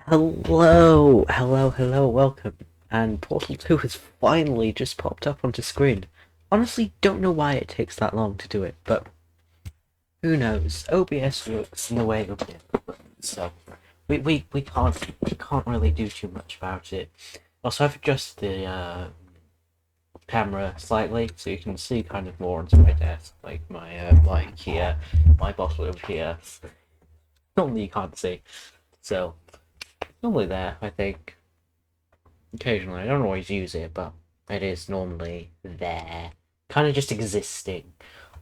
Hello, welcome. And Portal 2 has finally just popped up onto screen. Honestly, don't know why it takes that long to do it, but who knows? OBS works in the way OBS works, so we can't really do too much about it. Also, I've adjusted the camera slightly so you can see kind of more onto my desk, like my mic here, my bottle over here. Normally you can't see, so normally there, I think. Occasionally, I don't always use it, but it is normally there. Kind of just existing.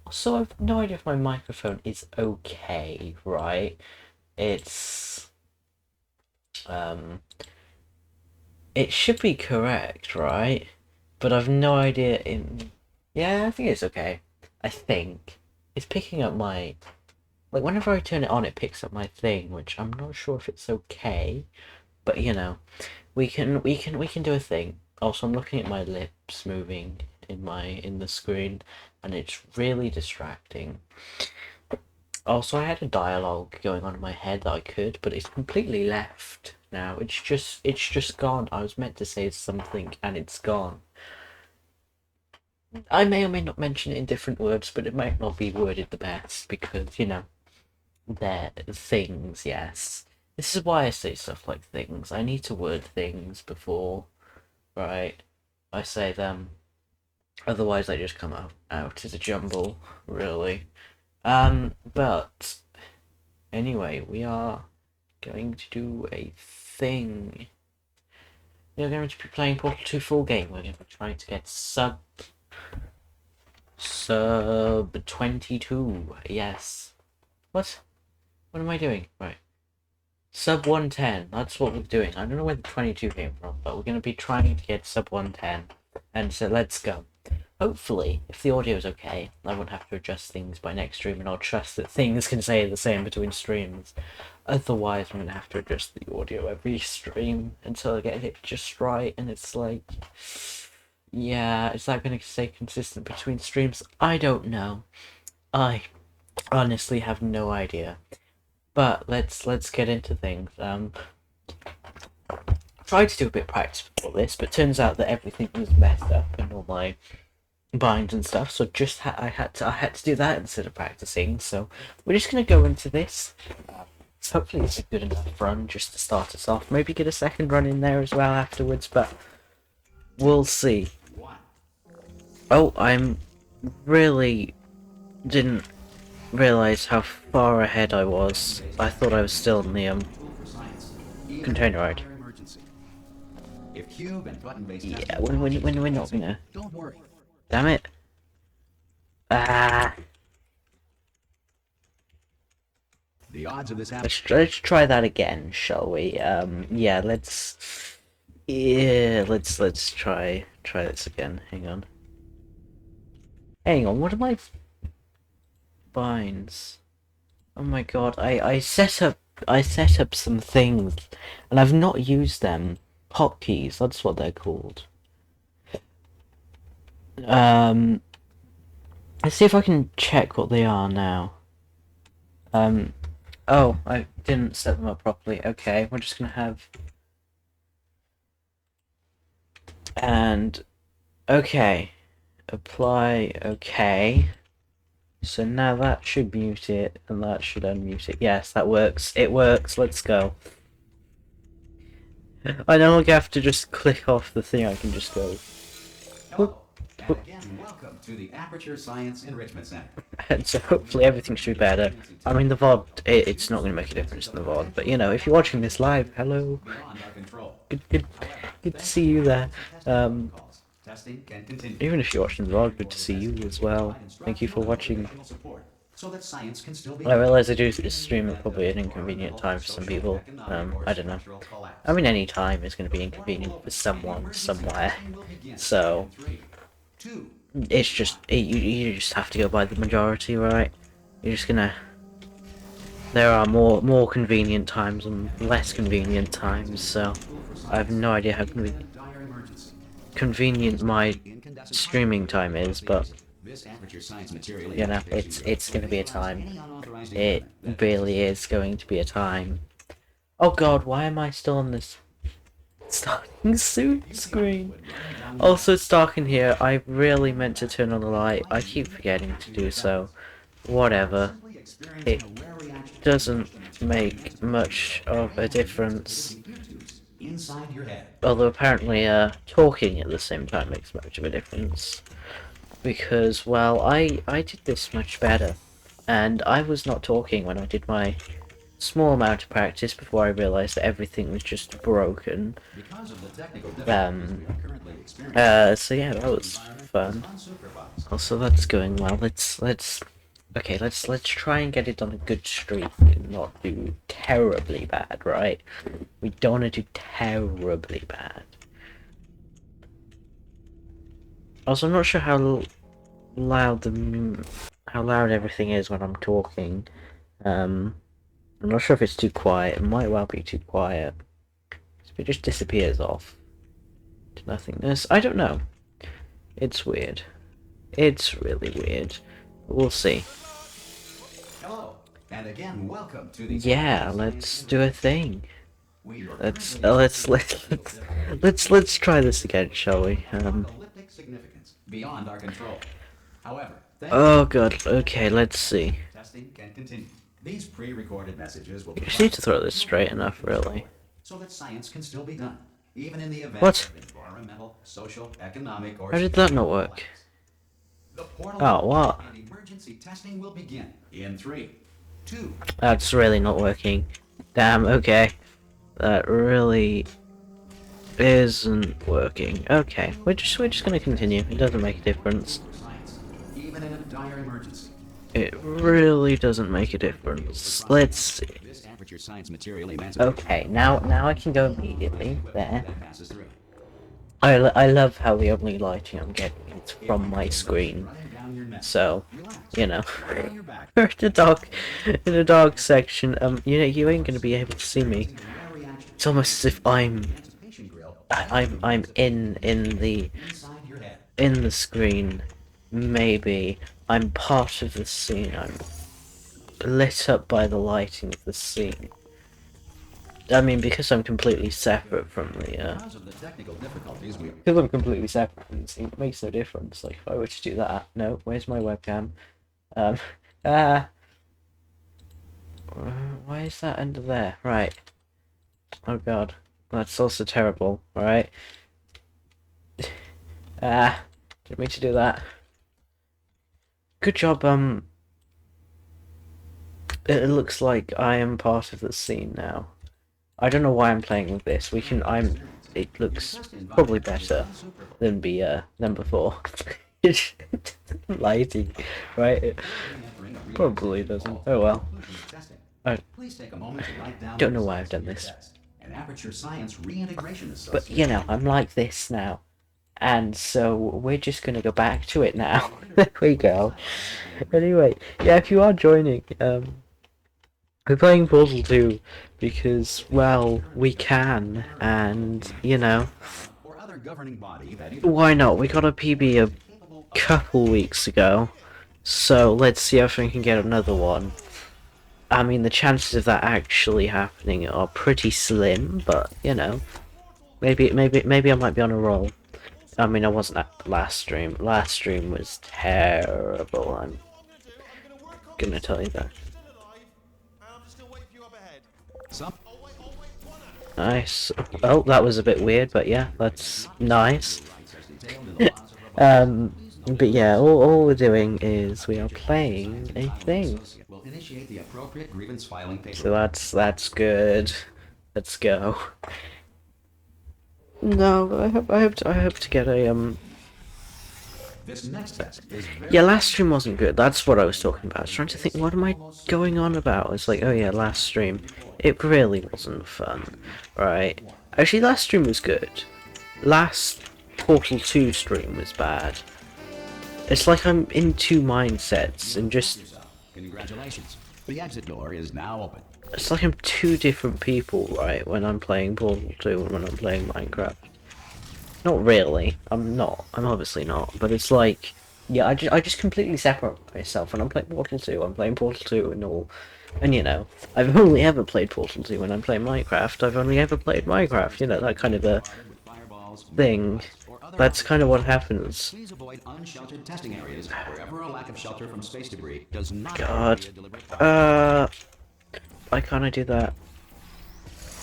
Also, I've no idea if my microphone is okay, right? It's um it should be correct, right? But I've no idea in yeah, I think it's okay. I think. It's picking up my like whenever I turn it on it picks up my thing, which I'm not sure if it's okay. But you know. We can do a thing. Also, I'm looking at my lips moving in the screen, and it's really distracting. Also, I had a dialogue going on in my head that I could, but it's completely left now. It's just gone. I was meant to say something, and it's gone. I may or may not mention it in different words, but it might not be worded the best because they're things. Yes, this is why I say stuff like things. I need to word things before. Right, I say them. Otherwise, they just come out as a jumble, really. But anyway, we are going to do a thing. We are going to be playing Portal 2 full game. We're going to be trying to get sub 22. Yes. What? What am I doing? Right. Sub 110. That's what we're doing. I don't know where the 22 came from, but we're going to be trying to get sub 110. And so let's go. Hopefully, if the audio is okay, I won't have to adjust things by next stream, and I'll trust that things can stay the same between streams. Otherwise, I'm going to have to adjust the audio every stream until I get it just right, and it's like, yeah, is that going to stay consistent between streams? I don't know. I honestly have no idea. But let's get into things. Tried to do a bit of practice before this, but turns out that everything was messed up and all my binds and stuff. So I had to do that instead of practicing. So we're just gonna go into this. Hopefully it's a good enough run just to start us off. Maybe get a second run in there as well afterwards, but we'll see. Oh, I'm really didn't realize how far ahead I was. I thought I was still in the container ride. Yeah, when we're not gonna. Damn it. Ah. The odds of this let's try that again, shall we? Yeah, let's try this again. Hang on, what are my binds? Oh my god, I set up some things and I've not used them. Hotkeys, that's what they're called. Let's see if I can check what they are now. Oh, I didn't set them up properly. Okay, we're just gonna have and okay, apply. Okay, so now that should mute it and that should unmute it. Yes, that works. It works. Let's go. I no longer have to just click off the thing. I can just go. Hello, and again, welcome to the Aperture Science Enrichment Center. And so hopefully everything should be better. I mean, the VOD, it's not going to make a difference in the VOD, but you know, if you're watching this live, hello. Good to see you there. Even if you're watching the VOD, good to see you as well. Thank you for watching. I realise I do this stream at probably an inconvenient time for some people. I don't know. I mean, any time is going to be inconvenient for someone, somewhere. So, it's just, you just have to go by the majority, right? You're just gonna... There are more convenient times and less convenient times, so I have no idea how convenient my streaming time is, but you know, it's gonna be a time. It really is going to be a time. Oh god, why am I still on this starting soon screen? Also, it's dark in here. I really meant to turn on the light. I keep forgetting to do so. Whatever. It doesn't make much of a difference. Although apparently, talking at the same time makes much of a difference. Because, well, I did this much better. And I was not talking when I did my small amount of practice before I realised that everything was just broken. So yeah, that was fun. Also, that's going well. Let's try and get it on a good streak and not do terribly bad, right? We don't want to do terribly bad. Also, I'm not sure how loud everything is when I'm talking. I'm not sure if it's too quiet. It might well be too quiet. If it just disappears off to nothingness, I don't know. It's weird. It's really weird. We'll see. Hello, and again, welcome to the Yeah, let's do a thing. Let's try this again, shall we? elliptic significance beyond our control. However, Oh god. Okay, let's see. testing can continue. These pre-recorded messages will You be just need to throw this straight enough, really. so that science can still be done, even in the event What? of environmental, social, economic, or How did that not work? the portal Oh, what? and emergency testing will begin in 3, 2. That's really not working. Damn. Okay. That really isn't working. Okay, we're just gonna continue. It doesn't make a difference. Science, even in a dire emergency. It really doesn't make a difference. Let's see. This aperture science material Okay, now I can go immediately there. that passes through. I love how the only lighting I'm getting is from my screen. So, you know, we're in a dark section. You ain't gonna be able to see me. It's almost as if I'm in the screen. Maybe I'm part of the scene. I'm lit up by the lighting of the scene. I mean, because I'm completely separate from the because I'm completely separate from the scene, it makes no difference. Like if I were to do that, no, where's my webcam? Um, ah, why is that under there? Right. Oh god, that's also terrible. All right. Didn't mean to do that. Good job. It looks like I am part of the scene now. I don't know why I'm playing with this. It looks probably better than before. Lighting, right? It probably doesn't. Oh well. I don't know why I've done this. But you know, I'm like this now. And so we're just gonna go back to it now. There we go. Anyway, yeah, if you are joining, we're playing Portal 2 because, well, we can, and, you know, why not? We got a PB a couple weeks ago, so let's see if we can get another one. I mean, the chances of that actually happening are pretty slim, but, you know, maybe I might be on a roll. I mean, I wasn't at the last stream. Last stream was terrible, I'm gonna tell you that. Nice. Oh, that was a bit weird, but yeah, that's nice. But yeah, all we're doing is we are playing a thing. So that's good. Let's go. No, I hope to get a Yeah, last stream wasn't good. That's what I was talking about. I was trying to think, what am I going on about? It's like, oh yeah, last stream. It really wasn't fun, right? Actually, last stream was good. Last Portal 2 stream was bad. It's like I'm in two mindsets and just... Congratulations. The exit door is now open. It's like I'm two different people, right, when I'm playing Portal 2 and when I'm playing Minecraft. Not really. I'm not. I'm obviously not. But it's like, yeah, I just completely separate myself. When I'm playing Portal 2, I'm playing Portal 2 and all. And you know, I've only ever played Portal 2 when I'm playing Minecraft. I've only ever played Minecraft, you know, that kind of a thing. That's kind of what happens. Please avoid unsheltered testing areas wherever a lack of shelter from space debris does not God. be a deliberate problem. Why can't I do that?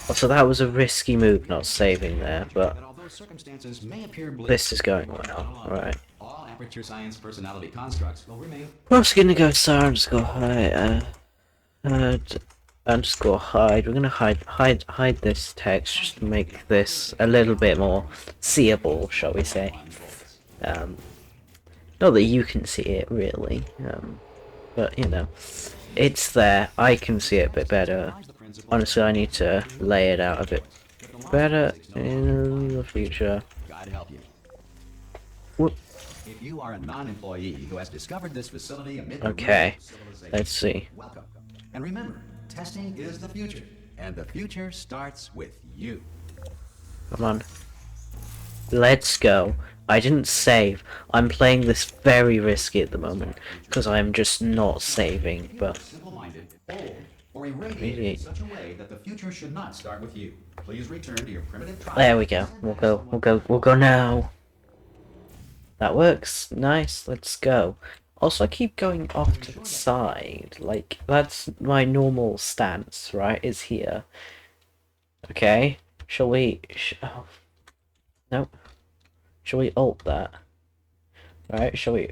Oh, so that was a risky move not saving there, but That although circumstances may appear bleak, this is going you are not well. alone. Right. All Aperture Science personality constructs will remain. We're just gonna go star underscore hide, underscore hide. We're gonna hide this text just to make this a little bit more seeable, shall we say. Not that you can see it really, but you know, it's there. I can see it a bit better. Honestly, I need to lay it out a bit better in the future. God help you. Whoop. If you are a non-employee who has discovered this facility amid the Okay, ruins of civilization, let's see. welcome. And remember, testing is the future, and the future starts with you. Come on. Let's go. I didn't save. I'm playing this very risky at the moment because I'm just not saving. But Simple-minded, old, or irradiated Really? in such a way that the future should not start with you. Please return to your primitive tribe. there we go. We'll go now. That works. Nice. Let's go. Also, I keep going off to the side. Like, that's my normal stance, right? Is here. Okay. Shall we... oh. Nope. Shall we alt that? Right? Shall we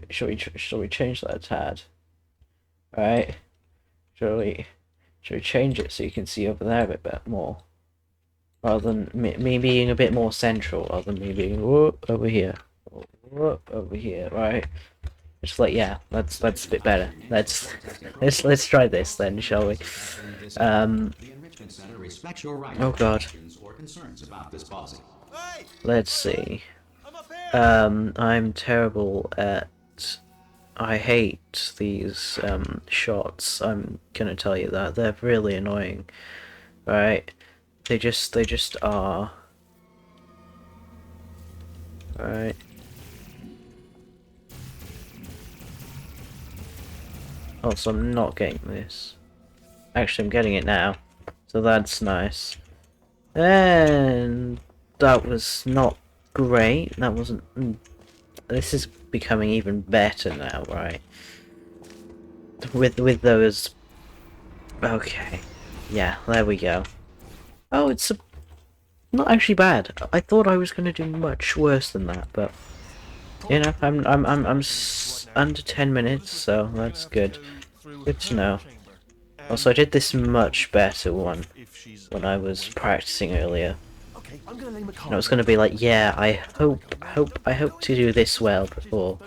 change that a tad? Right? Shall we change it so you can see over there a bit more? Rather than me being a bit more central, rather than me being whoop, over here. Whoop, over here, right? Just like, yeah, that's a bit better. Let's try this then, shall we? The Enrichment Center respects your right Oh god. or concerns about this policy. Let's see. I'm terrible at... I hate these shots. I'm gonna tell you that. They're really annoying. Right? They just are. Right? Also, I'm not getting this. Actually, I'm getting it now. So that's nice. And that was not great. That wasn't... This is becoming even better now, right? With those... Okay. Yeah, there we go. Oh, it's not actually bad. I thought I was going to do much worse than that, but... You know, I'm under 10 minutes, so that's good. Good to know. Also, I did this much better one when I was practicing earlier. And I was going to be like, yeah, I hope to do this well before.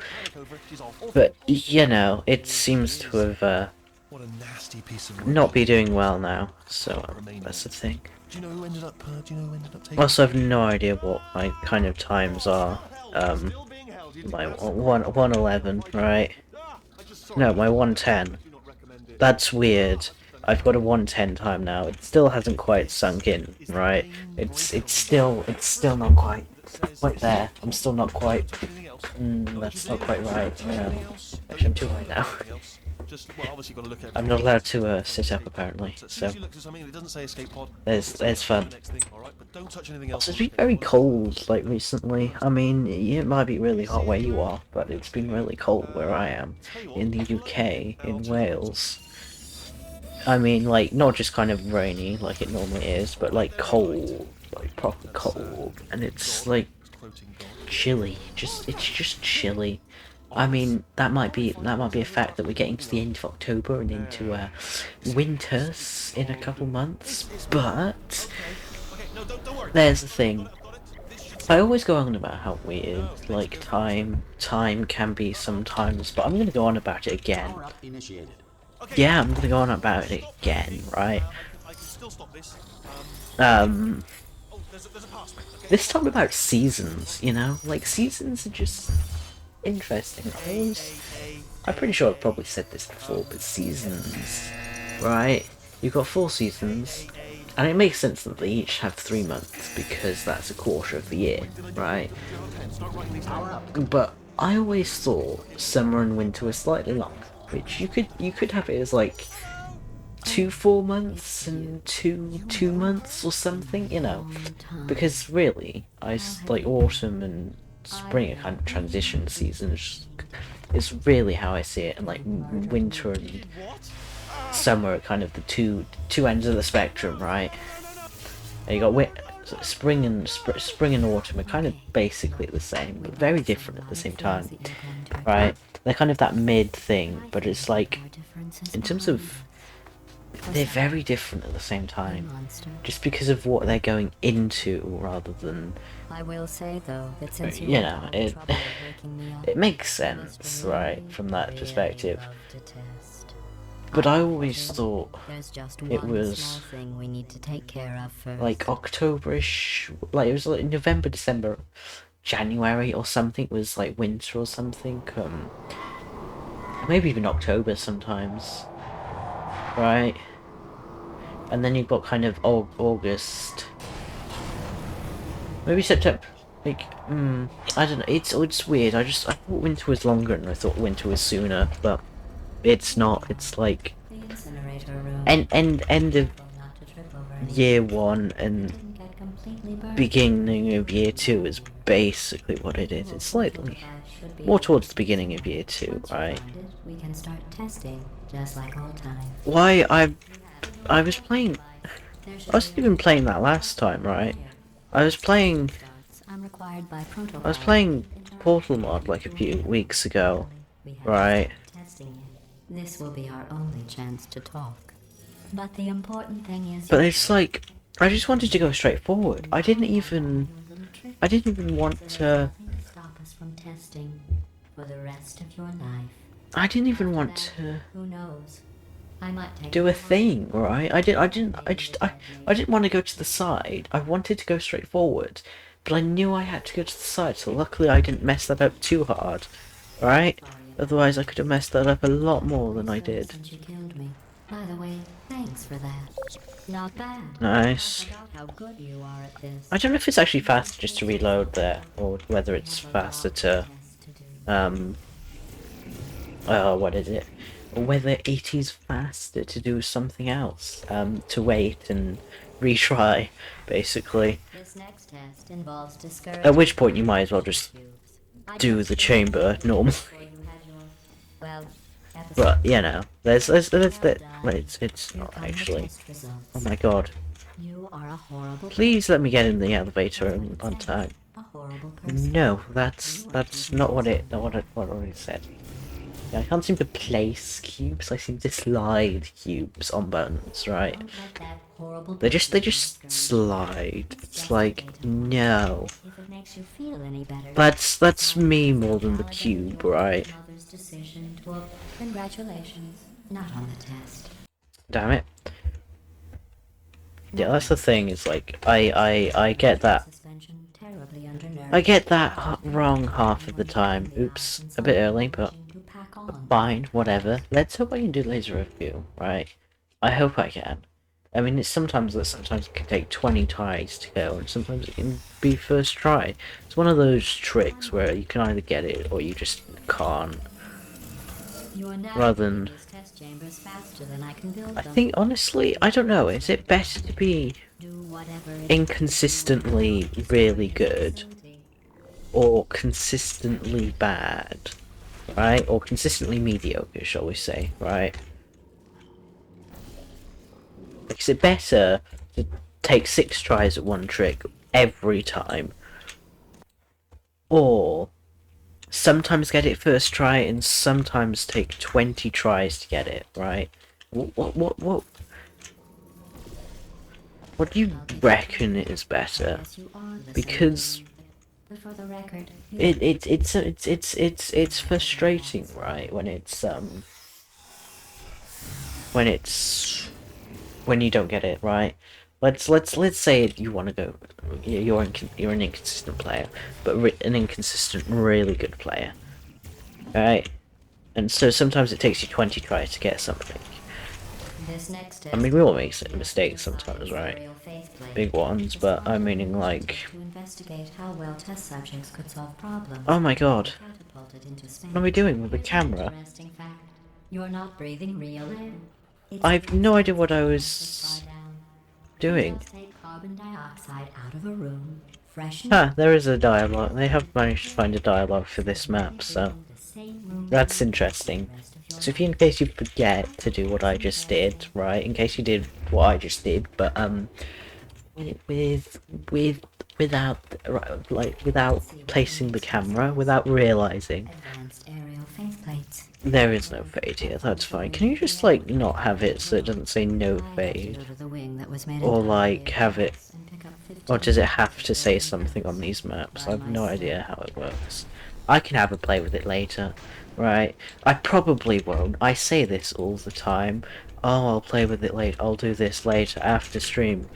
But, you know, it seems to have not be doing well now, so that's the thing. Also, I have no idea what my kind of times are. My 111, right? No, my 110. That's weird. I've got a 110 time now. It still hasn't quite sunk in, right? It's still not quite there. I'm still not quite. That's not quite right. Actually, I'm too high now. I'm not allowed to sit up apparently. So there's fun. Also, it's been very cold like recently. I mean, it might be really hot where you are, but it's been really cold where I am in the UK, in Wales. I mean, like, not just kind of rainy like it normally is, but like cold, like proper cold, and it's like chilly. It's just chilly. I mean, that might be a fact that we're getting to the end of October and into winters in a couple months. But there's the thing. I always go on about how weird, like, time can be sometimes, but I'm gonna go on about it again. Yeah, I'm gonna go on about it again, right? This time about seasons, you know? Like, seasons are just interesting. I'm pretty sure I've probably said this before, but seasons, right? You've got 4 seasons, and it makes sense that they each have 3 months, because that's a quarter of the year, right? But I always thought summer and winter were slightly longer, which you could have it as like two full months and two months or something, you know, because really, like autumn and spring are kind of transition seasons. Is really how I see it, and like winter and summer are kind of the two ends of the spectrum, right? And you got spring and spring and autumn are kind of basically the same, but very different at the same time, right? They're kind of that mid thing, but it's like in terms of they're very different at the same time, just because of what they're going into rather than. I will say though that since You know, it makes sense, right, from that perspective. But I always thought it was we need to take care of first. like October-ish, like it was like November, December, January or something was like winter or something. Maybe even October sometimes, right? And then you've got kind of August, maybe September. Like, I don't know. It's weird. I thought winter was longer, and I thought winter was sooner, but it's not. It's like end of year one and beginning of year two is basically what it is. It's slightly more towards the beginning of year two, right? We can start testing just like old times. Why I was playing. I wasn't even playing that last time, right? I was playing Portal mod like a few weeks ago, right? This will be our only chance to talk. But the important thing is. But it's like I just wanted to go straight forward. I didn't even want to. Stop us from testing for the rest of your life. I didn't even want to. Who knows? I might take do a thing, right? I didn't want to go to the side. I wanted to go straight forward, but I knew I had to go to the side, so luckily I didn't mess that up too hard, right? Otherwise I could have messed that up a lot more than I did. Since you killed me. By the way, thanks for that. Not bad. Nice. How good you are at this. I don't know if it's actually faster just to reload there, or whether it's faster to, what is it? Or whether it is faster to do something else, to wait and retry, basically. This next test involves At which point you might as well just do the chamber normally. But you know, there's that. Wait, it's not actually. Oh my god! Please let me get in the elevator on time. No, that's not what it said. I can't seem to place cubes. I seem to slide cubes on buttons, right? They just slide. It's like no. That's me more than the cube, right? Congratulations, not on the test. Damn it. Yeah, that's the thing. Is like I get that. I get that wrong half of the time. Oops, a bit early, but fine, whatever. Let's hope I can do laser review, right? I hope I can. I mean, sometimes it can take 20 tries to go, and sometimes it can be first try. It's one of those tricks where you can either get it or you just can't. Rather than, I think honestly, I don't know. Is it better to be inconsistently really good, or consistently bad, right? Or consistently mediocre, shall we say, right? Like, is it better to take 6 tries at one trick every time, or sometimes get it first try and sometimes take 20 tries to get it, right? What do you reckon is better? Because it's frustrating, right? When you don't get it right. Let's say you want to go. You're an inconsistent player, but an inconsistent, really good player. Alright, and so sometimes it takes you 20 tries to get something. I mean, we all make mistakes sometimes, right? Big ones, but I'm meaning like. Oh my god! What are we doing with the camera? You're not breathing real air. It's I've no idea what I fly was down. doing. Just take carbon dioxide out of a room, freshen Huh, there is a dialogue. They have managed to find a dialogue for this map, so that's interesting. So if you, in case you forget to do what I just did, right? In case you did what I just did, but with with without like without placing the camera, without realizing advanced aerial faceplates. there is no fade here. That's fine. Can you just like not have it so it doesn't say no fade, Over the wing that was made or entirely like of have it, glass and pick up or does it 15 have to say rolling something on pins these maps? by I have no myself. idea how it works. I can have a play with it later, right? I probably won't. I say this all the time. Oh, I'll play with it later. I'll do this later after stream.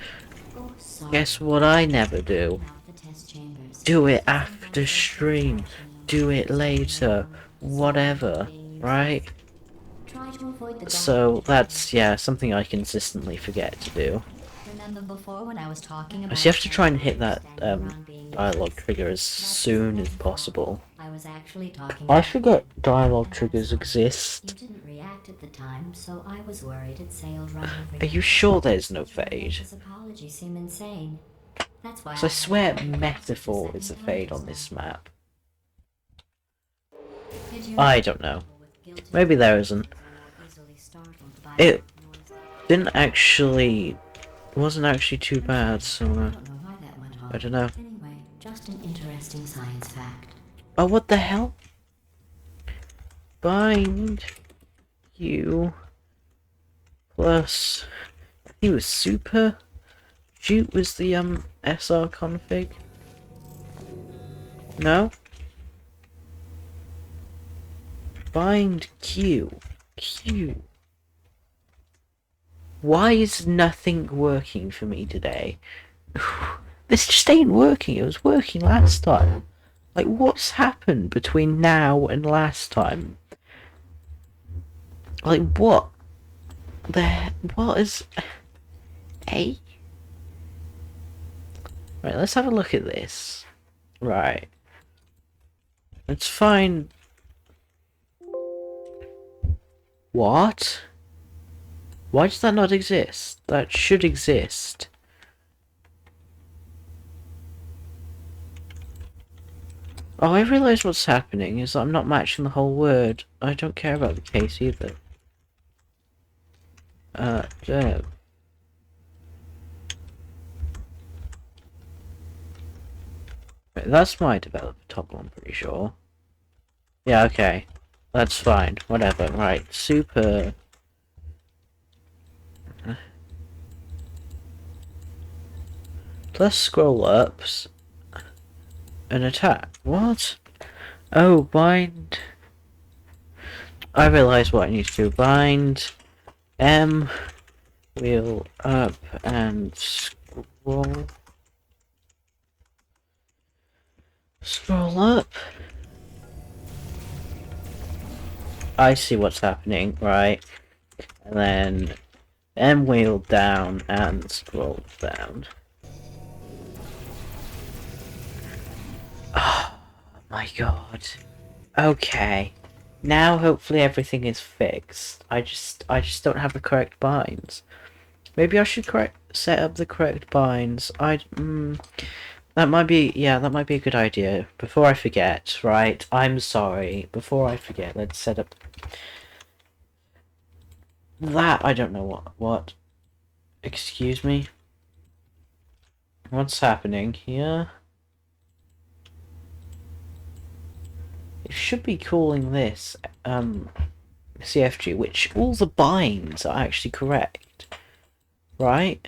Oh, sorry. Guess what I never do? Out the test chambers. Do it after stream. Do it later. Whatever, right? Try to avoid the So that's, yeah, something I consistently forget to do. Remember before when I was talking about So you have to try and hit that dialogue trigger as soon as possible. I was actually talking I forget dialogue triggers exist. You didn't react at the time, so I was worried it sailed right over Are you sure there's no fade? His apology seemed insane. That's why So I swear metaphor is a fade on this map. I don't know. Maybe there isn't. It didn't actually... wasn't actually too bad, so I don't know. Anyway, just an interesting science fact. Oh, what the hell? Bind you plus I think it was super. Shoot was the SR config. No? Bind Q. Q. Why is nothing working for me today? This just ain't working. It was working last time. Like, what's happened between now and last time? Like, what? What is... A? Right, let's have a look at this. Right. Let's find... What? Why does that not exist? That should exist. Oh, I realise what's happening is I'm not matching the whole word. I don't care about the case either. Dev. Right, that's my developer toggle, I'm pretty sure. Yeah, okay. That's fine. Whatever. Right, super... Plus scroll ups and attack. What? Oh, bind. I realise what I need to do. Bind M wheel up and scroll. Scroll up. I see what's happening, right? And then M wheel down and scroll down. Oh my god. Okay. Now hopefully everything is fixed. I just don't have the correct binds. Maybe I should set up the correct binds. That might be a good idea. Before I forget, right? I'm sorry. Before I forget, let's set up that. I don't know what. Excuse me. What's happening here? It should be calling this CFG, which all the binds are actually correct, right?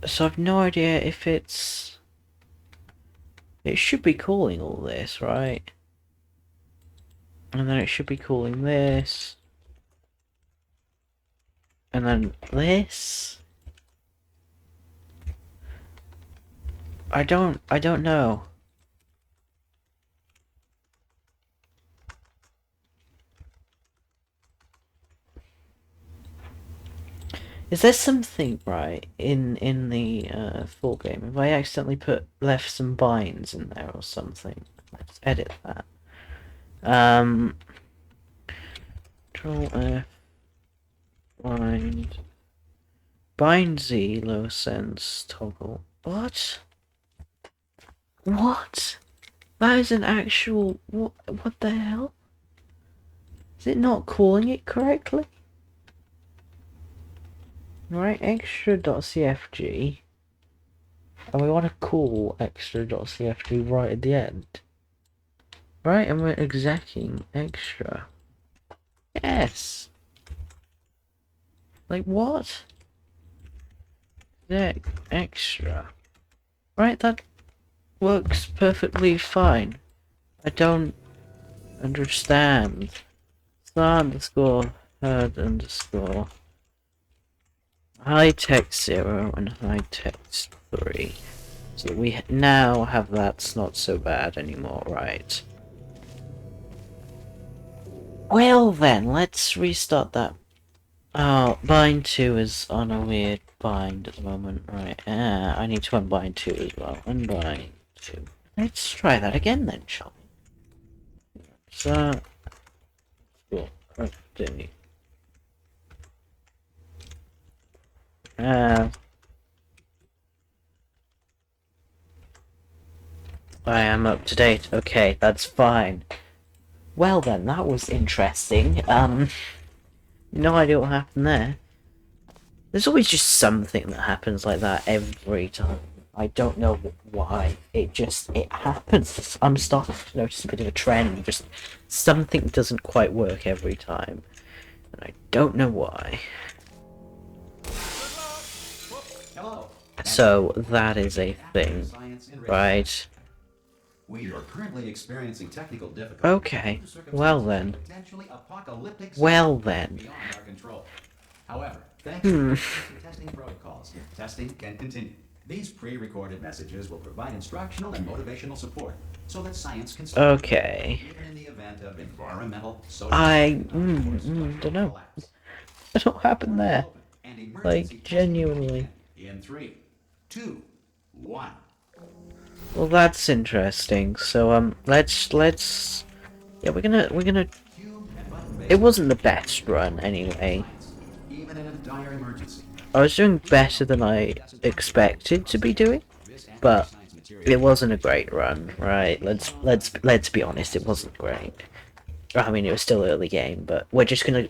So I've no idea if it's... It should be calling all this, right? And then it should be calling this. And then this. I don't know. Is there something right in the full game? If I accidentally left some binds in there or something, let's edit that. Control F. Bind Z, low sense, toggle. What? What? That is an actual... What the hell? Is it not calling it correctly? Right, extra.cfg. And we want to call extra.cfg right at the end. Right, and we're execing extra. Yes! Like what? Extra. Right, that works perfectly fine. I don't understand. Star underscore herd underscore high text 0 and high text 3. So we now have that's not so bad anymore, right? Well then, let's restart that. Oh, bind 2 is on a weird bind at the moment, right? I need to unbind 2 as well. Unbind 2. Let's try that again then, shall we? So, cool. Update. I am up to date. Okay, that's fine. Well then, that was interesting. No idea what happened there. There's always just something that happens like that every time. I don't know why. It happens. I'm starting to notice a bit of a trend. Just something doesn't quite work every time. And I don't know why. Hello. So that is a thing, right? We are currently experiencing technical difficulties. Okay. Well then. Potentially apocalyptic Well then. beyond our control. However, thanks to testing protocols, testing can continue. These pre-recorded messages will provide instructional and motivational support so that science can start. Okay. Even in the event of environmental, social, don't know. What happened there? and emergency Like, testing genuinely. in 3, 2, 1. Well, that's interesting. So, let's... Yeah, we're gonna... It wasn't the best run, anyway. Even in a dire emergency. I was doing better than I expected to be doing, but it wasn't a great run, right? Let's be honest, it wasn't great. I mean, it was still early game, but we're just gonna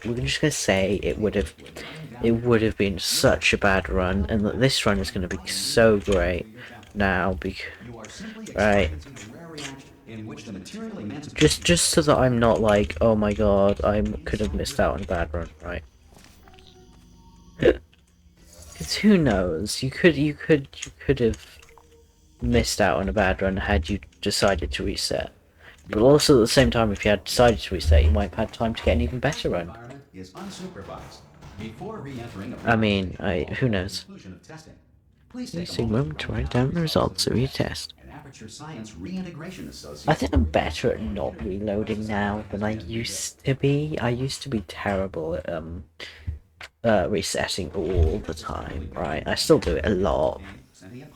say it would have been such a bad run, and that this run is gonna be so great now, right? Just so that I'm not like, oh my god, I could have missed out on a bad run, right? Because who knows? You could have missed out on a bad run had you decided to reset. But also at the same time, if you had decided to reset, you might have had time to get an even better run. I mean, who knows? Please take a moment to write down the results of your test. I think I'm better at not reloading now than I used to be. I used to be terrible at resetting all the time, right? I still do it a lot.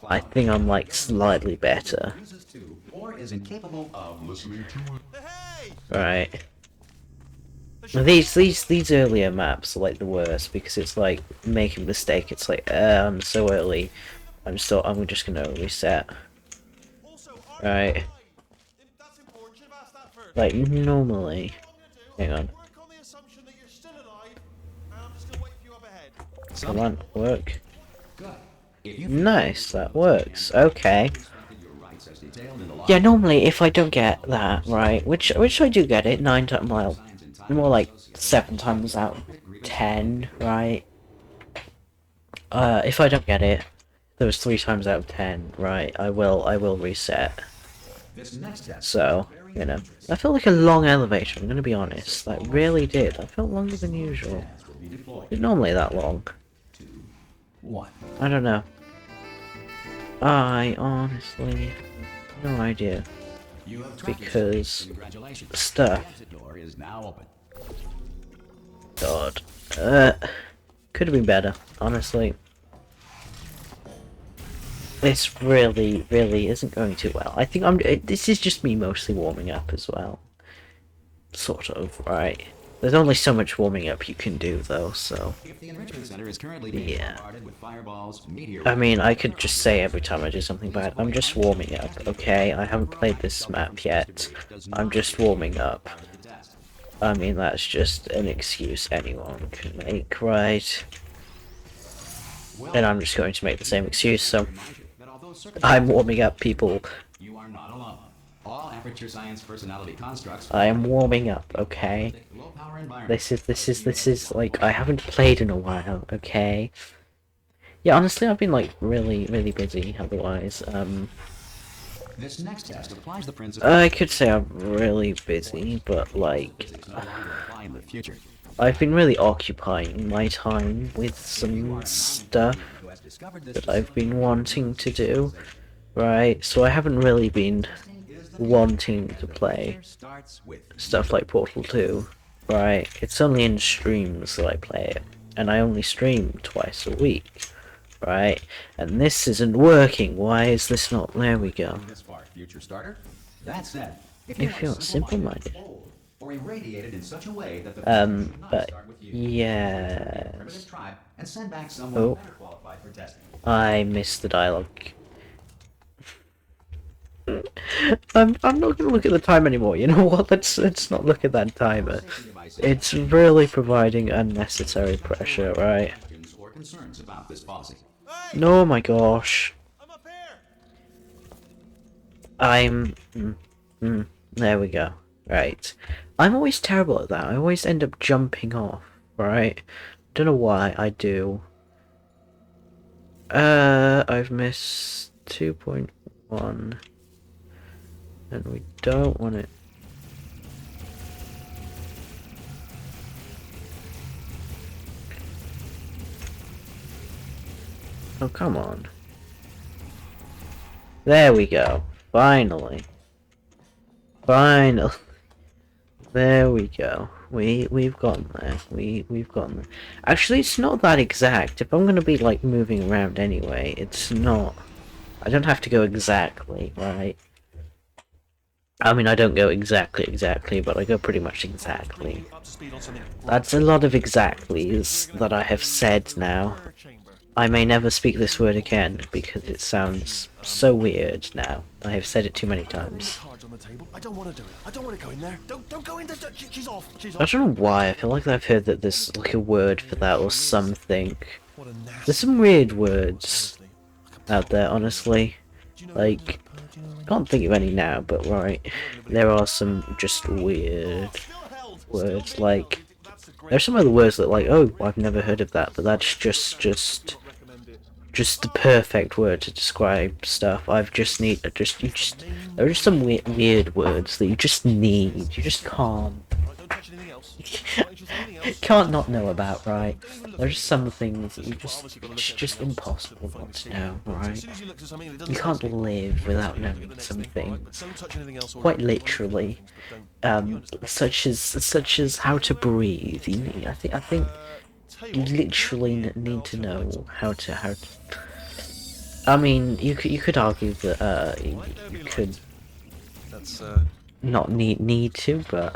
I think I'm like slightly better. Right. These earlier maps are like the worst because it's like making a mistake. It's like I'm so early. I'm just gonna reset. Right. Like normally. Hang on. Come on, work. Nice, that works. Okay. Yeah, normally if I don't get that right, which I do get it 9 times, well, more like 7 times out of 10, right? If I don't get it, those 3 times out of 10, right? I will reset. So, you know, I felt like a long elevator. I'm gonna be honest. That really did. I felt longer than usual. It's normally that long. I don't know. I honestly have no idea. Because stuff. God. Could have been better, honestly. This really isn't going too well. I think this is just me mostly warming up as well. Sort of, right? There's only so much warming up you can do, though, so... If the enrichment center is currently being Yeah. bombarded with fireballs, meteor... I mean, I could just say every time I do something bad, I'm just warming up, okay? I haven't played this map yet. I'm just warming up. I mean, that's just an excuse anyone can make, right? And I'm just going to make the same excuse, so... I'm warming up, people. You are not alone. All Aperture Science personality constructs... I am warming up, okay? This is, like, I haven't played in a while, okay? Yeah, honestly, I've been, like, really busy, otherwise, This next test applies the principle... I could say I'm really busy, but, like... in the future. I've been really occupying my time with some stuff that I've been wanting to do, right? So I haven't really been wanting to play stuff like Portal 2, right? It's only in streams that I play it, and I only stream twice a week, right? And this isn't working. Why is this not? There we go. Future starter. That said, If you're simple-minded. Or irradiated in such a way that the But yeah. and send back someone better qualified for testing. I missed the dialogue. I'm not gonna look at the time anymore. You know what? Let's not look at that timer. It's really providing unnecessary pressure, right? Or concerns about this policy. No, my gosh. There we go. Right. I'm always terrible at that. I always end up jumping off, right? Don't know why I do. I've missed 2.1. And we don't want it. Oh, come on. There we go. Finally. Finally. There we go. We've gotten there. We've gotten there. Actually, it's not that exact. If I'm gonna be like moving around anyway, it's not. I don't have to go exactly, right? I mean, I don't go exactly, but I go pretty much exactly. That's a lot of exactlys that I have said now. I may never speak this word again because it sounds so weird now. I have said it too many times. I don't want to do it. I don't want to go in there. Don't go in there. She's off. She's off. I don't know why. I feel like I've heard that there's like a word for that or something. There's some weird words out there, honestly. Like, I can't think of any now, but right, there are some just weird words. Like, there's some other words that like, oh, I've never heard of that, but that's just the perfect word to describe stuff. There are just some weird words that you just need. You just can't not know about, right? There's some things that it's just impossible not to know, right? You can't live without knowing some things. Quite literally, such as how to breathe. I think you literally need to know how to. I mean, you could argue that you could not need to, but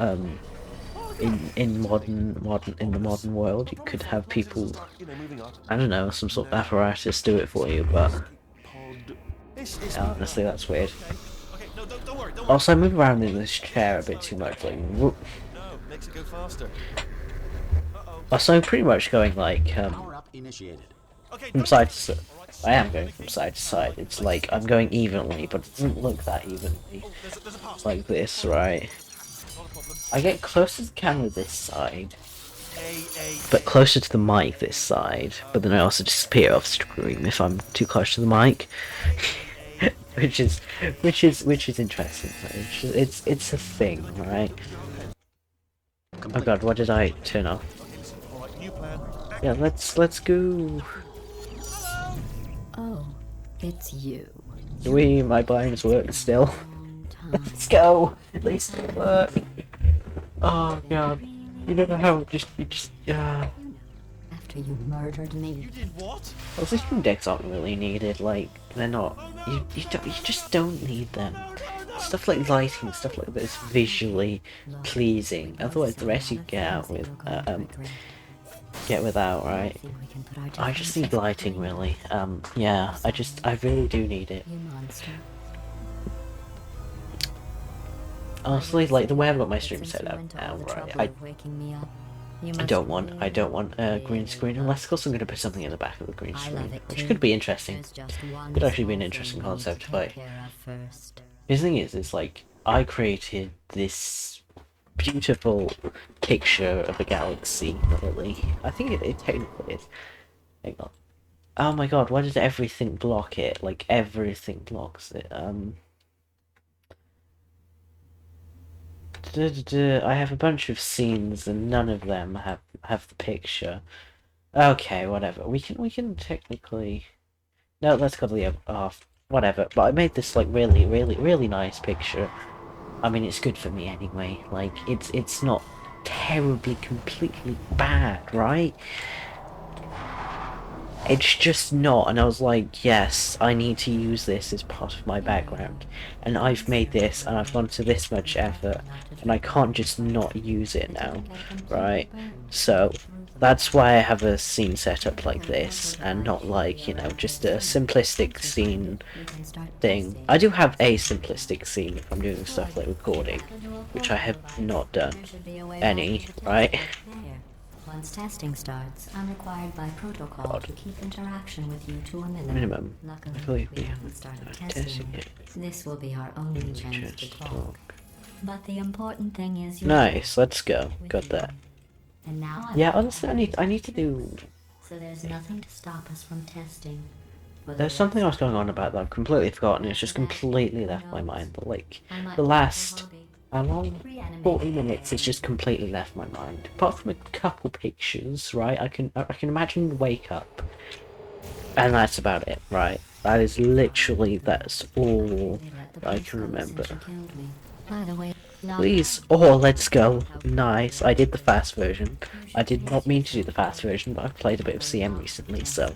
in the modern world, you could have people, I don't know, some sort of apparatus do it for you, but yeah, honestly, that's weird. Also, I move around in this chair a bit too much, like. Also, I'm pretty much going like from side to side. I am going from side to side. It's like I'm going evenly, but it doesn't look that evenly. It's like this, right? I get closer to the camera this side, but closer to the mic this side. But then I also disappear off screen if I'm too close to the mic, which is interesting. It's a thing, right? Oh god, what did I turn off? Yeah, let's go. Oh, it's you. My blinds work still. Let's go. At least it work. Oh god. You don't know how you just After you murdered me. You did what? Well, these stream decks aren't really needed, like they're not you just don't need them. stuff like lighting, stuff like this, visually pleasing. Otherwise, the rest you get out with, get without, right? I just need lighting, really. Yeah, I really do need it. You monster. Honestly, like the way I've got my stream set up now, right? I don't want a green screen unless, of course, I'm going to put something in the back of the green screen, which could be interesting. Could actually be an interesting concept, but the thing is like I created this beautiful picture of a galaxy. Really, I think it technically is. Hang on. Oh my god, why does everything block it? Like everything blocks it. I have a bunch of scenes and none of them have the picture. Okay, whatever. We can technically. No, let's go to the off. Whatever. But I made this like really nice picture. I mean, it's good for me anyway. Like it's not terribly completely bad, right? It's just not, and I was like, yes, I need to use this as part of my background. And I've made this, and I've gone to this much effort, and I can't just not use it now, right? So, that's why I have a scene set up like this, and not like, you know, just a simplistic scene thing. I do have a simplistic scene if I'm doing stuff like recording, which I have not done any, right? Once testing starts, I'm required by protocol to keep interaction with you to a minimum. Minimum. Luckily, we haven't started testing yet. This will be our only chance to talk. But the important thing is nice, let's go. Got that. And now yeah, honestly, I need to do. So there's nothing to stop us from testing. There's something else going on about that I've completely forgotten. It's just completely left my mind. But like the last. How long? 40 minutes. It's just completely left my mind. Apart from a couple pictures, right? I can imagine wake up, and that's about it, right? That is literally that's all I can remember. Please, oh, let's go. Nice. I did the fast version. I did not mean to do the fast version, but I've played a bit of CM recently, so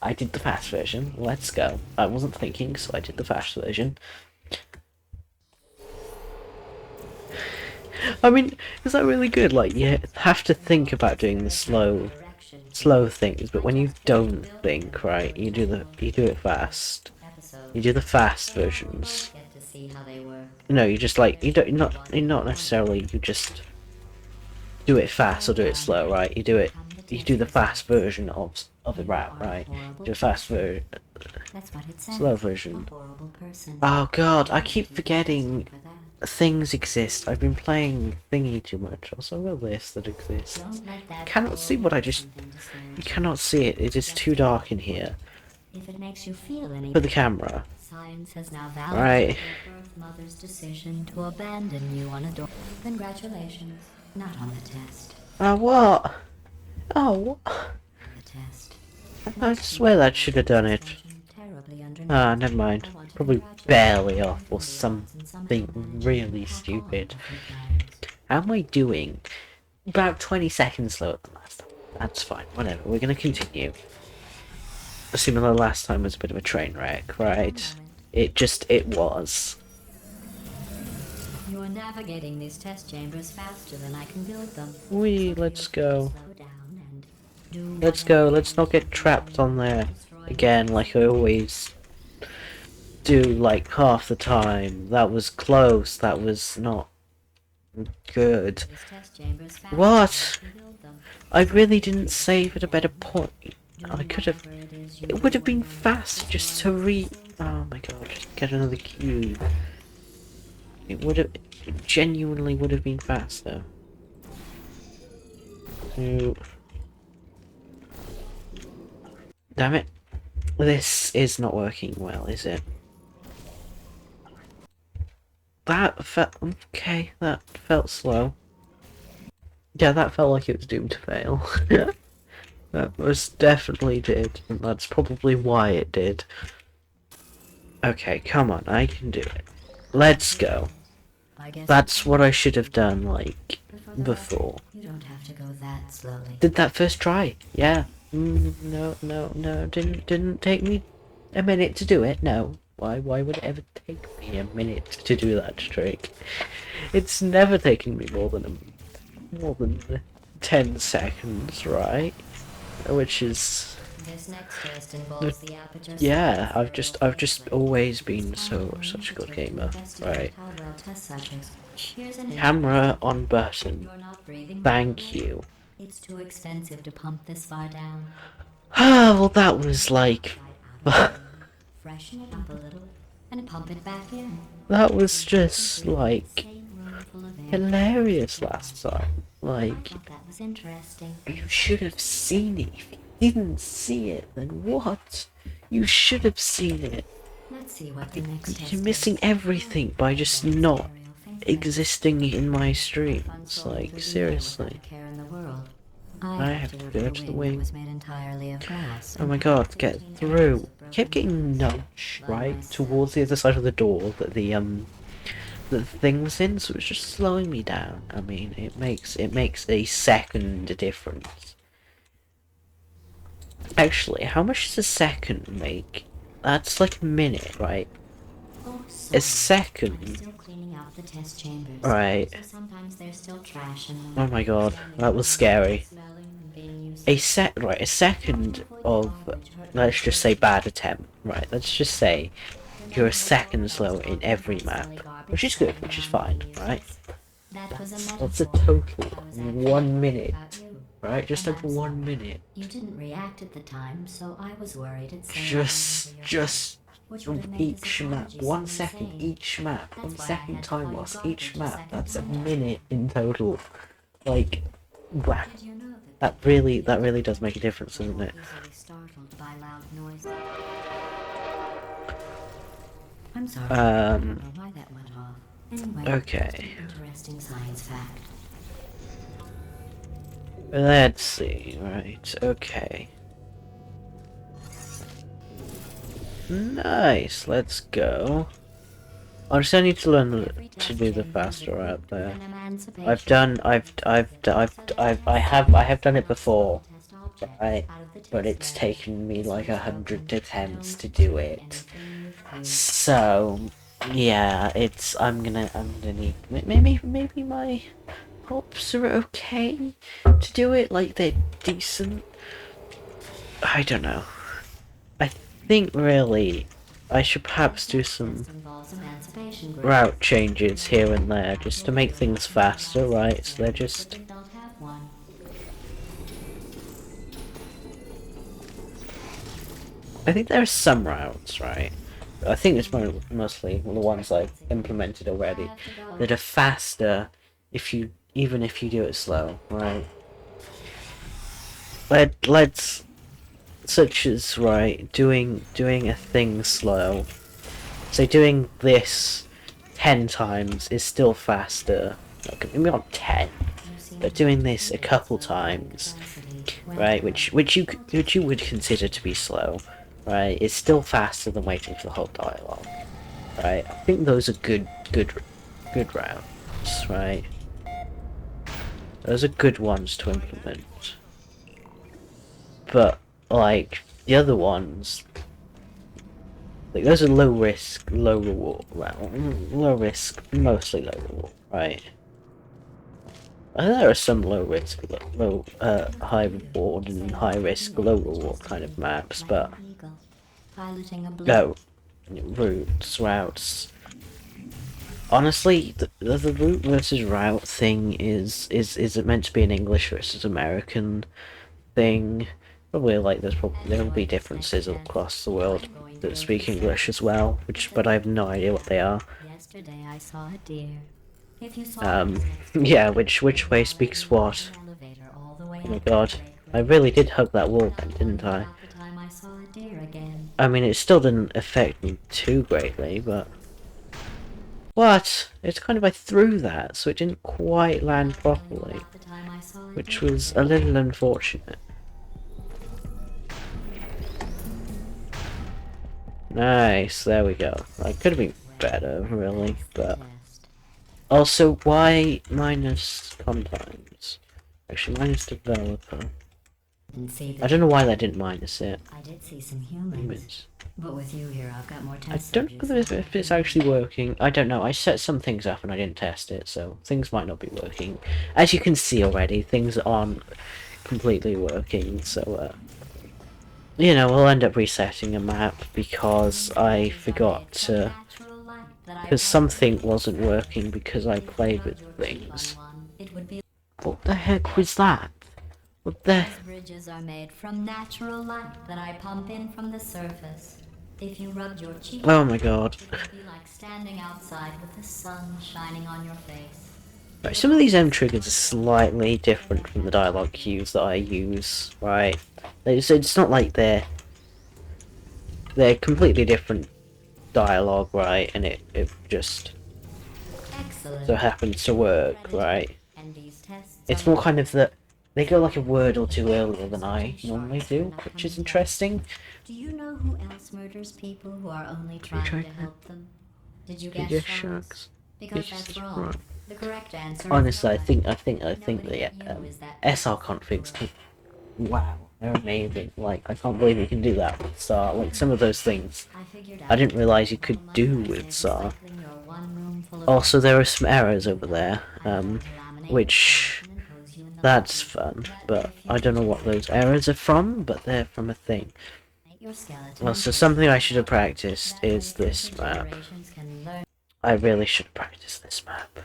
I did the fast version. Let's go. I wasn't thinking, so I did the fast version. I mean, is that really good? Like, you have to think about doing the slow things, but when you don't think, right, you do it fast. You do the fast versions. No, you just like you're not necessarily you just do it fast or do it slow, right? You do the fast version of the rap, right? Do a fast version, slow version. Oh god, I keep forgetting. Things exist. I've been playing Thingy too much. Also, a list that exists. Cannot see what I just. You cannot see it. It is too dark in here. If it makes you feel any For the camera. Science has now Right. validated your birth mother's decision to abandon you on a door. Congratulations. Not on the test. What? Oh, what? The test. I swear that should have done it. Terribly underneath. Ah, never mind. Probably barely off or something really stupid. How am I doing? About 20 seconds slower than last time. That's fine. Whatever. We're gonna continue. Assuming the last time was a bit of a train wreck, right? It was. You are navigating these test chambers faster than I can build them. Let's go. Slow down and do Let's go. Let's not get trapped on there again like I always do, like half the time. That was close. That was not good. these test chambers faster What? than I can build them. I really didn't save at a better point. I could have. Whatever it is you It would have been fast just to oh my god, just get another cube. It would have. It genuinely would have been faster. So. Damn it. This is not working well, is it? That felt. Okay, that felt slow. Yeah, that felt like it was doomed to fail. That most definitely did, and that's probably why it did. Okay, come on, I can do it. Let's go. I guess That's what I should have done, like, before. you don't have to go that slowly. Did that first try, yeah. No, didn't take me a minute to do it, no. Why would it ever take me a minute to do that trick? It's never taken me more than 10 seconds, right? Which is This next test involves the aperture yeah. size. I've just always been such a good gamer, right? Here's an Camera on button. You're not breathing Thank properly. you. It's too expensive to pump this far down. Ah, well that was like Right out of the room. Freshen it up a little and pump it back in. that was just like Same room full of air. hilarious last time. I Like thought that was interesting. you should have seen it. If you didn't see it, then what? You should have seen it. Let's see what the next test You're is. missing everything by just not existing in my streams. Like seriously. I have to go to the wing. Oh my god, get through. I kept getting nudged, right, towards the other side of the door that the thing was in, so it was just slowing me down. I mean, it makes a second difference. Actually, how much does a second make? That's like a minute, right? A second. Right. Oh my god, that was scary. A second of, let's just say bad attempt, right? Let's just say you're a second slow in every map, which is good, which is fine, right? That's a total of 1 minute, right? Just over 1 minute. You didn't react at the time, so I was worried it's Just each map, 1 second each map, 1 second time loss each map. That's a minute in total. Like, wow. That really does make a difference, doesn't it? I'm sorry. I don't know why that went off. Anyway, Okay. interesting science fact. Let's see, right, okay. Nice, let's go. Honestly, I need to learn to do the faster route there. I have done it before, right? But it's taken me like 100 attempts to do it. So, yeah, I'm gonna need, maybe my hops are okay to do it, like they're decent. I don't know. I think really I should perhaps do some route changes here and there just to make things faster, right? So they're just... I think there are some routes, right? I think it's mostly the ones I've implemented already that are faster even if you do it slow, right? Let's such as right doing a thing slow. So doing this 10 times is still faster. Maybe not 10, but doing this a couple times, right? Which you would consider to be slow, right? It's still faster than waiting for the whole dialogue, right? I think those are good routes, right? Those are good ones to implement. But like the other ones, like those are low risk, low reward. Well, low risk, mostly low reward, right? I think there are some low risk, high reward and high risk, low reward kind of maps, but no, routes. Honestly, the route versus route thing is it meant to be an English versus American thing? Probably like there will be differences across the world that speak English as well, but I have no idea what they are. Yesterday I saw a deer. Yeah, which way speaks what? Oh my god, I really did hug that wall then, didn't I? I mean, it still didn't affect me too greatly, but... What? It's kind of, I threw that, so it didn't quite land properly, which was a little unfortunate. Nice, there we go. I could have been better, really, but... Also, why minus contimes? Actually, minus developer. And see I that don't know why that didn't minus it. I did see some humans. Humans. But with you here, I've got more I test don't subjects know if, than if it's actually working. I don't know. I set some things up and I didn't test it, so things might not be working. As you can see already, things aren't completely working, so, you know, we'll end up resetting a map because I forgot to... Because something wasn't working because I played with things. What the heck was that? What the... These bridges are made from natural light that I pump in from the surface. If you rubbed your cheek, Oh my god. it would be like standing outside with the sun shining on your face. Right, some of these M triggers are slightly different from the dialogue cues that I use, right? It's not like they're completely different dialogue, right? And it just Excellent. so happens to work, right? And these tests It's are more kind of that they go like a word or two earlier than I normally do, which is interesting. Do you know who else murders people who are only trying trying to to- help them? Did you guess Yes, sharks? sharks. Because Yes, that's wrong. right. The correct answer Honestly, I is think nobody the but you is that SR configs can, wow, they're amazing. Like, I can't believe you can do that with SAR. Like, some of those things I didn't realise you could do with SAR. Also, there are some errors over there, which, that's fun, but I don't know what those errors are from, but they're from a thing. Well, so something I should have practiced is this map. I really should practice this map.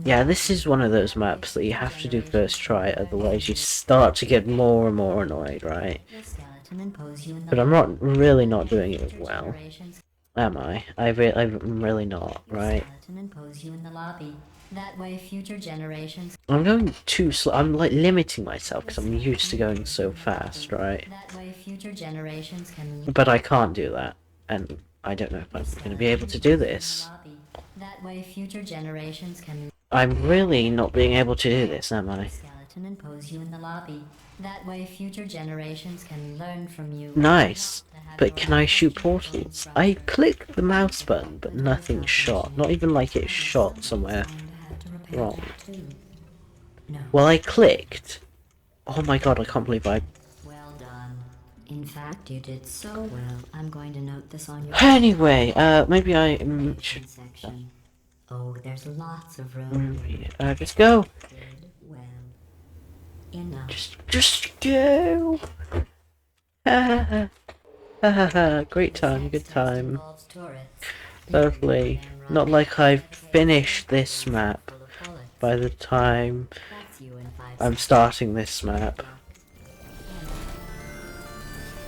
Yeah, this is one of those maps that you have to do first try, otherwise you start to get more and more annoyed, right? But I'm really not doing it well. Am I? I'm really not, right? I'm going too slow. I'm like limiting myself because I'm used to going so fast, right? But I can't do that, and I don't know if I'm going to be able to do this. I'm really not being able to do this, am I? Nice. But can I shoot portals? I clicked the mouse button, but nothing shot. Not even like it shot somewhere wrong. Well, I clicked. Oh my god, I can't believe I... Well done. In fact, you did so well. I'm going to note this on your Anyway, maybe I should... section. Oh, there's lots of room. Just go. Well, enough. Just go. Ha ha ha. Great time, good time. Lovely. Not like I've finished this map by the time I'm starting this map.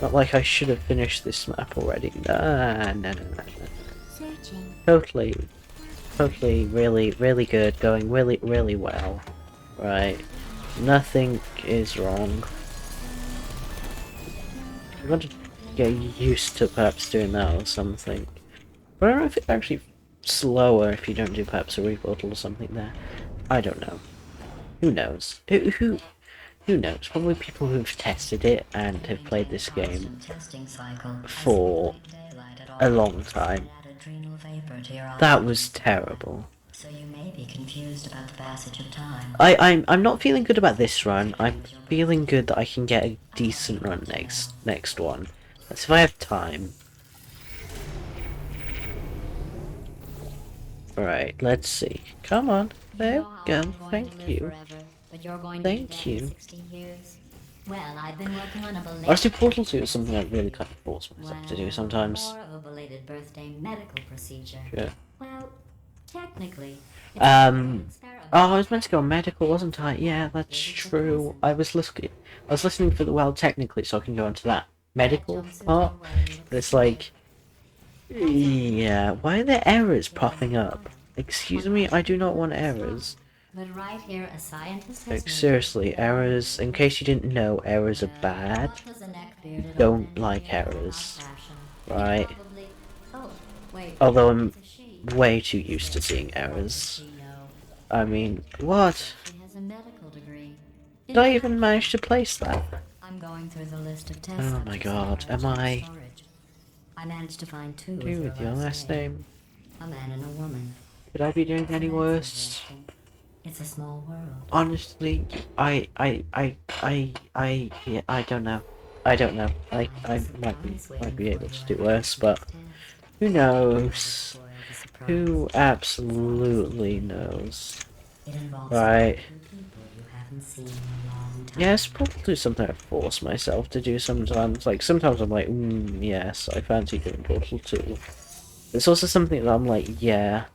Not like I should have finished this map already. No. Totally, really good. Going really well. Right. Nothing is wrong. I'm going to get used to perhaps doing that or something. But I don't know if it's actually slower if you don't do perhaps a reportal or something there. I don't know. Who knows? Who knows? Probably people who've tested it and have played this game for a long time. That was terrible. So you may be confused about the passage of time. I'm not feeling good about this run. I'm feeling good that I can get a decent run next one. That's if I have time. Alright, let's see. Come on. There we go. Thank you. Thank you. Well, I've been working on a belated Honestly, Portal 2 is something I really kind of force myself to do sometimes. Or a belated birthday medical procedure. Sure. Well, technically. Oh, I was meant to go medical, wasn't I? Yeah, that's true. I was listening for the well technically, so I can go into that medical part. But it's like, yeah, why are there errors popping up? Excuse me, I do not want errors. But right here, a scientist Like, seriously, errors, in case you didn't know, errors are bad. Don't like errors, right? Although I'm way too used to seeing errors. I mean, what? Did I even manage to place that? I'm going through the list of tests. Oh my god, am I... I managed to find two with your last name? A man and a woman. Could I be doing any worse? It's a small world. Honestly, yeah, I don't know. I don't know. Like, I might be able to do worse, but who knows? Who absolutely knows? It involves Right. two people you haven't seen in a long time. Yeah, it's probably something I force myself to do sometimes. Like, sometimes I'm like, yes, I fancy doing Portal 2. It's also something that I'm like, yeah.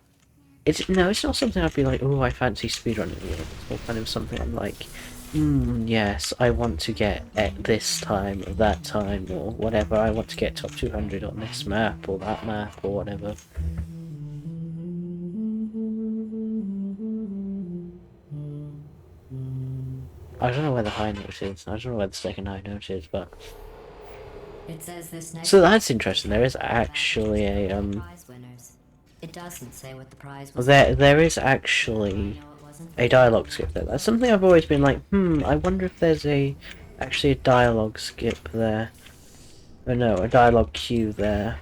It's not something I'd be like, oh, I fancy speedrunning. It's more kind of something I'm like, yes, I want to get at this time, or that time, or whatever. I want to get top 200 on this map, or that map, or whatever. I don't know where the high note is. I don't know where the second high note is, but... It says this next So that's interesting. There is actually a, prize winners. It doesn't say what the prize was. there is actually a dialogue skip there. That's something I've always been like, I wonder if there's actually a dialogue skip there. Oh no, a dialogue queue there.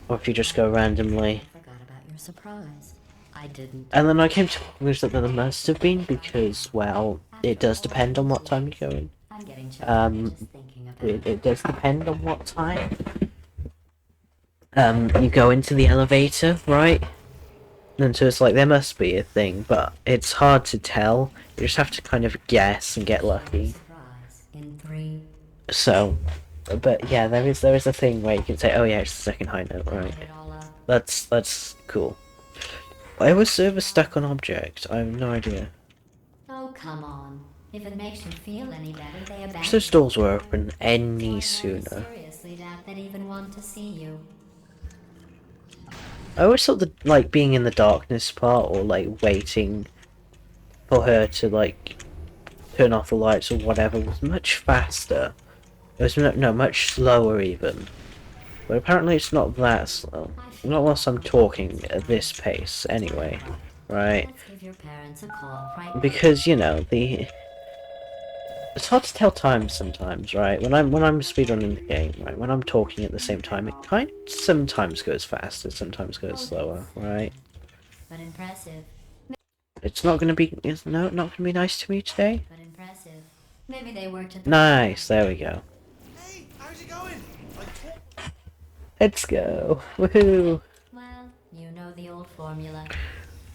Or if you just go randomly. I forgot about your surprise. I didn't. And then I came to the conclusion that there must have been because, well, it does depend on what time you go in. I'm getting choked just thinking about It does depend on what time. You go into the elevator, right? And so it's like, there must be a thing, but it's hard to tell. You just have to kind of guess and get lucky. surprise in 3. So, but yeah, there is a thing where you can say, oh yeah, it's the second high note, right? Put it all up. That's cool. Why was server stuck on object? I have no idea. Oh, come on. If it makes you feel any better, they Wish abandoned those doors were open you. any I sooner. seriously doubt they'd even want to see you. I always thought that, like, being in the darkness part, or, like, waiting for her to, like, turn off the lights or whatever was much faster. It was, no, much slower even. But apparently it's not that slow. Not whilst I'm talking at this pace, anyway. Right? Let's give your parents a call right now. Because, you know, it's hard to tell time sometimes, right? When I'm speedrunning the game, right? When I'm talking at the same time, it kind of sometimes goes faster, sometimes goes slower, right? But impressive. It's not gonna be, not gonna be nice to me today? But impressive. Maybe they worked at the Nice, there we go. Hey, how's it going? Let's go. Woohoo! Well, you know the old formula.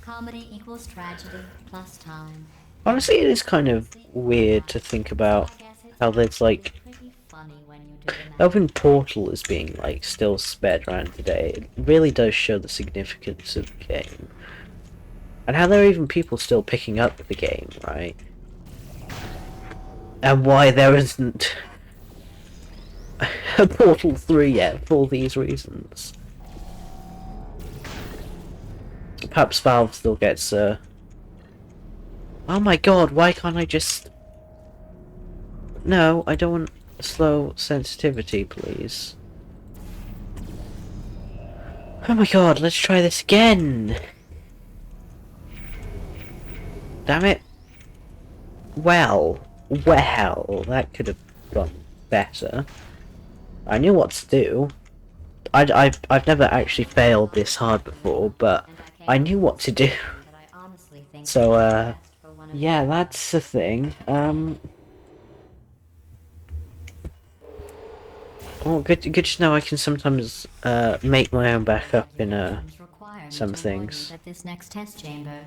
Comedy equals tragedy plus time. Honestly, it is kind of weird to think about how there's, like, Pretty funny when you do the math. Elven Portal is being, like, still sped around today. It really does show the significance of the game. And how there are even people still picking up the game, right? And why there isn't a Portal 3 yet for these reasons. Perhaps Valve still gets, oh my god, why can't I just... No, I don't want slow sensitivity, please. Oh my god, let's try this again! Damn it. Well, that could have gone better. I knew what to do. I've never actually failed this hard before, but I knew what to do. That I honestly think So, is best for one of yeah, you. that's the thing. Well, good to know I can sometimes, make my own backup in, Require me some to warn you things. that this next test chamber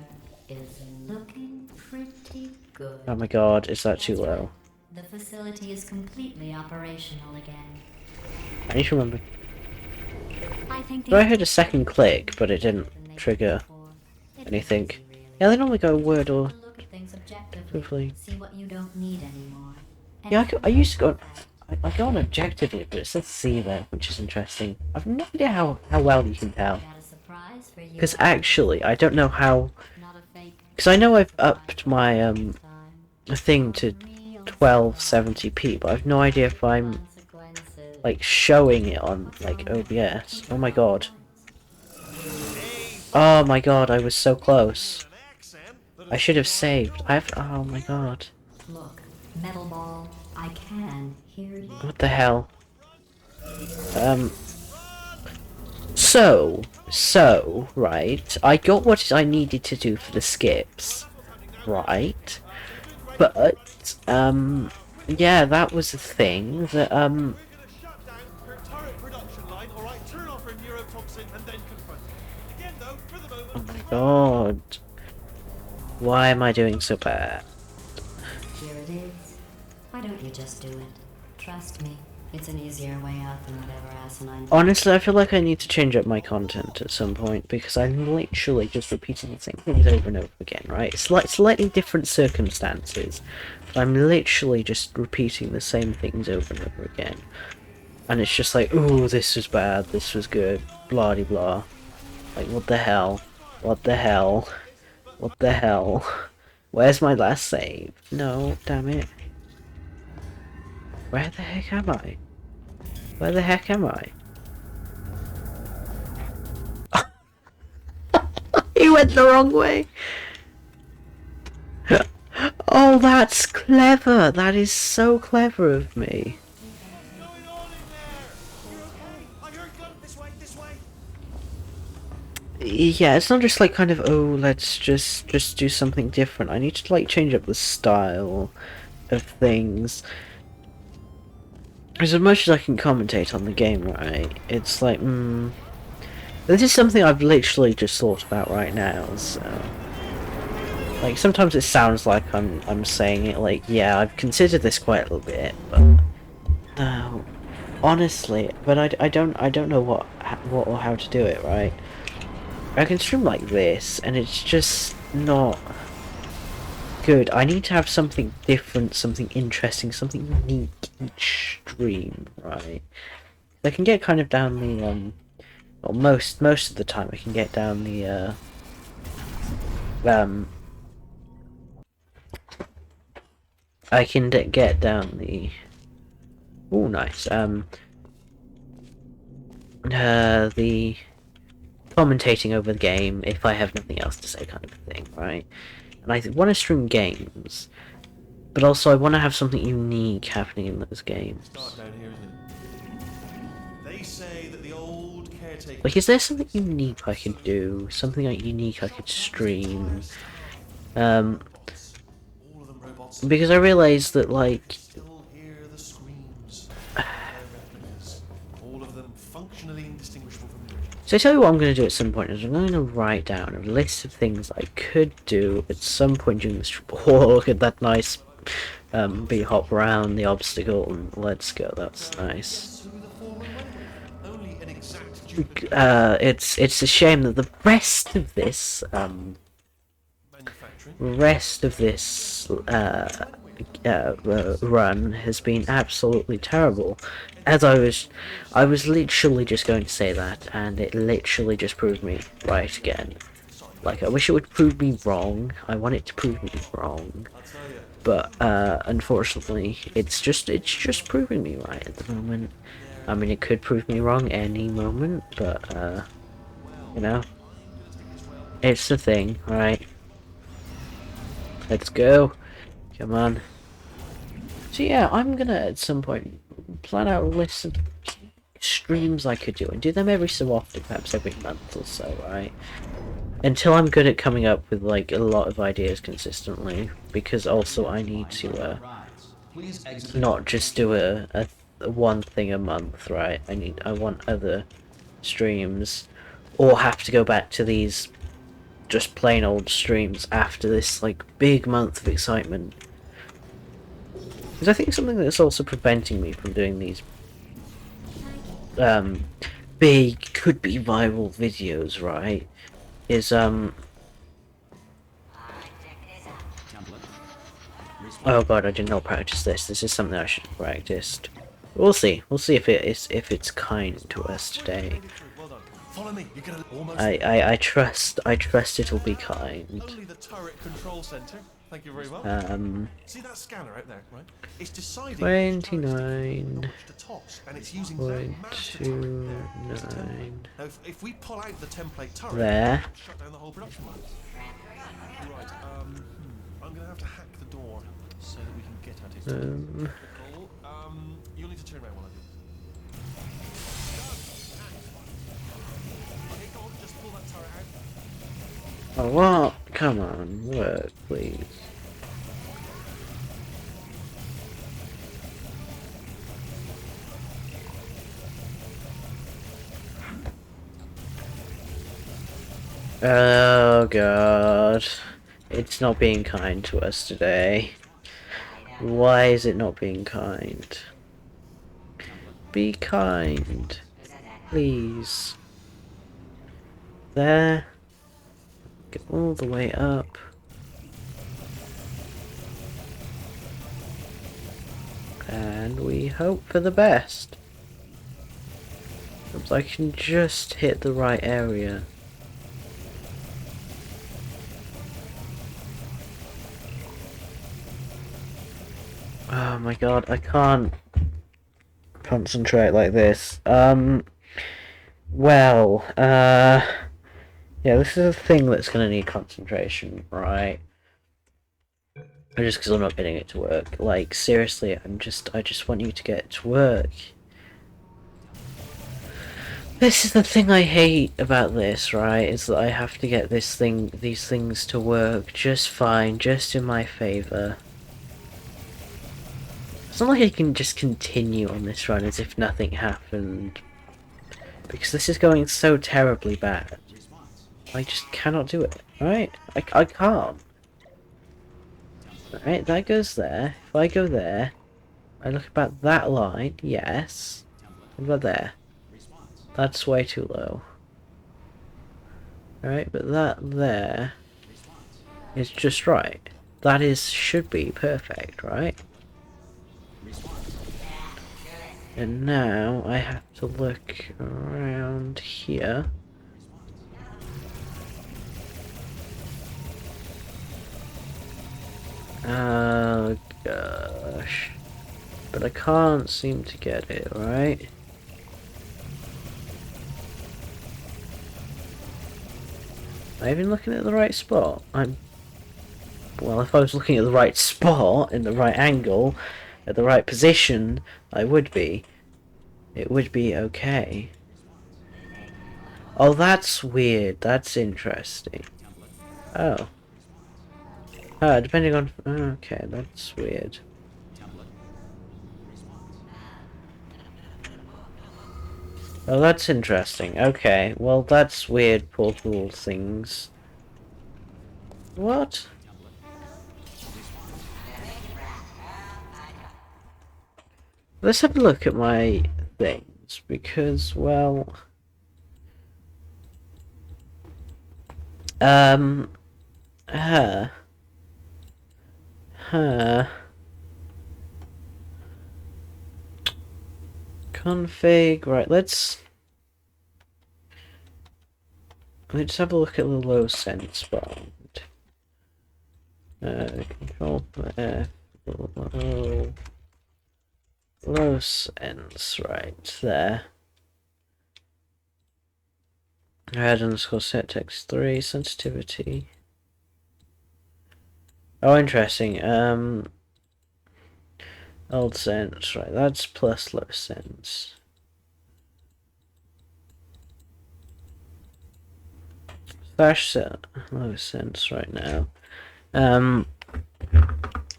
is looking pretty good. Oh my god, is that too low? The facility is completely operational again. I need to remember. I think I heard a second click, but it didn't trigger anything. Yeah, they normally go word or... Look at things objectively. Hopefully. See what you don't need anymore. And Yeah, I used to go... I go on objectively, but it says C there, which is interesting. I've no idea how well you can tell. got a surprise for you. Because actually, I don't know how... Not a fake Because I know I've upped my, time. thing to Real 1270p, but I've no idea if I'm, consequences. like, showing it on, like, OBS. Oh my god. Oh my god, I was so close. I should have saved. Oh my god. Look, metal ball, I can hear you. What the hell? So, right, I got what I needed to do for the skips. right. But yeah, that was a thing that We're gonna shut down her turret production line, alright? Turn off her neurotoxin and then confront it. Again though, for the moment, oh my god. Why am I doing so bad? Here it is. Why don't you just do it? Trust me, it's an easier way out than whatever asinine. Honestly, I feel like I need to change up my content at some point because I'm literally just repeating the same things over and over again, right? It's like slightly different circumstances. I'm literally just repeating the same things over and over again. And it's just like, ooh, this was bad, this was good, blah de blah. Like, what the hell? What the hell? What the hell? Where's my last save? No, damn it. Where the heck am I? Where the heck am I? He went the wrong way! Oh, that's clever! That is so clever of me. what's going on in there? You're okay? I heard gun this way. Yeah, it's not just like kind of, oh, let's just do something different. I need to like change up the style of things. As much as I can commentate on the game, right? It's like, this is something I've literally just thought about right now, so... Like, sometimes it sounds like I'm saying it like, yeah, I've considered this quite a little bit, but... No. Honestly, but I don't know what or how to do it, right? I can stream like this, and it's just not good. I need to have something different, something interesting, something unique each stream, right? I can get kind of down the, well, most of the time I can get down the, I can get down the, oh nice, the commentating over the game if I have nothing else to say kind of thing, right? And I want to stream games, but also I want to have something unique happening in those games. Start down here, isn't it? They say that the old caretaker... Like, is there something unique I could do? Something like unique I could stream? All of them robots. Because I realised that, like, Still hear the screams. Their replicas. All of them functionally indistinguishable from the original. so I tell you what I'm going to do at some point is I'm going to write down a list of things I could do at some point during this. Oh, look at that nice bee hop around the obstacle and let's go. That's nice. Who the foreman went with? Only an exact duplicate. It's a shame that the rest of this run has been absolutely terrible. As I was literally just going to say that, and it literally just proved me right again. Like, I wish it would prove me wrong. I want it to prove me wrong, but unfortunately, it's just proving me right at the moment. I mean, it could prove me wrong any moment, but you know, it's the thing, right? Let's go. Come on. So yeah, I'm gonna at some point plan out a list of streams I could do and do them every so often, perhaps every month or so, right? Until I'm good at coming up with like a lot of ideas consistently, because also I need to not just do a one thing a month, right? I want other streams, or have to go back to these just plain old streams after this like big month of excitement. Because I think something that's also preventing me from doing these big, could be viral videos, right, is oh god, I did not practice this. This is something I should have practiced. We'll see if it's kind to us today. Well done. Follow me. You're gonna almost... I trust it'll be kind. Only the turret control center. Thank you very well. See that scanner out there, right? It's deciding 29. which to toss, and it's using that master turret there as a template. Now, if we pull out the template turret, There. shut down the whole production line. Right. I'm gonna have to hack the door so that we can get at it. Cool. You'll need to turn around while I do. Okay, go on. Just pull that turret out. Oh, what? come on, work, please. Oh god. It's not being kind to us today. Why is it not being kind? Be kind. Please. There. Get all the way up. And we hope for the best. If I can just hit the right area. Oh my god, I can't concentrate like this. Well, yeah, this is a thing that's gonna need concentration, right? Just because I'm not getting it to work. Like, seriously, I just want you to get it to work. This is the thing I hate about this, right? Is that I have to get these things to work just fine, just in my favor. It's not like I can just continue on this run as if nothing happened. Because this is going so terribly bad. I just cannot do it, right? I can't. Right, that goes there. If I go there, I look about that line, yes. What about there? That's way too low. Right, but that there is just right. That should be perfect, right? And now I have to look around here. Oh gosh. But I can't seem to get it, right? Am I even looking at the right spot? Well, if I was looking at the right spot, in the right angle, at the right position, I would be. It would be okay. Oh, that's weird. That's interesting. Oh. Depending on... Okay, that's weird. Oh, that's interesting. Okay, well, that's weird portal things. What? Let's have a look at my things, because, well... Config, right, let's have a look at the low sense bond. Control F, low sense, right there. Add underscore set text 3, sensitivity. Oh, interesting. Old sense, right, that's plus low sense. Slash set low sense right now.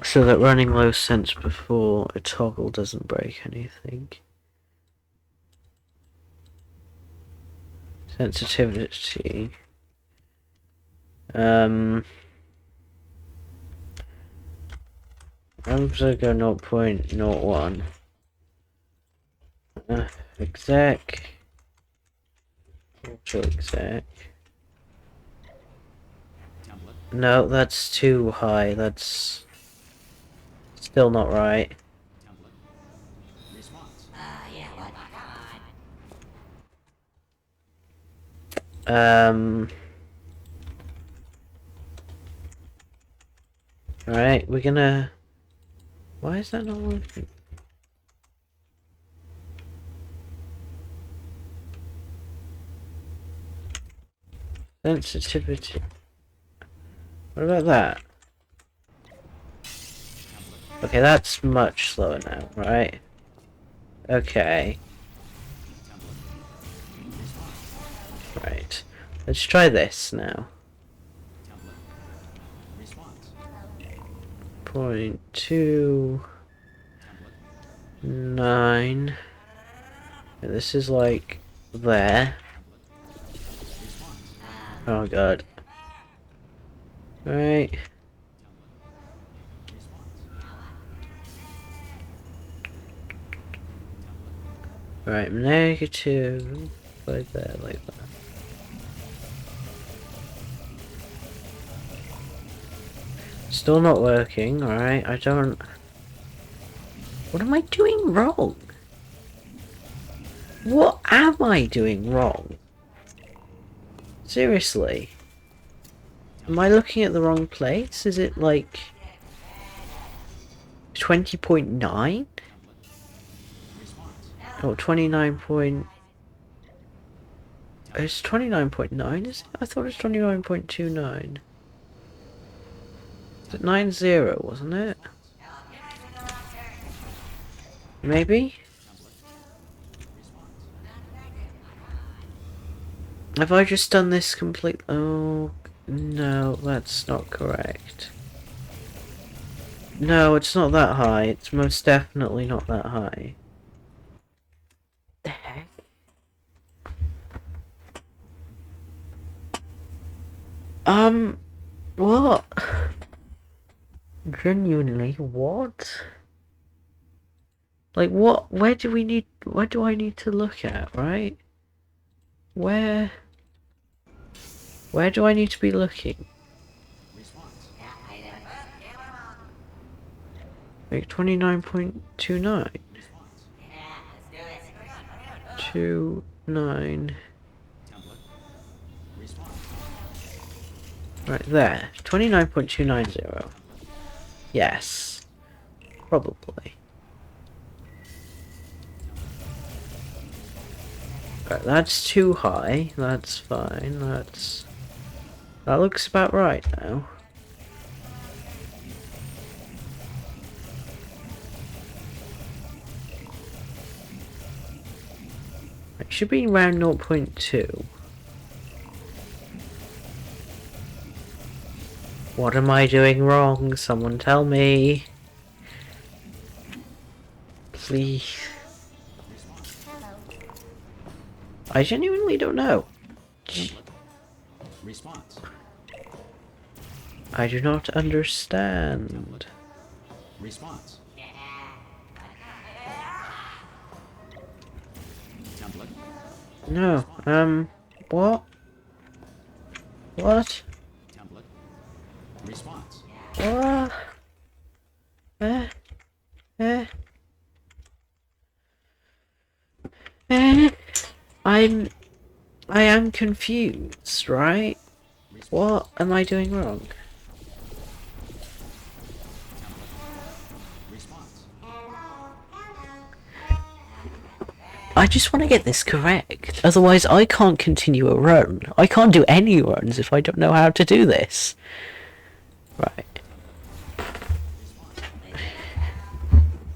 So that running low sense before a toggle doesn't break anything. Sensitivity. I'm gonna go 0.01. Exec. Auto exec. No, that's too high. That's still not right. Alright, we're gonna... Why is that not working? Sensitivity. What about that? Okay, that's much slower now, right? Okay. Right. Let's try this now. Response. 0.29. This is like there. Oh god. Right. Right, negative. Like that, like that. Still not working, alright, I don't... What am I doing wrong? What am I doing wrong? Seriously? Am I looking at the wrong place? Is it like... 20.9? Oh, 29 point... It's 29.9, is it? I thought it was 29.29. Is it 90, wasn't it? Maybe? Have I just done this complete? Oh, no, that's not correct. No, it's not that high. It's most definitely not that high. The heck? What? Genuinely, what? Like, what? Where do I need to look at, right? Where do I need to be looking? Like 29.29. 29. Right there. 29.290. Yes. Probably. Right, that's too high. That's fine. That looks about right now. It should be around 0.2. What am I doing wrong? Someone tell me. Please. I genuinely don't know. Response. I do not understand. Response. Template. No, what? What? Template. Response. What? Eh? Eh? Eh? I am confused, right? What am I doing wrong? Response. I just want to get this correct. Otherwise, I can't continue a run. I can't do any runs if I don't know how to do this. Right.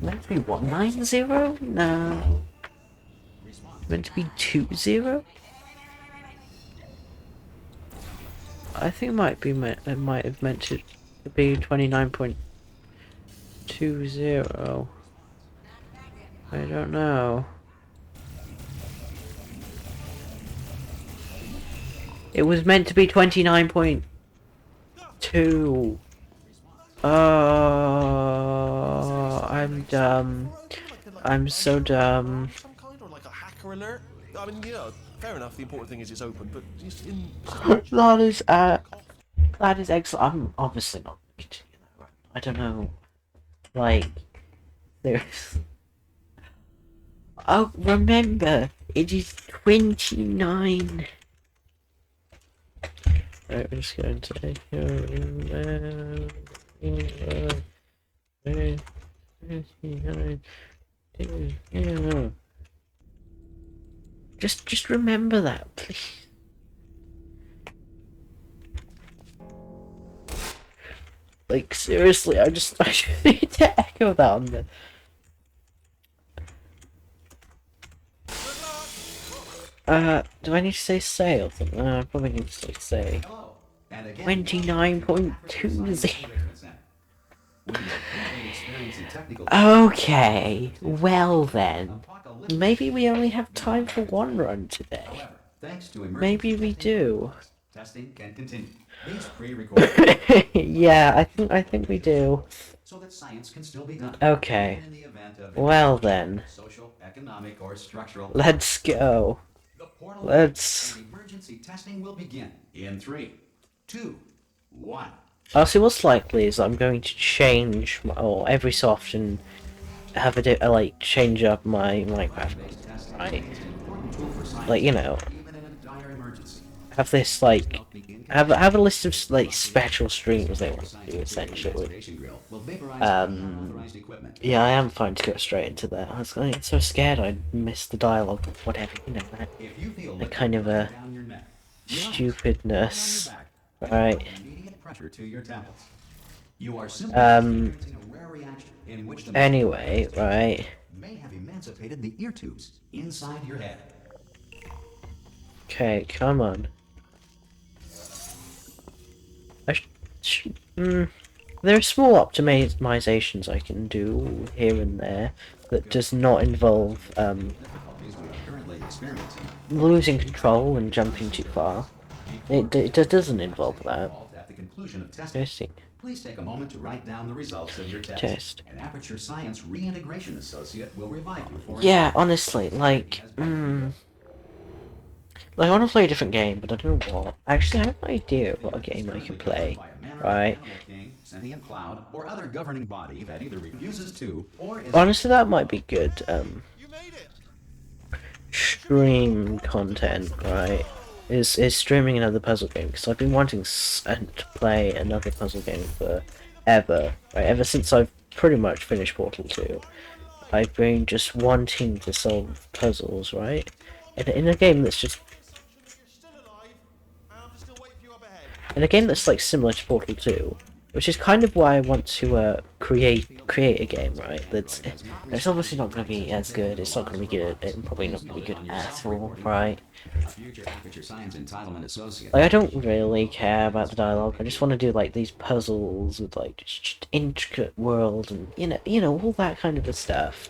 Meant to be 190? No. Meant to be 20? I think it might have meant to be 29.20. I don't know. It was meant to be 29.2. Oh, I'm dumb. I'm so dumb. Some kind or like a hacker alert? I mean, yeah, fair enough. The important thing is it's open, but just in. That is excellent. I'm obviously not continuing that run. I don't know. Like, there's. Oh, remember, it is 29. Right, we're just going to just remember that, please. Like, seriously, I just need to echo that on the... do I need to say say or something? I probably need to say say. Hello. And again, 29.20. we are currently experiencing technical Okay, well then. Maybe we only have time for one run today. However, thanks to emergency Maybe we testing do. protocols, testing can continue. These pre-recorded Yeah, I think we do. so that science can still be done. Okay. Even in the event of Well then. social, economic, or structural. Let's go. The portal Let's... and emergency testing will begin in 3, 2, 1. I'll see what's likely is I'm going to change, or every so often, have like, change up my Minecraft, right? Like, you know, Even in a dire emergency. have this, like, have a list of, like, special streams they want to do, essentially. Yeah, I am fine to go straight into that. I was getting so scared I'd miss the dialogue, whatever, you know, that kind of a stupidness. Right. Pressure to your temples. You are simply experiencing a rare reaction in which the Anyway, right. may have emancipated the ear tubes inside your head. Okay, come on. There are small optimizations I can do here and there that does not involve Difficulties we are currently experiencing. losing control and jumping too far. It doesn't involve that. At the conclusion of testing, Testing. please take a moment to write down the results of your test. Test. An Aperture Science Reintegration Associate will revive you for Yeah, honestly, like, like, I want to play a different game, but I don't know what. Actually, I have no idea what game I can play, right? Sentient cloud or other governing body that either refuses to or is Honestly, that might be good, You made it. stream content, right? Is streaming another puzzle game, because I've been wanting to play another puzzle game forever, right? Ever since I've pretty much finished Portal 2. I've been just wanting to solve puzzles, right? In a game that's just... In a game that's like similar to Portal 2, which is kind of why I want to create a game, right? That's it's obviously not going to be as good. It's not going to be good. It's probably not going to be good at all, right? a future Aperture Science Entitlement Associate. Like, I don't really care about the dialogue. I just want to do like these puzzles with like just intricate world and you know all that kind of stuff.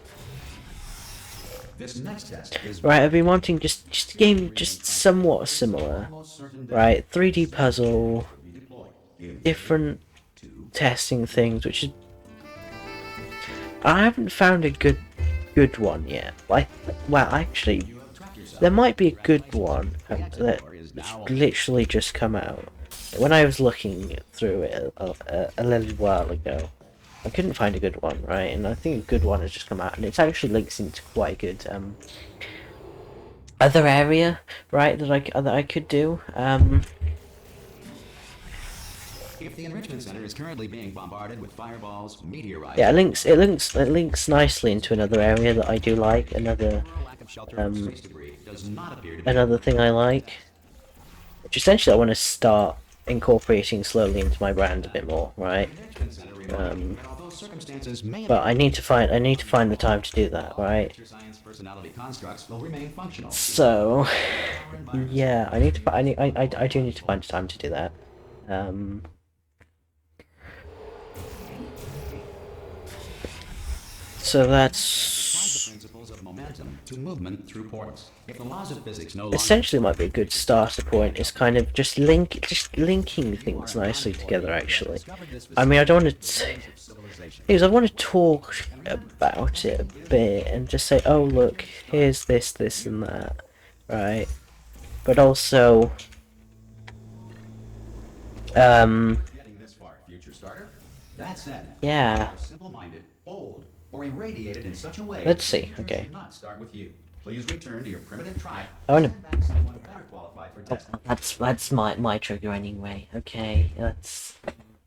This next test is Right, I've been wanting just a game just somewhat similar, almost certain right? 3D puzzle, to be deployed. In different testing things, which is I haven't found a good one yet. Like, well, actually, you have trapped yourself. there might be a good one that literally just come out. When I was looking through it a little while ago, I couldn't find a good one, right? And I think a good one has just come out, and it actually links into quite a good other area, right? That I could do. If the enrichment center is currently being bombarded with fireballs, meteorites, Yeah, it links nicely into another area that I do like. Another lack of shelter from space debris does not appear to be another thing I like, which essentially I want to start incorporating slowly into my brand a bit more, right? enrichment center remarking that although circumstances may But I need to find the time to do that, right? Aperture Science personality constructs will remain functional. So, yeah, I do need to find time to do that. So that's Principles of momentum to movement through portals. If the laws of physics no longer essentially might be a good starter point. Is kind of just linking things nicely together. Actually, I mean, I don't want to. Because I want to talk about it a bit and just say, oh look, here's this, and that, right? But also, getting this far, future starter. That said, yeah. simple-minded, old, or irradiated in such a way. Let's see, users okay. should not start with you. Please return to your primitive tribe. I wanna- Send back someone better qualified for testing. That's my trigger anyway. Okay, let's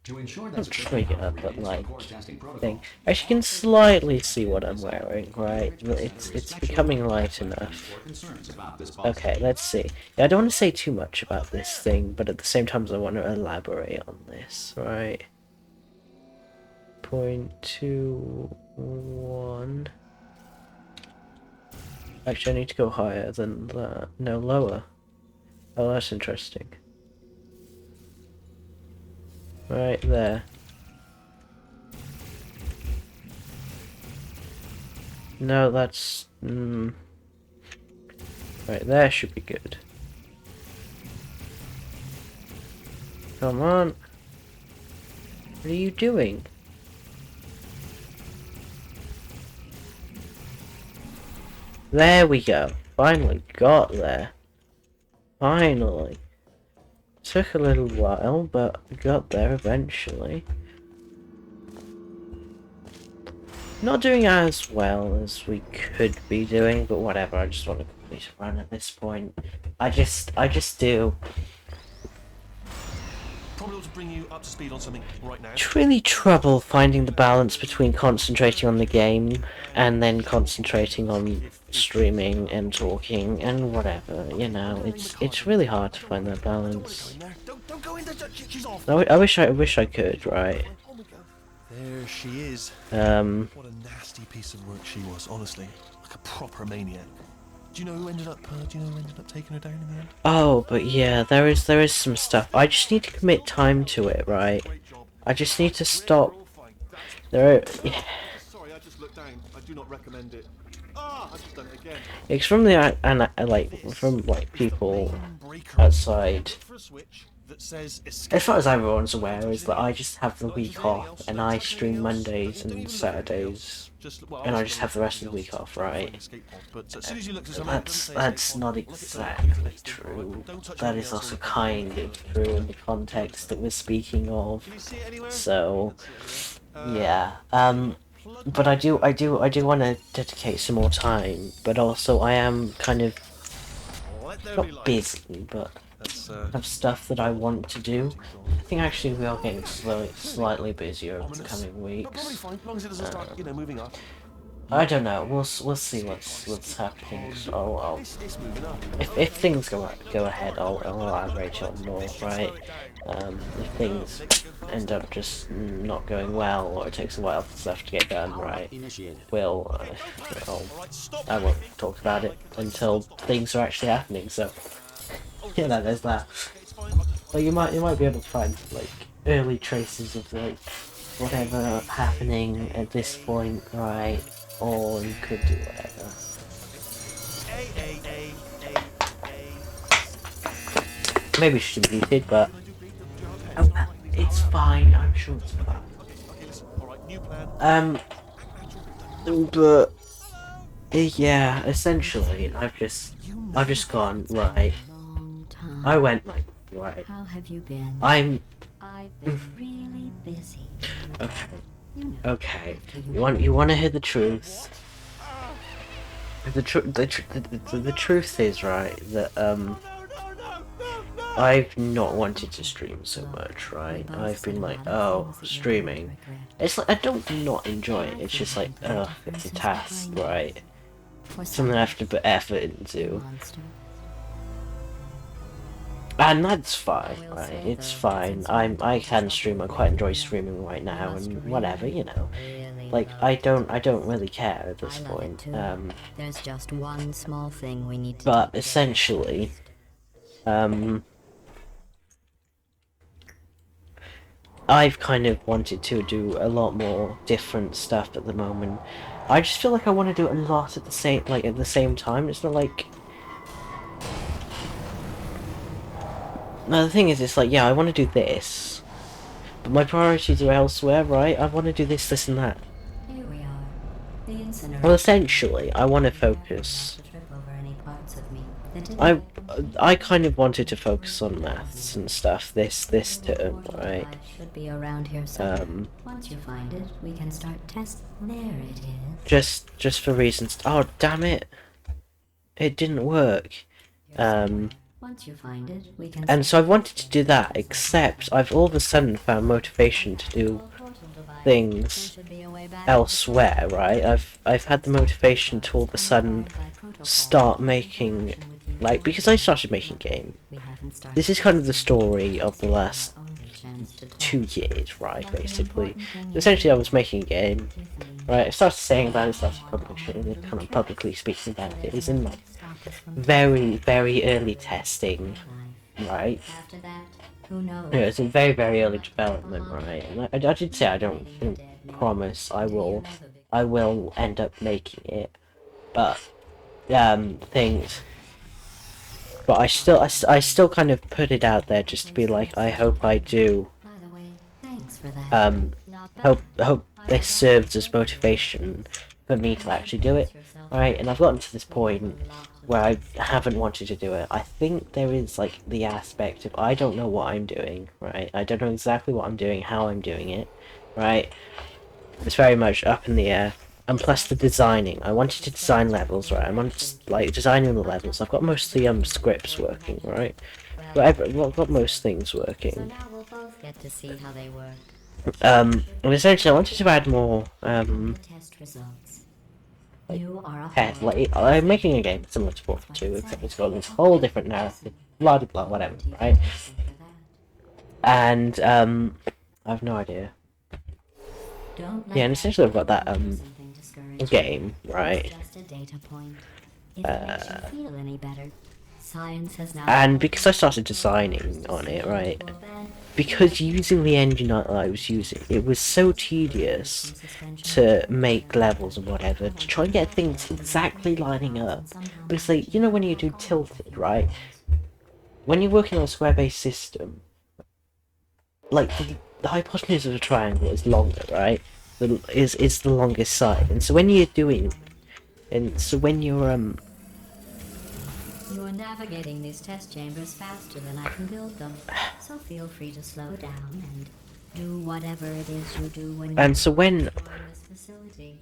To ensure that not trigger, but like core testing protocol, thing. As you can slightly see what I'm wearing, right? It's becoming light enough. or concerns about this policy. Okay, let's see. Yeah, I don't want to say too much about this thing, but at the same time, I want to elaborate on this, right? 0.21. Actually, I need to go higher than that. No, lower. Oh, that's interesting. Right there. No, that's... Right there should be good. Come on. What are you doing? There we go. Finally got there. Finally. Took a little while, but got there eventually. Not doing as well as we could be doing, but whatever, I just want to complete a run at this point. I just do. Probably ought to bring you up to speed on something right now. It's really trouble finding the balance between concentrating on the game and then concentrating on streaming and talking and whatever, you know, it's really hard to find that balance. Don't go in there. She's off. I wish I could, right? There she is. What a nasty piece of work she was, honestly. Like a proper maniac. Do you know who ended up taking her down in the end? Oh, but yeah, there is some stuff. I just need to commit time to it, right? I just need to stop. There are, yeah. Sorry, I just looked down. I do not recommend it. Ah, I've just done it again. It's from the from people outside. As far as everyone's aware, is that I just have the week off, and I stream Mondays and Saturdays, and I just have the rest of the week off, right? That's not exactly true. That is also kind of true in the context that we're speaking of. So, yeah. But I do want to dedicate some more time. But also, I am kind of not busy, but have stuff that I want to do. I think actually we are getting slightly busier over the coming weeks. I don't know. We'll see what's happening. So if things go ahead, I'll add Rachel more, right? If things end up just not going well, or it takes a while for stuff to get done, right? I won't talk about it until things are actually happening. So yeah, there's that. But you might be able to find like early traces of like whatever happening at this point, right? Or you could do whatever. Maybe she should be muted, but it's fine. I'm sure it's fine. But yeah, essentially, I've just gone right. I went like right. How have you been? I've been really busy. Okay. Okay. You want to hear the truth? The truth is, right, that I've not wanted to stream so much, right? I've been like, oh, streaming. It's like I don't not enjoy it. It's just like, it's a task, right? Something I have to put effort into. And that's fine, right? It's fine. I can stream. I quite enjoy streaming right now, and whatever, you know. Like I don't really care at this point. There's just one small thing we need to. But essentially, I've kind of wanted to do a lot more different stuff at the moment. I just feel like I want to do a lot at the same time. It's not like. No, the thing is, it's like, yeah, I want to do this, but my priorities are elsewhere, right? I want to do this, and that. Here we are. The incinerator. Well, essentially, I want to focus. I kind of wanted to focus on maths and stuff this term, right? Should be around here once you find it, we can start testing. There it is. Just for reasons. Oh, damn it! It didn't work. Once you find it, we can. And so I wanted to do that, except I've all of a sudden found motivation to do things elsewhere, right? I've had the motivation to all of a sudden start making, like, because I started making game. This is kind of the story of the last 2 years, right, basically. Essentially, I was making a game, right? I started saying about it, started publishing it, kind of publicly speaking about it. It was in, like, very, very early testing, right? Who knows? Yeah, it's in very, very early development, right? And I did say I don't promise I will end up making it, but things. But I still kind of put it out there just to be like, I hope I do. By the way, thanks for that. Not bad. Hope this serves as motivation for me to actually do it, right? And I've gotten to this point where I haven't wanted to do it. I think there is like the aspect of I don't know what I'm doing, right? I don't know exactly what I'm doing, how I'm doing it, right? It's very much up in the air. And plus the designing. I wanted to design levels, right? I'm on like designing the levels. I've got most of the scripts working, right? But I've got most things So working. now we'll both get to see how they work. And essentially I wanted to add more The test results. You are a like I'm making a game similar to Portal 2, except it's got this whole different narrative, blah blah blah, whatever, right? And I have no idea. Yeah, and essentially I've got that game, right? Just a data point. If it makes you feel any better. Science has now And because I started designing on it, right? Because using the engine I was using, it was so tedious to make levels and whatever, to try and get things exactly lining up. Because, like, you know when you do Tilted, right? When you're working on a square-based system, like, the hypotenuse of a triangle is longer, right? Is the longest side. And so when you're doing... And so when you're, You are navigating these test chambers faster than I can build them, so feel free to slow down and do whatever it is you do when And so when... you're in this facility.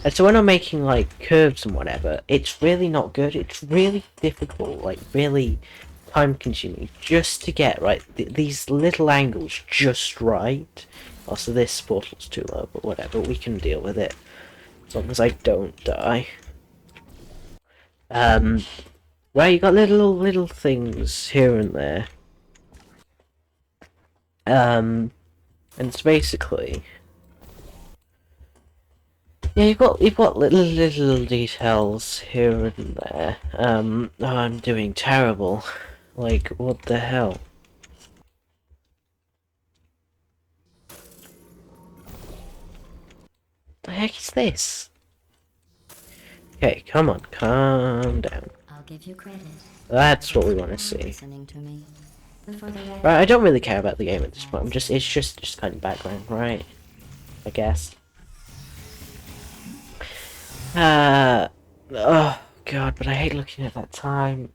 And so when I'm making, like, curves and whatever, it's really not good. It's really difficult, like, really time-consuming, just to get, right, these little angles just right. Also, this portal's too low, but whatever, we can deal with it. As long as I don't die. Well, you got little things here and there. And it's basically... Yeah, you've got little details here and there. Oh, I'm doing terrible. Like, what the hell? The heck is this? Okay, come on, calm down. I'll give you credit. That's what we want to see. Listening to me. For the record, Right, I don't really care about the game at this point. It's just kind of background, right? I guess. Oh god, but I hate looking at that time.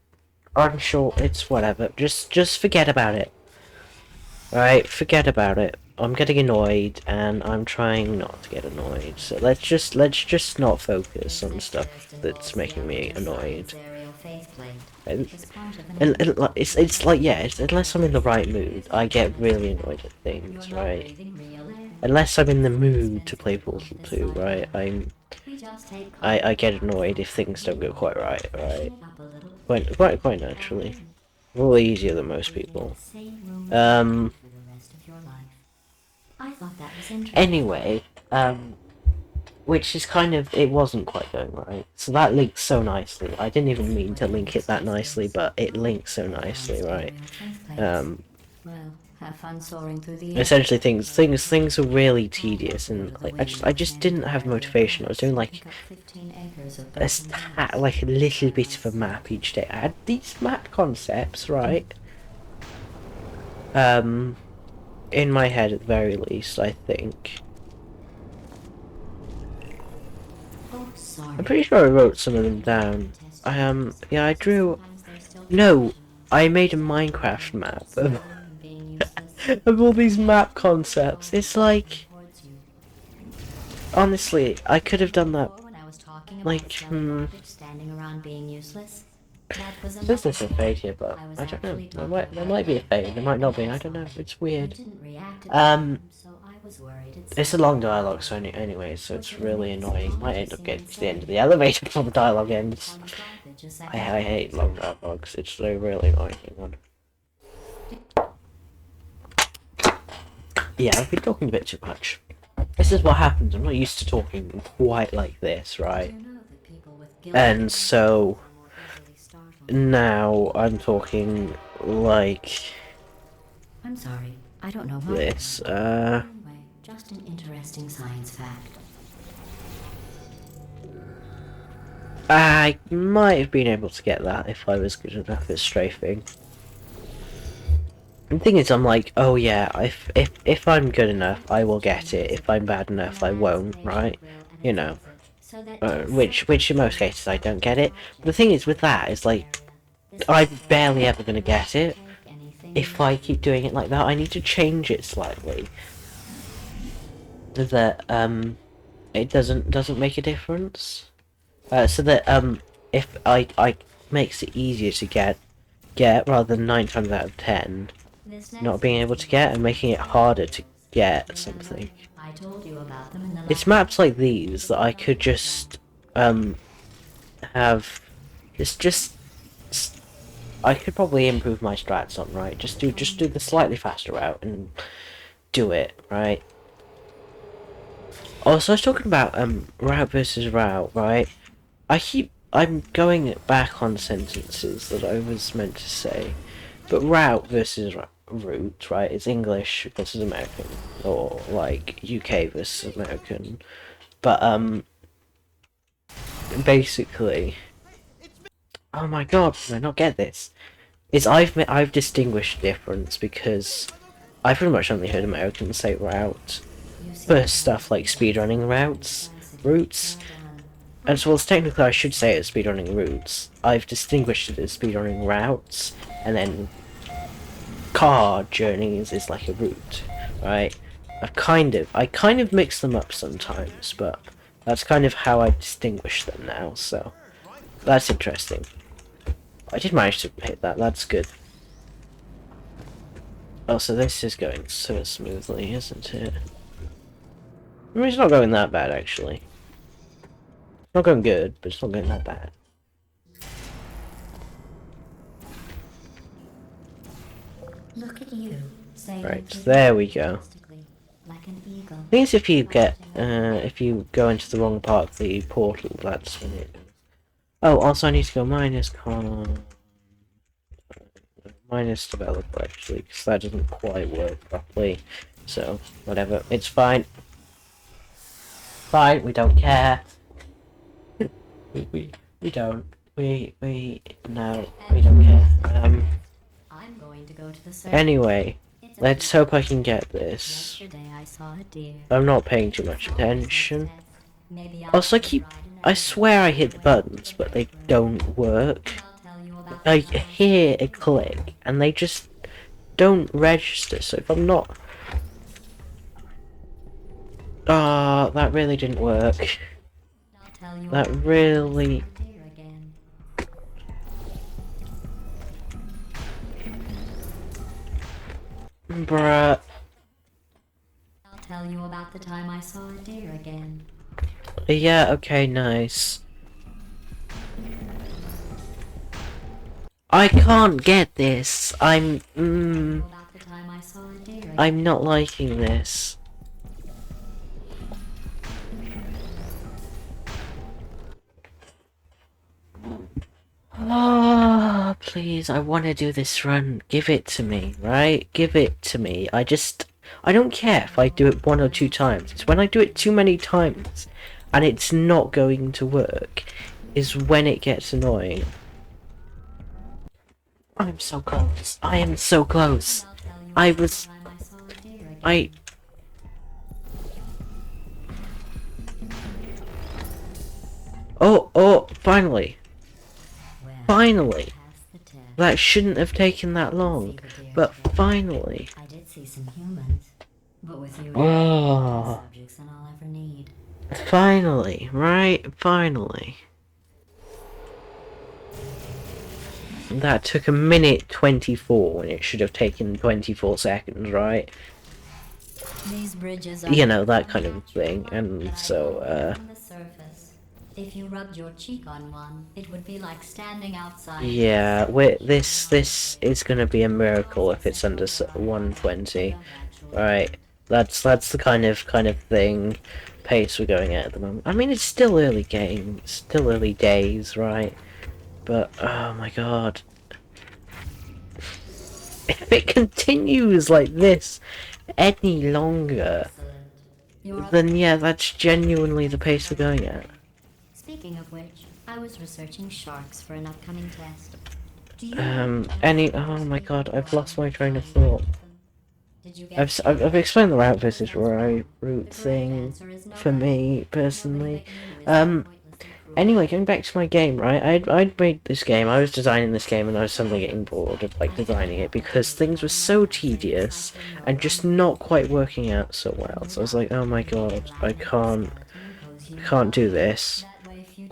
I'm sure it's whatever. Just forget about it. Right, forget about it. I'm getting annoyed, and I'm trying not to get annoyed. So let's just not focus on stuff that's making me annoyed. And it's like yeah, unless I'm in the right mood, I get really annoyed at things, right? Unless I'm in the mood to play Portal 2, right? I get annoyed if things don't go quite right? Quite naturally. A little easier than most people. Anyway, which is kind of, it wasn't quite going right. So that links so nicely. I didn't even mean to link it that nicely, but it links so nicely, right? Well, have fun soaring through the air. Essentially things were really tedious, and like I just didn't have motivation. I was doing like like a little bit of a map each day. I had these map concepts, right? In my head at the very least, I think. Oh, sorry. I'm pretty sure I wrote some of them down. Yeah, I drew... No, I made a Minecraft map of, of all these map concepts. It's like... Honestly, I could have done that. Like, Standing around being useless. There's this a fade here, but I don't know. There might be a fade, there might not be, I don't know. It's weird. It's a long dialogue, so anyway, so it's really annoying. Might end up getting to the end of the elevator before the dialogue ends. I hate long dialogues. It's a really annoying one. Yeah, I've been talking a bit too much. This is what happens. I'm not used to talking quite like this, right? And so now I'm talking like I'm sorry. I don't know why. this. Anyway, just an interesting science fact. I might have been able to get that if I was good enough at strafing. The thing is, I'm like, oh yeah, if I'm good enough, I will get it. If I'm bad enough, I won't, right? You know, which in most cases I don't get it. But the thing is with that is like, I'm barely ever gonna get it. If I keep doing it like that, I need to change it slightly. So that it doesn't make a difference. So that if I makes it easier to get rather than 9 times out of 10 not being able to get and making it harder to get something. I told you about them in the It's maps like these that I could just have. It's just I could probably improve my strats on, right? Just do the slightly faster route and do it, right? Also, I was talking about route versus route, right? I'm going back on sentences that I was meant to say, but route versus route, right? It's English versus American, or like UK versus American. But basically, oh my god, did I not get this? Is I've distinguished the difference because I pretty much only heard Americans say route for stuff like speedrunning routes. And so, well, technically I should say it's speedrunning routes. I've distinguished it as speedrunning routes, and then car journeys is like a route, right? I kind of mix them up sometimes, but that's kind of how I distinguish them now, so that's interesting. I did manage to hit that, that's good. Oh, so this is going so smoothly, isn't it? I mean, it's not going that bad, actually. It's not going good, but it's not going that bad. Look at you. Right, there we go. Like an eagle. I think if you get, if you go into the wrong part of the portal, that's when it... Oh, also I need to go minus developer, actually, because that doesn't quite work properly. So, whatever, it's fine. Fine, we don't care. we don't. No, we don't care. I'm going to go to the circus. Anyway, let's hope I can get this. Yesterday I saw a deer. I'm not paying too much attention. Maybe Also, I swear I hit the buttons, but they don't work. I'll tell you about I hear a click, and they just don't register, so if I'm not... Ah, that really didn't work. I'll tell you That about really... deer again. Bruh. I'll tell you about the time I saw a deer again. Yeah, okay, nice. I can't get this. About the time I saw a deer again. I'm not liking this. Ah, please, I want to do this run. Give it to me, right? Give it to me. I don't care if I do it 1 or 2 times. It's when I do it too many times and it's not going to work is when it gets annoying. I'm so close. I am so close. I'll tell you I about was... the time I saw a deer again. Oh, finally. Well, Finally. passed the test. That shouldn't have taken that long. But finally. I did see some humans, but with you, Oh. subjects than I'll ever need. Finally, right? Finally. That took a minute 24 when it should have taken 24 seconds, right? These bridges are You know, that kind of thing. And so, on the surface. If you rubbed your cheek on one, it would be like standing outside. yeah, this is gonna be a miracle if it's under 120. Right, that's the kind of thing, pace we're going at the moment. I mean, it's still early game, still early days, right? But, oh my god. if it continues like this any longer, then yeah, that's genuinely the pace we're going at. Speaking of which, I was researching sharks for an upcoming test. Do you Oh my god, I've lost my train of thought. Did you get I've explained the route versus route thing for me personally. Anyway, going back to my game, right? I'd made this game. I was designing this game, and I was suddenly getting bored of like designing it because things were so tedious and just not quite working out so well. So I was like, oh my god, I can't do this.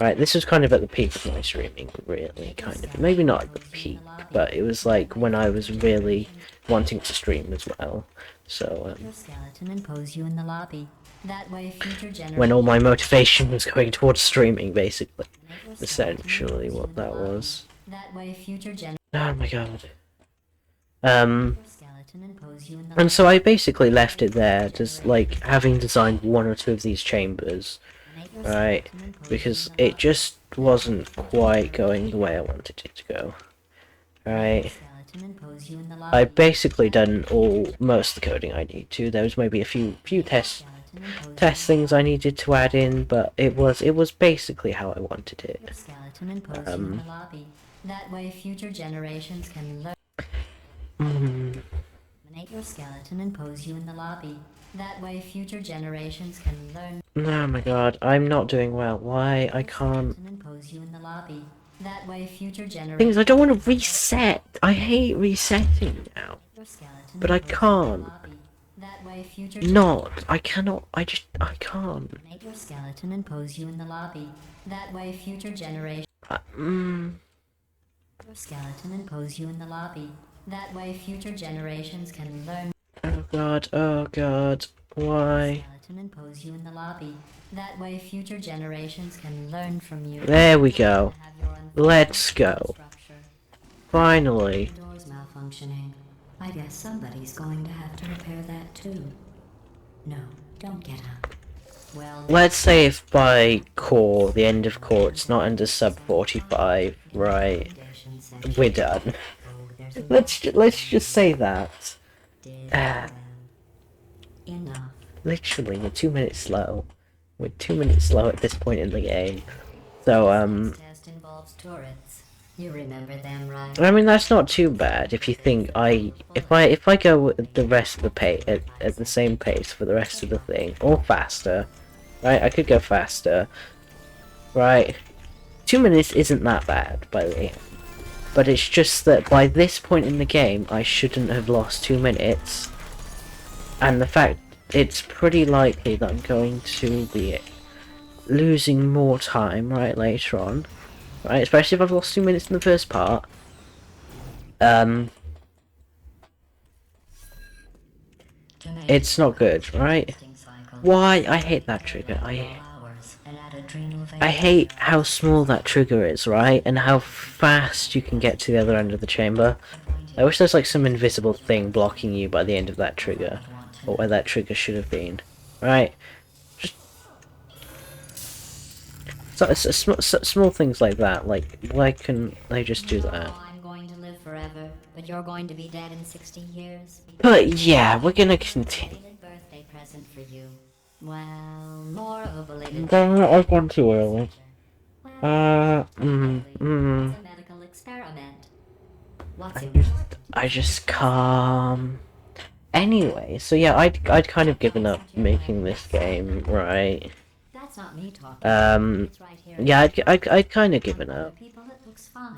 Right, this was kind of at the peak of my streaming, really, kind of. Maybe not at the peak, but it was like when I was really wanting to stream as well. So, your skeleton and pose you in the lobby? That way, future generations. when all my motivation was going towards streaming, basically. Essentially, what that was. That way, future Oh my god. skeleton and pose you in the And so I basically left it there, just like having designed one or two of these chambers, right? Because it just wasn't quite going the way I wanted it to go, right? I've basically done most of the coding I need to. There was maybe a few test things I needed to add in, but it was basically how I wanted it. That way, future generations can learn. Eliminate your skeleton and pose you in the lobby. That way, future generations can learn. Oh my god, I'm not doing well. Why? I can't. And pose you in the lobby. That way, future generations. Things I don't want to reset. I hate resetting now. But I can't. That way, future. Not. I cannot. I can't. Eliminate your skeleton and pose you in the lobby. That way, future generations. Your skeleton and pose you in the lobby. That way, future generations can learn. Oh god. Oh god. Why? Skeleton and pose you in the lobby. That way, future generations can learn from you. There we go. Have your own Let's go. structure. Finally. Doors malfunctioning. I guess somebody's going to have to repair that too. No, don't get up. Well, Let's say if by core, the end of core, it's not under sub 45, right? foundation section. We're done. Oh, there's a Let's just say that. did Ah. enough. Literally, we're 2 minutes slow. We're 2 minutes slow at this point in the game. So, This test involves turrets. You remember them, right? I mean, that's not too bad if you think if I go at the rest of the pace at the same pace for the rest of the thing, or faster, right? I could go faster, right? 2 minutes isn't that bad, by the way. But it's just that by this point in the game, I shouldn't have lost 2 minutes. And the fact it's pretty likely that I'm going to be losing more time, right, later on. Right, especially if I've lost 2 minutes in the first part. It's not good, right? Why? I hate that trigger. I hate how small that trigger is, right? And how fast you can get to the other end of the chamber. I wish there's like some invisible thing blocking you by the end of that trigger. Or where that trigger should have been. Right? Just... small things like that. Like, why can they just do that? I'm going to live forever, but you're going to be dead in 60 years. But yeah, we're gonna continue. Belated birthday present for you. Well, more of a belated. I've gone too early. Well, It's a medical experiment. What's I just can't. Anyway, so yeah, I'd kind of given up making this game, right? That's not me talking. It's right here. Yeah, I'd kind of given up. People, it looks fine.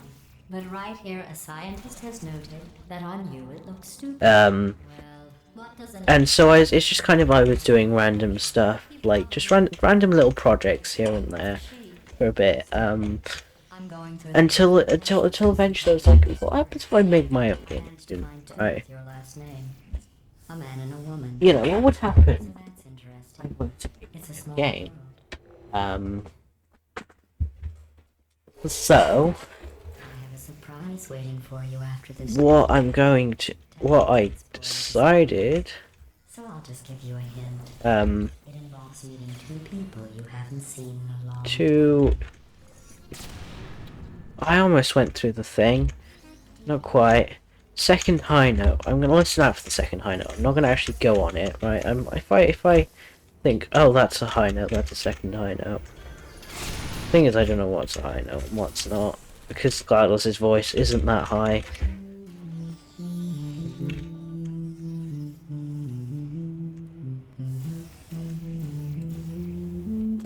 But right here, a scientist has noted that on you it looks stupid. Um, Well, what does an and so it's just kind of I was doing random stuff, like just random little projects here and there for a bit. I'm going to Until eventually I was like, what happens if I make my own game? Right? your last name. A man and a woman. You know what would happen? That's interesting. It's a small Game. world. So I have a surprise waiting for you after this. what I decided, So I'll just give you a hint. It involves meeting two people you haven't seen in a long I almost went through the thing. Not quite. second high note. I'm gonna listen out for the second high note. I'm not gonna actually go on it, right? If I think, oh, that's a high note, that's a second high note. Thing is, I don't know what's a high note and what's not, because GLaDOS's voice isn't that high.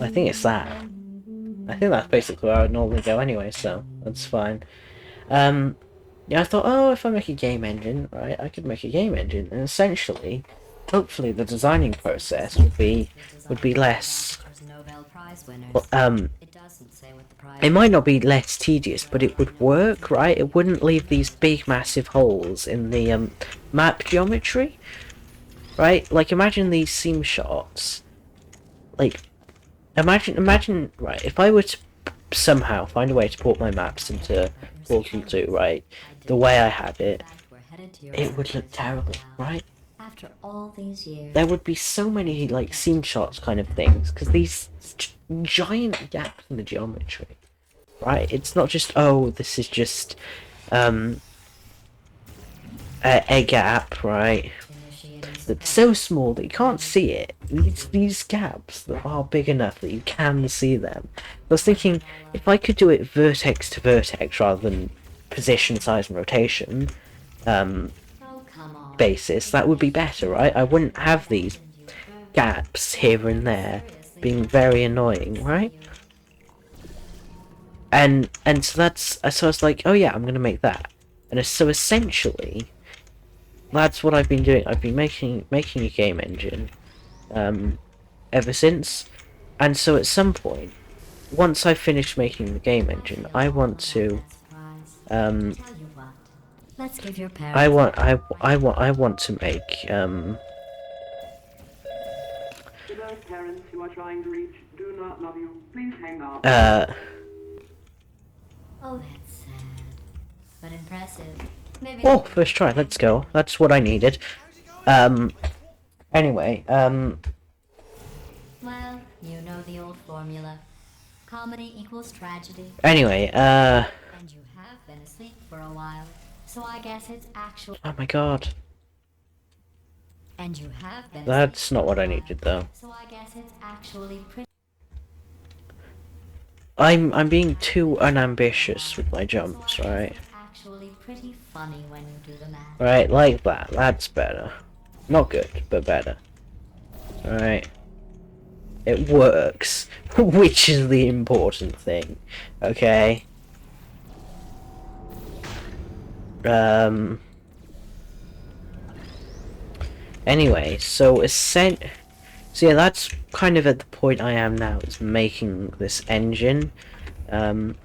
I think it's that. I think that's basically where I would normally go anyway, so that's fine. Yeah, I thought, oh, if I make a game engine, right, I could make a game engine, and essentially, hopefully, the designing process would be less. Well, it might not be less tedious, but it would work, right? It wouldn't leave these big, massive holes in the map geometry, right? Like, imagine these seam shots. Like, imagine, right? If I were to somehow find a way to port my maps into Portal 2, right? The way I had it, it would look terrible, right? After all these years. There would be so many, like, scene shots kind of things, because these giant gaps in the geometry, right? It's not just, oh, this is just, a gap, right? That's so small that you can't see it. These gaps that are big enough that you can see them. I was thinking, if I could do it vertex to vertex rather than position, size, and rotation, basis, that would be better, right? I wouldn't have these gaps here and there being very annoying, right? And so so I was like, oh yeah, I'm gonna make that. And so essentially, that's what I've been doing. I've been making a game engine ever since. And so at some point, once I've finished making the game engine, I want to Let's give your I want to make To those parents you are trying to reach do not love you. Please hang up. Oh, that's sad. But impressive. Maybe. oh, first try, let's go. That's what I needed. Anyway, Well, you know the old formula. Comedy equals tragedy. anyway, And you have been asleep for a while. So I guess it's actual. oh my god. And you have been. That's not what I needed, though. So I guess it's actually pretty. I'm being too unambitious with my jumps, right? It's actually pretty funny when you do the math. Right, like that. That's better. Not good, but better. Alright. It works, which is the important thing. Okay. Anyway, so yeah, that's kind of at the point I am now, is making this engine. I'm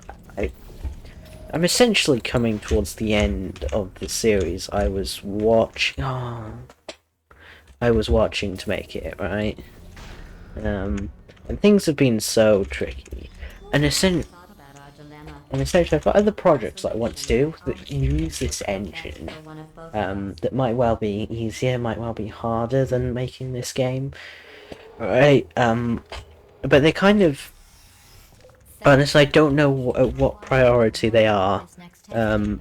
essentially coming towards the end of the series I was watching to make it, right? And things have been so tricky. And essentially I've got other projects that I want to do that use this engine. That might well be easier, might well be harder than making this game. Right, but they kind of... Honestly, I don't know what priority they are. Looking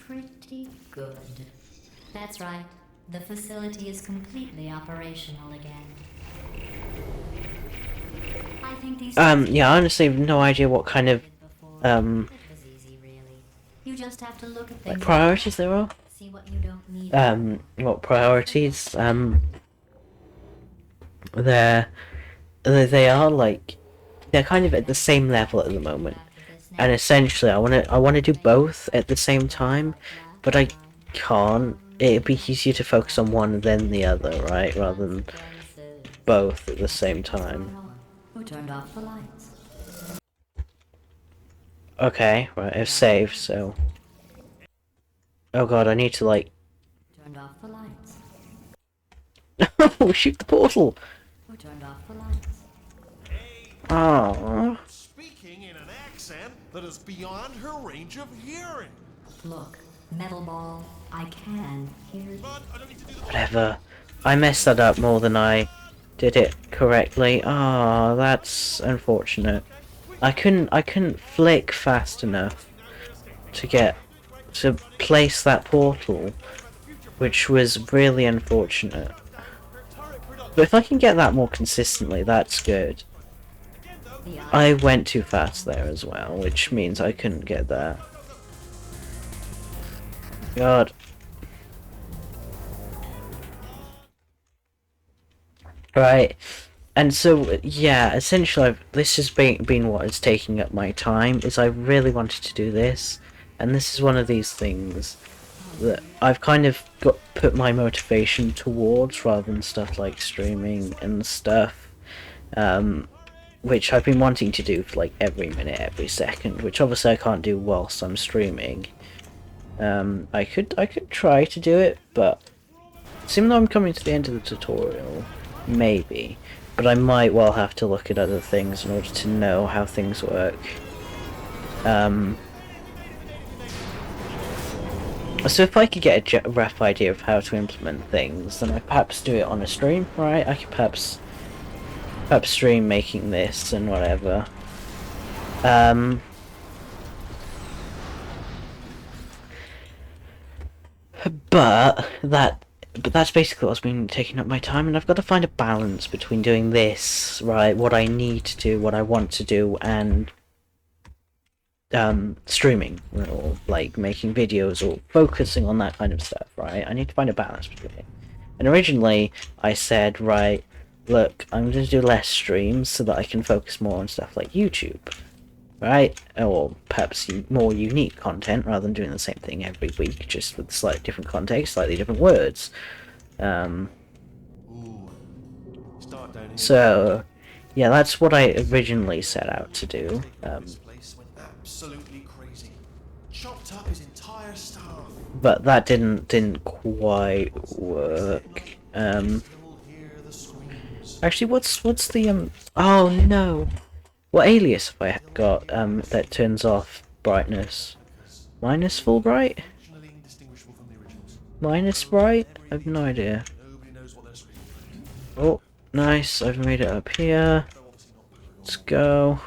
pretty good. That's right. The facility is completely operational again. I think these yeah, I honestly have no idea what kind of, it was easy, really. You just have to look at like, things, priorities there are. see what you don't need. What priorities, they are, like, they're kind of at the same level at the moment. And essentially, I wanna do both at the same time, but I can't. It'd be easier to focus on one than the other, right? Rather than both at the same time. Who turned off the lights? Okay, right, I've saved, so... Oh god, I need to, like... Turned off the lights. Oh, shoot the portal! Who turned off the lights? Oh. Speaking in an accent that is beyond her range of hearing. Look, metal ball, I can hear you. But I don't need to do the Whatever. I messed that up more than I did it correctly. Ah, that's unfortunate. I couldn't flick fast enough to get to place that portal, which was really unfortunate. But if I can get that more consistently, that's good. I went too fast there as well, which means I couldn't get that. God. Right. And so, yeah, essentially, this has been what is taking up my time, is I really wanted to do this, and this is one of these things that I've kind of put my motivation towards, rather than stuff like streaming and stuff, which I've been wanting to do for like every minute, every second, which obviously I can't do whilst I'm streaming. I could try to do it, but even though I'm coming to the end of the tutorial, maybe. But I might well have to look at other things in order to know how things work. So if I could get a rough idea of how to implement things, then I'd perhaps do it on a stream, right? I could perhaps stream making this and whatever. But that's basically what's been taking up my time, and I've got to find a balance between doing this, right, what I need to do, what I want to do, and streaming, or like making videos, or focusing on that kind of stuff, right? I need to find a balance between it. And originally, I said, right, look, I'm going to do less streams so that I can focus more on stuff like YouTube, right? Or perhaps more unique content rather than doing the same thing every week, just with slightly different context, slightly different words. So, yeah, that's what I originally set out to do. Absolutely crazy. Chopped up his entire staff. But that didn't quite work. Actually, what's the oh no. What alias have I got that turns off brightness? Minus full bright? Minus bright? I have no idea. Oh, nice. I've made it up here. Let's go.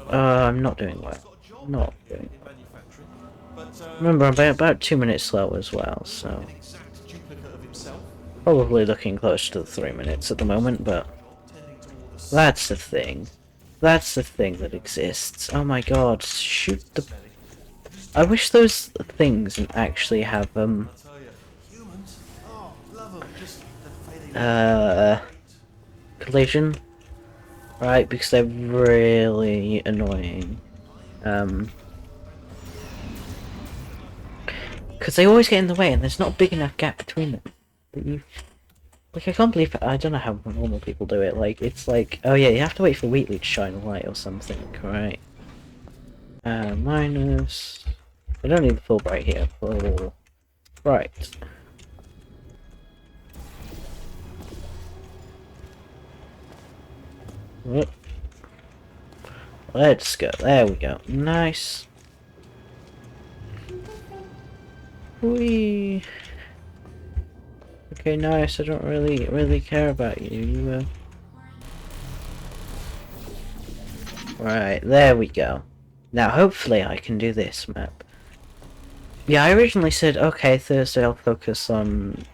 I'm not doing well. Not doing well. Remember, I'm about 2 minutes slow as well, so probably looking close to the 3 minutes at the moment, but that's the thing. That's the thing that exists. Oh my god, shoot the... I wish those things actually have, collision. Right, because they're really annoying. Because they always get in the way, and there's not a big enough gap between them. But like, I can't believe... I don't know how normal people do it. Like, it's like... Oh yeah, you have to wait for Wheatley to shine a light or something, right? Minus... I don't need the full bright here. Full... Right. Whoop. Let's go. There we go. Nice. Whee. Okay, nice. I don't really care about you. Right, there we go. Now, hopefully I can do this map. Yeah, I originally said, okay, Thursday I'll focus on...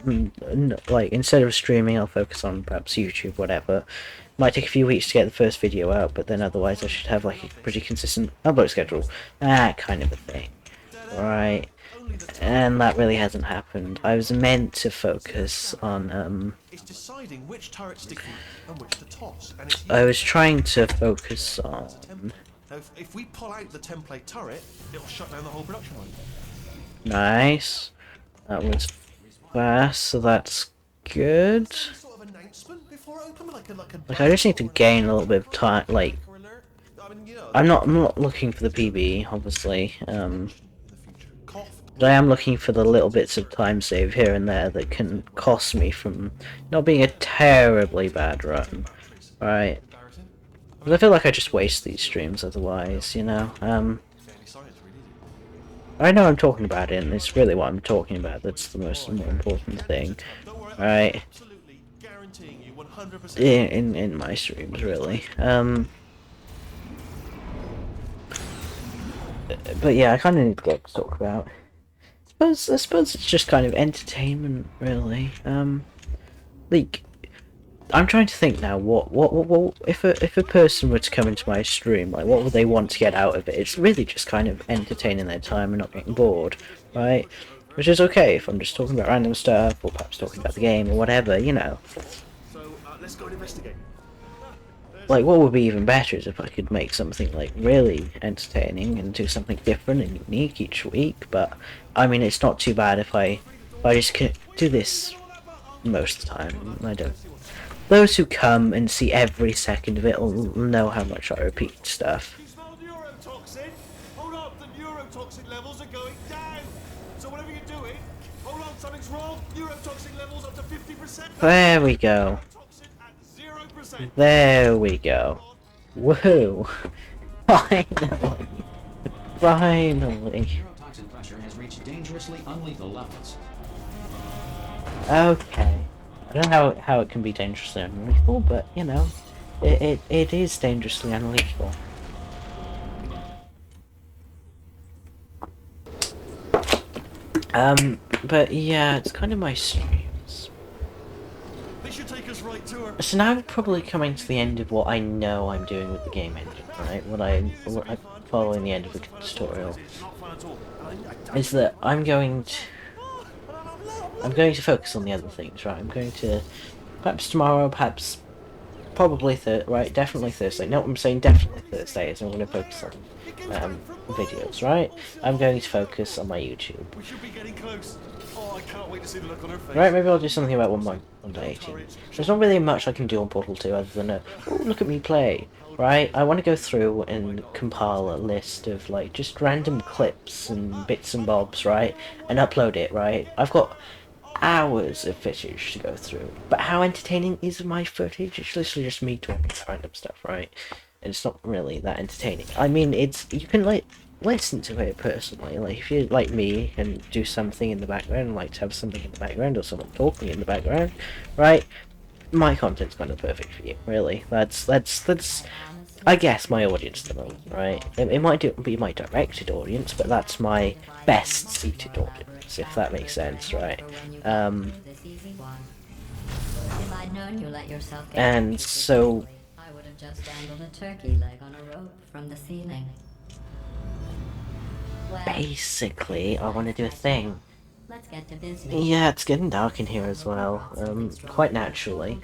like, instead of streaming, I'll focus on perhaps YouTube, whatever. Might take a few weeks to get the first video out, but then otherwise I should have, like, a pretty consistent upload schedule. That kind of a thing. Right. And that really hasn't happened. I was meant to focus on, It's deciding which turrets to keep and which to toss. And it's I was trying to focus on... Now, if we pull out the template turret, it'll shut down the whole production line. Nice. That was fast, so that's good. Sort of announcement before it opened, Like, I just need to gain a little bit of time, like... I'm not looking for the PB, obviously, but I am looking for the little bits of time save here and there that can cost me from not being a terribly bad run, right? But I feel like I just waste these streams otherwise, you know? I know I'm talking about it, and it's really what I'm talking about that's the more important thing, right? In my streams, really. but yeah, I kind of need to get to talk about. I suppose it's just kind of entertainment, really. Like I'm trying to think now. What if a person were to come into my stream, like what would they want to get out of it? It's really just kind of entertaining their time and not getting bored, right? Which is okay if I'm just talking about random stuff or perhaps talking about the game or whatever, you know. So let's go and investigate. Like what would be even better is if I could make something like really entertaining and do something different and unique each week. But I mean, it's not too bad if I just do this most of the time. I don't. Those who come and see every second of it will know how much I repeat stuff. You smell neurotoxin? Hold up, the neurotoxin levels are going down. So whatever you're doing, hold on, something's wrong. Neurotoxin levels up to 50%. There we go. Neurotoxin at 0%. There we go. Woohoo! Finally! Finally! Neurotoxin pressure has reached dangerously unlethal levels. Okay. I don't know how it can be dangerously unlethal, but, you know, it is dangerously unlethal. But yeah, it's kind of my streams. They should take us right to her. So now we're probably coming to the end of what I know I'm doing with the game engine, right? What I'm following the end of the tutorial. It's not fun at all. Is that I'm going to focus on the other things, right? I'm going to, perhaps tomorrow, perhaps, probably right, definitely Thursday. No, I'm saying definitely Thursday, is I'm going to focus on videos, right? I'm going to focus on my YouTube. We should be getting close. Oh, I can't wait to see the look on her face. Right, maybe I'll do something about 1.18. There's not really much I can do on Portal 2 other than oh, look at me play, right? I want to go through and compile a list of, like, just random clips and bits and bobs, right? And upload it, right? I've got hours of footage to go through. But how entertaining is my footage? It's literally just me talking about random stuff, right? And it's not really that entertaining. I mean, you can, like, listen to it personally. Like, if you're like me and do something in the background, like to have something in the background or someone talking in the background, right? My content's kind of perfect for you, really. That's I guess my audience at the moment, right? It might be my directed audience, but that's my best seated audience, if that makes sense, right? And so I would have just dangled a turkey leg on a rope from the ceiling. Well, basically, I want to do a thing. let's get to business. Yeah, it's getting dark in here as well, quite naturally.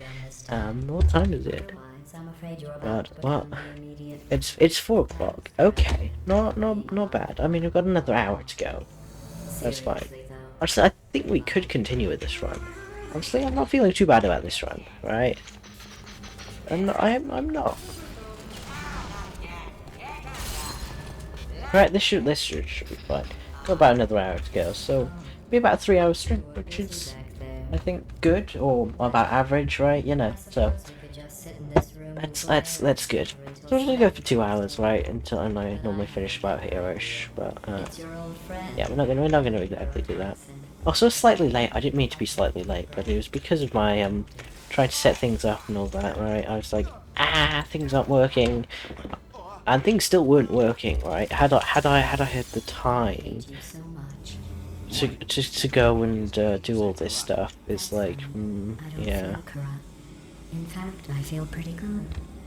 What time is it? I'm afraid you're But about to what? become the immediate. It's 4 o'clock. Okay, not bad. I mean, we've got another hour to go. That's fine. Seriously, though. Actually, I think we could continue with this run. Honestly, I'm not feeling too bad about this run, right? I'm not. Right, this should be fine. Got about another hour to go, so be about a 3 hour stream, which is, I think, good or about average, right? You know, so that's good. So we're gonna go for 2 hours, right? Until I normally finish about here-ish, but yeah, we're not gonna exactly do that. Also, slightly late. I didn't mean to be slightly late, but it was because of my trying to set things up and all that, right? I was like, things aren't working, and things still weren't working, right? Had I had the time to go and do all this stuff, it's like, I don't yeah. feel corrupt. In fact, I feel pretty good.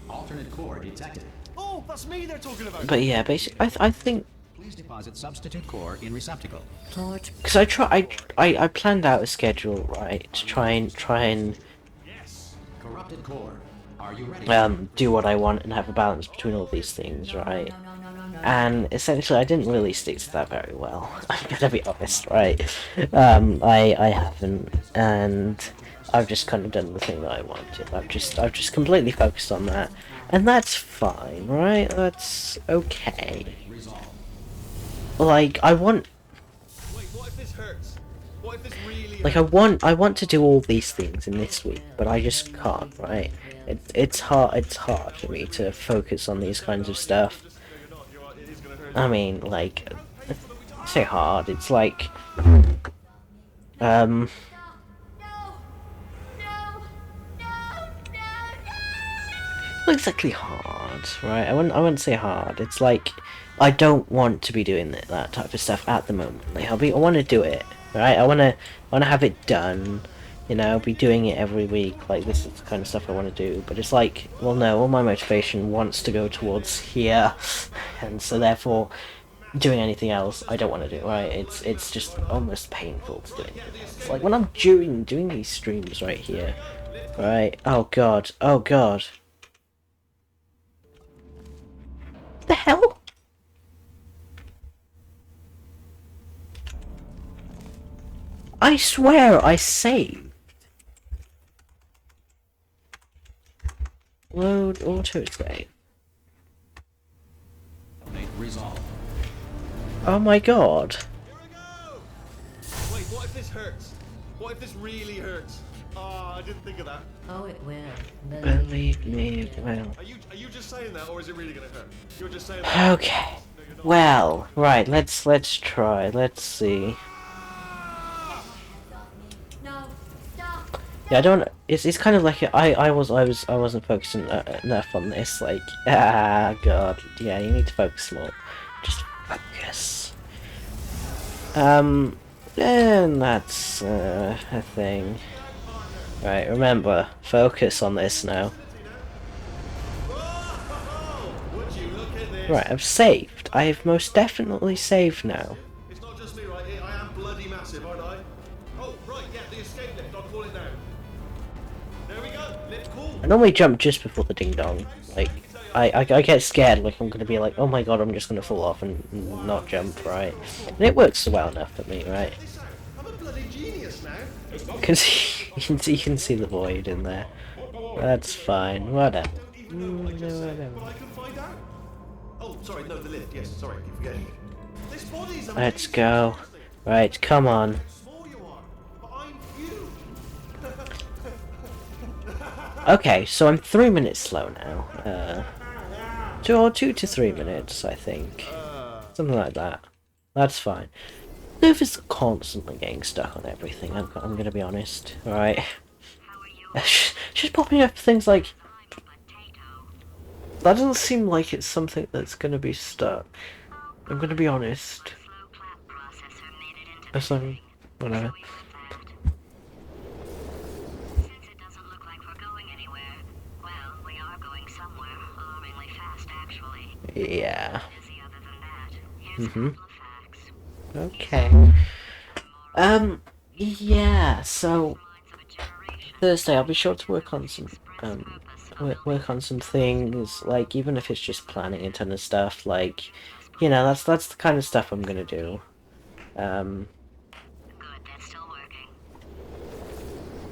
Alternate core detected. Oh, that's me they're talking about. But yeah, basically, I think. Please deposit substitute core in receptacle. Torch. Because I planned out a schedule, right, to try and Yes. Corrupted core. Are you ready? do what I want and have a balance between all these things, right? No. And essentially, I didn't really stick to that very well. I'm gonna be honest, right? I haven't, and I've just kind of done the thing that I wanted. I've just completely focused on that, and that's fine, right? That's okay. Resolve. Like I want. Wait, what if this hurts? What if this really Like I want to do all these things in this week, but I just can't, right? It's hard for me to focus on these kinds of stuff. I mean, like, I say hard, it's like, not exactly hard, right? I wouldn't say hard. It's like I don't want to be doing that type of stuff at the moment. Like I want to do it, right? I wanna have it done. You know, be doing it every week. Like this is the kind of stuff I want to do. But it's like, well, no, all my motivation wants to go towards here, and so therefore, doing anything else I don't want to do. Right? It's just almost painful to do anything else. It's like when I'm doing these streams right here. Right? Oh god. Oh god. What the hell? I swear I saved. Load auto save. Resolved. Oh my god. Here we go! Wait, what if this hurts? What if this really hurts? Ah, I didn't think of that. Oh, it will. Believe me, it will. Are you just saying that, or is it really gonna hurt? You're just saying that. Okay. Well, right, let's try. Let's see. No, stop. Yeah, I don't. It's kind of like I wasn't focusing enough on this. Like, god, yeah, you need to focus more. Just focus. And that's a thing. Right, remember, focus on this now. Would you look at this? Right, I've saved. I have most definitely saved now. It's not just me right here. I am bloody massive, aren't I? Oh, right, yeah, the escape lift. I'll call it now. There we go. Lift cool. I normally jump just before the ding dong. Like, I get scared, like I'm gonna be like, oh my god, I'm just gonna fall off and not jump, right? And it works well enough for me, right? I'm a bloody genius now. You can see the void in there. That's fine. Whatever. Don't even know what I just said, but I can find out. Oh, sorry, no, the lift. Yes, sorry, keep forgetting. This body's amazing. Let's go. Right, come on. How small you are, but I'm huge. Okay, so I'm 3 minutes slow now. 2 to 3 minutes, I think. Something like that. That's fine. Nerf is constantly getting stuck on everything, I'm gonna be honest. Alright. She's popping up things like... That doesn't seem like it's something that's gonna be stuck. I'm gonna be honest. It's like, whatever. Since it doesn't look like we're going anywhere, well, we are going somewhere alarmingly fast, actually. Yeah. Busy other than that. Here's a couple of facts. Okay. Yeah, so... Thursday, I'll be sure to work on some, work on some things, like, even if it's just planning a ton of stuff, like, you know, that's the kind of stuff I'm gonna do. Good, that's still working.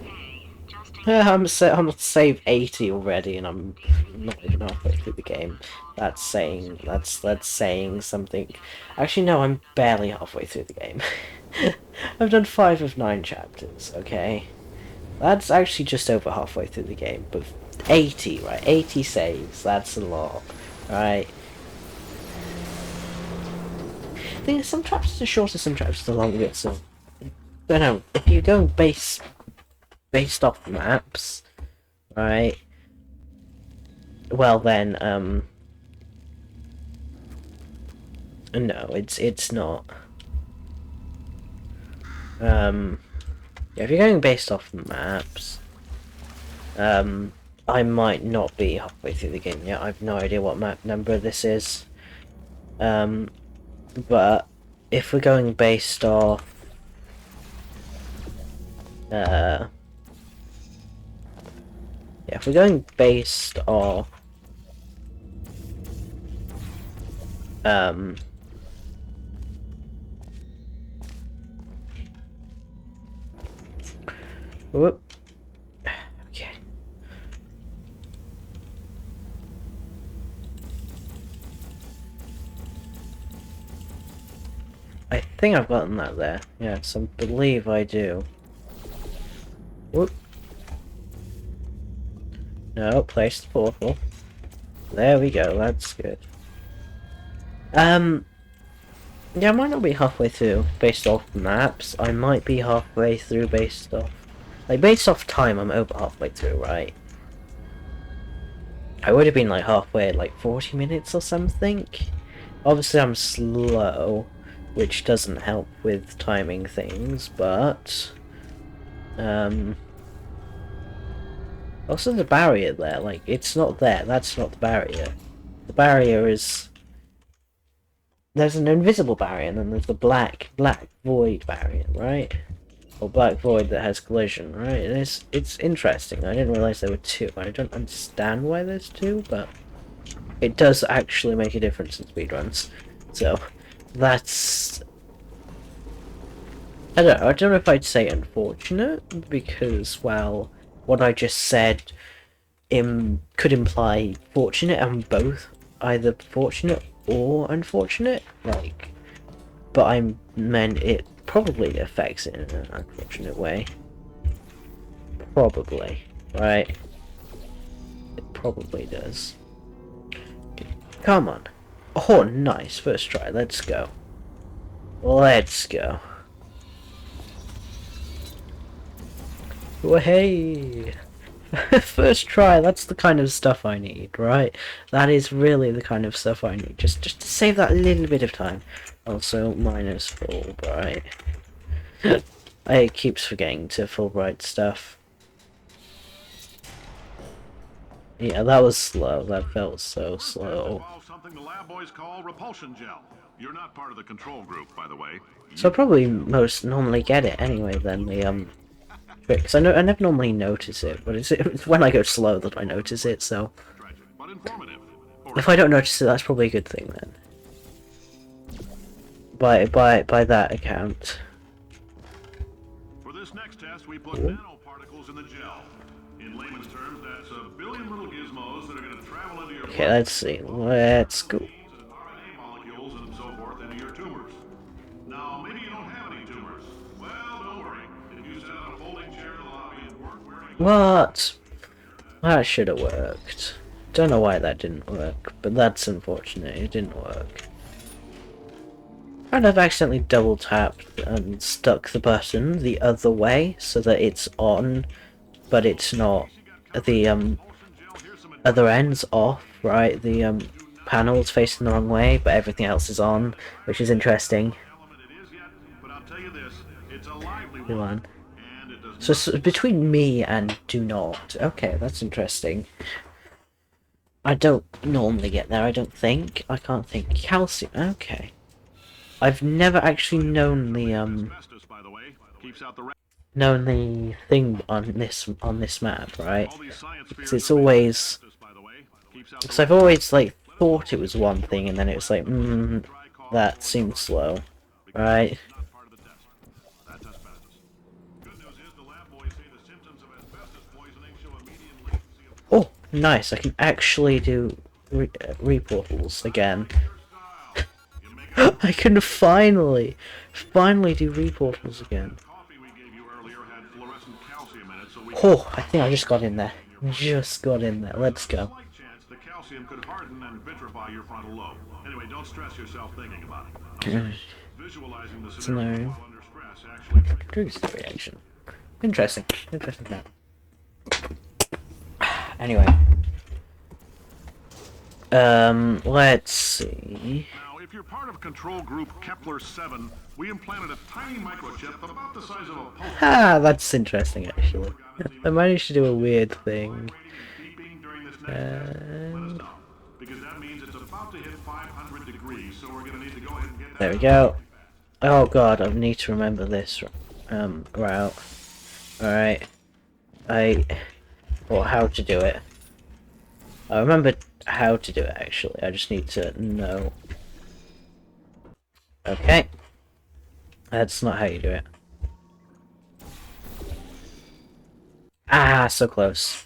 Hey, just in Yeah, I'm at save 80 already, and I'm not even halfway through the game. That's saying something. Actually, no, I'm barely halfway through the game. I've done 5 of 9 chapters. Okay, that's actually just over halfway through the game. But 80, right? 80 saves. That's a lot, right? I think some chapters are shorter, some chapters are longer. So, I don't know. If you're going based off maps, right? Well then, no, it's not. Yeah, if you're going based off maps, I might not be halfway through the game yet. I have no idea what map number this is. But if we're going based off, yeah, if we're going based off, whoop. Okay. I think I've gotten that there. Yes, I believe I do. Whoop. No, place the portal. There we go, that's good. Yeah, I might not be halfway through based off maps. I might be halfway through based off... Like, based off time, I'm over halfway through, right? I would have been like halfway at like 40 minutes or something. Obviously I'm slow, which doesn't help with timing things, but also the barrier there, like it's not there, that's not the barrier. The barrier is, there's an invisible barrier and then there's the black void barrier, right? Or black void that has collision, right? And it's interesting. I didn't realise there were two. I don't understand why there's two, but it does actually make a difference in speedruns. So that's, I don't know if I'd say unfortunate, because, well, what I just said could imply fortunate, and both either fortunate or unfortunate, like, but I meant it probably affects it in an unfortunate way. Probably, right? It probably does. Come on. Oh, nice. First try. Let's go. Let's go. Hey! First try, that's the kind of stuff I need, right? That is really the kind of stuff I need. Just to save that little bit of time. Also, minus Fulbright. I keeps forgetting to Fulbright stuff. Yeah, that was slow. That felt so slow. Something the lab boys call repulsion gel. You're not part of the control group, by the way. So I probably most normally get it anyway, then the because I never normally notice it, but it's when I go slow that I notice it, so But informative. if I don't notice it, that's probably a good thing then. By that account. For this next test, we put nanoparticles in the gel. In layman's terms, that's a billion little gizmos that are going to travel into your Okay, let's see. Let's go. RNA molecules and so forth into your tumors. Now, maybe you don't have any tumors. Well, don't worry. If you sat on a folding chair in the lobby and weren't wearing What? That should have worked. Don't know why that didn't work, but that's unfortunate. It didn't work. And I've accidentally double tapped and stuck the button the other way so that it's on, but it's not. The other end's off, right? The panel's facing the wrong way, but everything else is on, which is interesting. element it is yet, but I'll tell you this, it's a lively Come one. on. And it does So between me and do not. Okay, that's interesting. I don't normally get there, I don't think. I can't think. Calcium. Okay. I've never actually known the asbestos, by the way, keeps out the thing on this map, right? all these science Because fairs it's always, by the way, keeps out because I've always like thought it was one thing and then it was like, that seems slow, right? not part of the test. That's asbestos. Good news is the lab boys say the symptoms of asbestos poisoning show a median latency of Oh, nice! I can actually do reportals again. I can finally do reportals again. coffee we gave you earlier had fluorescent calcium in it, so we Oh, I think I just got in there. Just got in there. Let's go. slight chance the calcium could harden and vitrify your frontal lobe. Anyway, don't stress yourself thinking about it. Visualizing the scenario no. while under stress actually Truth the reaction. Interesting. Interesting that. Anyway. Let's see. Now, if you're part of control group Kepler-7, we implanted a tiny microchip about the size of a pulse Ah, that's interesting actually. I managed to do a weird thing. beeping during this next test. Let us know, because that means it's about to hit 500 degrees, so we're going to need to go ahead and get that There we go. Oh god, I need to remember this route. Alright. Or how to do it. I remember how to do it actually, I just need to know. Okay. That's not how you do it. Ah, so close.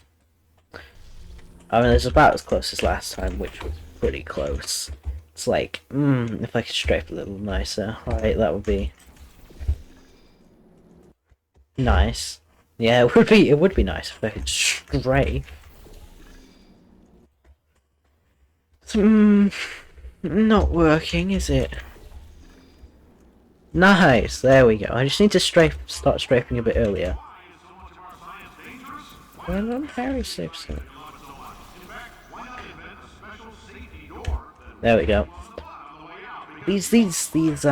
I mean, it's about as close as last time, which was pretty close. It's like, if I could strafe a little nicer, right, that would be nice. Yeah, it would be nice if I could strafe. Not working, is it? Nice, there we go. I just need to start strafing a bit earlier. Well, I'm very safe, so. There we go. These these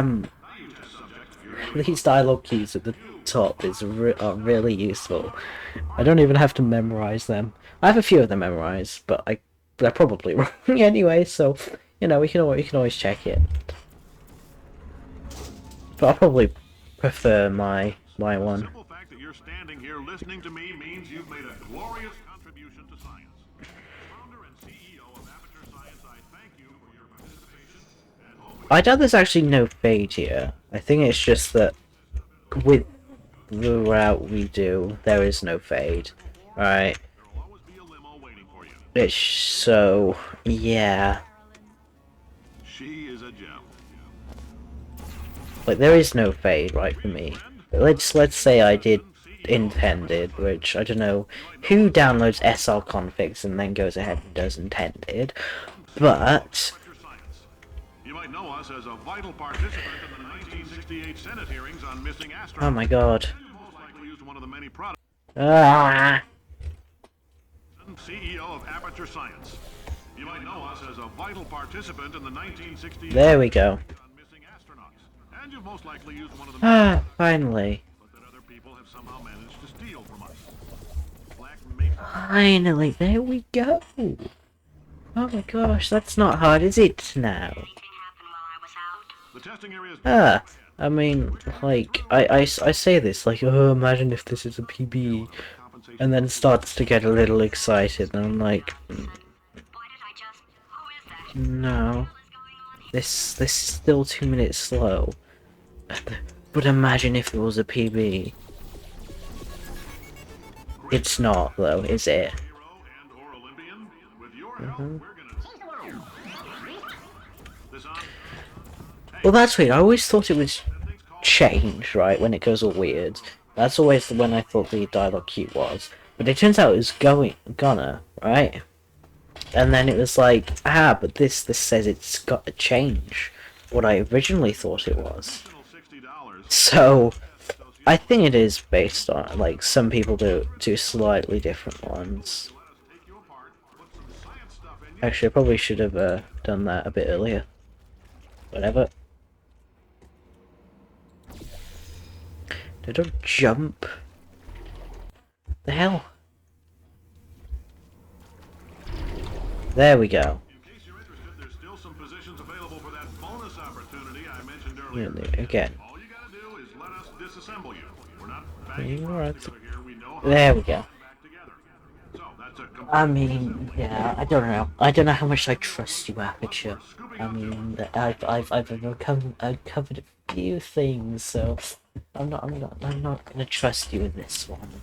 dialogue keys at the top are really useful. I don't even have to memorize them. I have a few of them memorized, but they're probably wrong anyway. So you know, we can always check it. But I'll probably prefer my The one. simple fact that you're standing here listening to me means you've made a glorious contribution to science. Founder and CEO of Aperture Science, I thank you for your participation and hope I doubt there's actually no fade here. I think it's just that with the route we do, there is no fade. Right? there will always be a limo waiting for you. It's so yeah. She is a gem. Like there is no fade right for me. Let's say I did intended, which I don't know who downloads SR configs and then goes ahead and does intended, but Aperture Science. You might know us as a vital participant in the 1968 Senate hearings on missing astronauts. oh my god. You most likely used one of the many products. Ah, CEO of Aperture Science. You might know us as a vital participant in the 1968 there we go. on missing astronauts. And you've most likely used one of the Ah, finally. but that other people have somehow managed to steal from us. Black Mesa. Finally, there we go. Oh my gosh, that's not hard, is it now? The testing area is Ah, I mean, like, I say this, like, oh, imagine if this is a PB, and then starts to get a little excited, and I'm like, no, this is still 2 minutes slow. But imagine if it was a PB. It's not, though, is it? hero and or Olympian. With your help, we're gonna this on Well, that's weird. I always thought it was change, right, when it goes all weird. That's always when I thought the dialogue cue was. But it turns out it was gonna, right? And then it was like, but this says it's got to change what I originally thought it was. $60. So, I think it is based on, like, some people do slightly different ones. Take you apart, put some science stuff in you. Actually, I probably should have done that a bit earlier. Whatever. No, don't jump. The hell? There we go. In case you're interested, there's still some positions available for that bonus opportunity I mentioned Yeah, earlier. again. All you gotta do is let us disassemble you. We're not Yeah, banging you're parts right. together here. We know how There we to go. put them back together. So that's a complete I mean, yeah, I don't know. I don't know how much I trust you, Aperture. I mean, I've uncovered a few things, so I'm not gonna trust you in this one.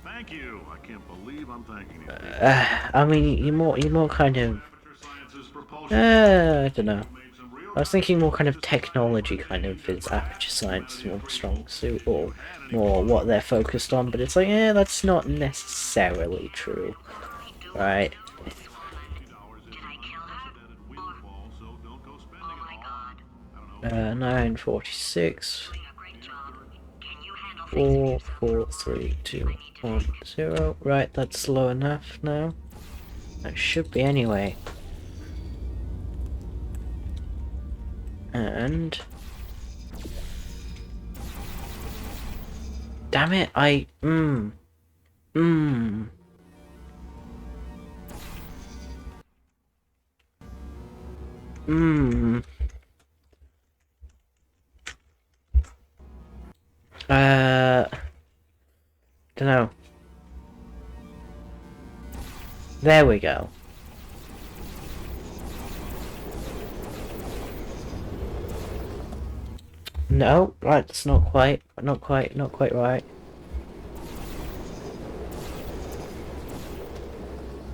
Thank you. I can't believe I'm thanking you. I mean, you're more kind of. Aperture Science's propulsion I don't know. made some real I was thinking more kind of technology kind of is Aperture Science more strong suit or more what they're focused on, but it's like, that's not necessarily true, right? windfall, so don't go spending it all on, 946. 4, 4, 3, 2, 1, 0. Right, that's slow enough now. That should be anyway. And damn it, dunno. There we go. No, right, it's not quite right.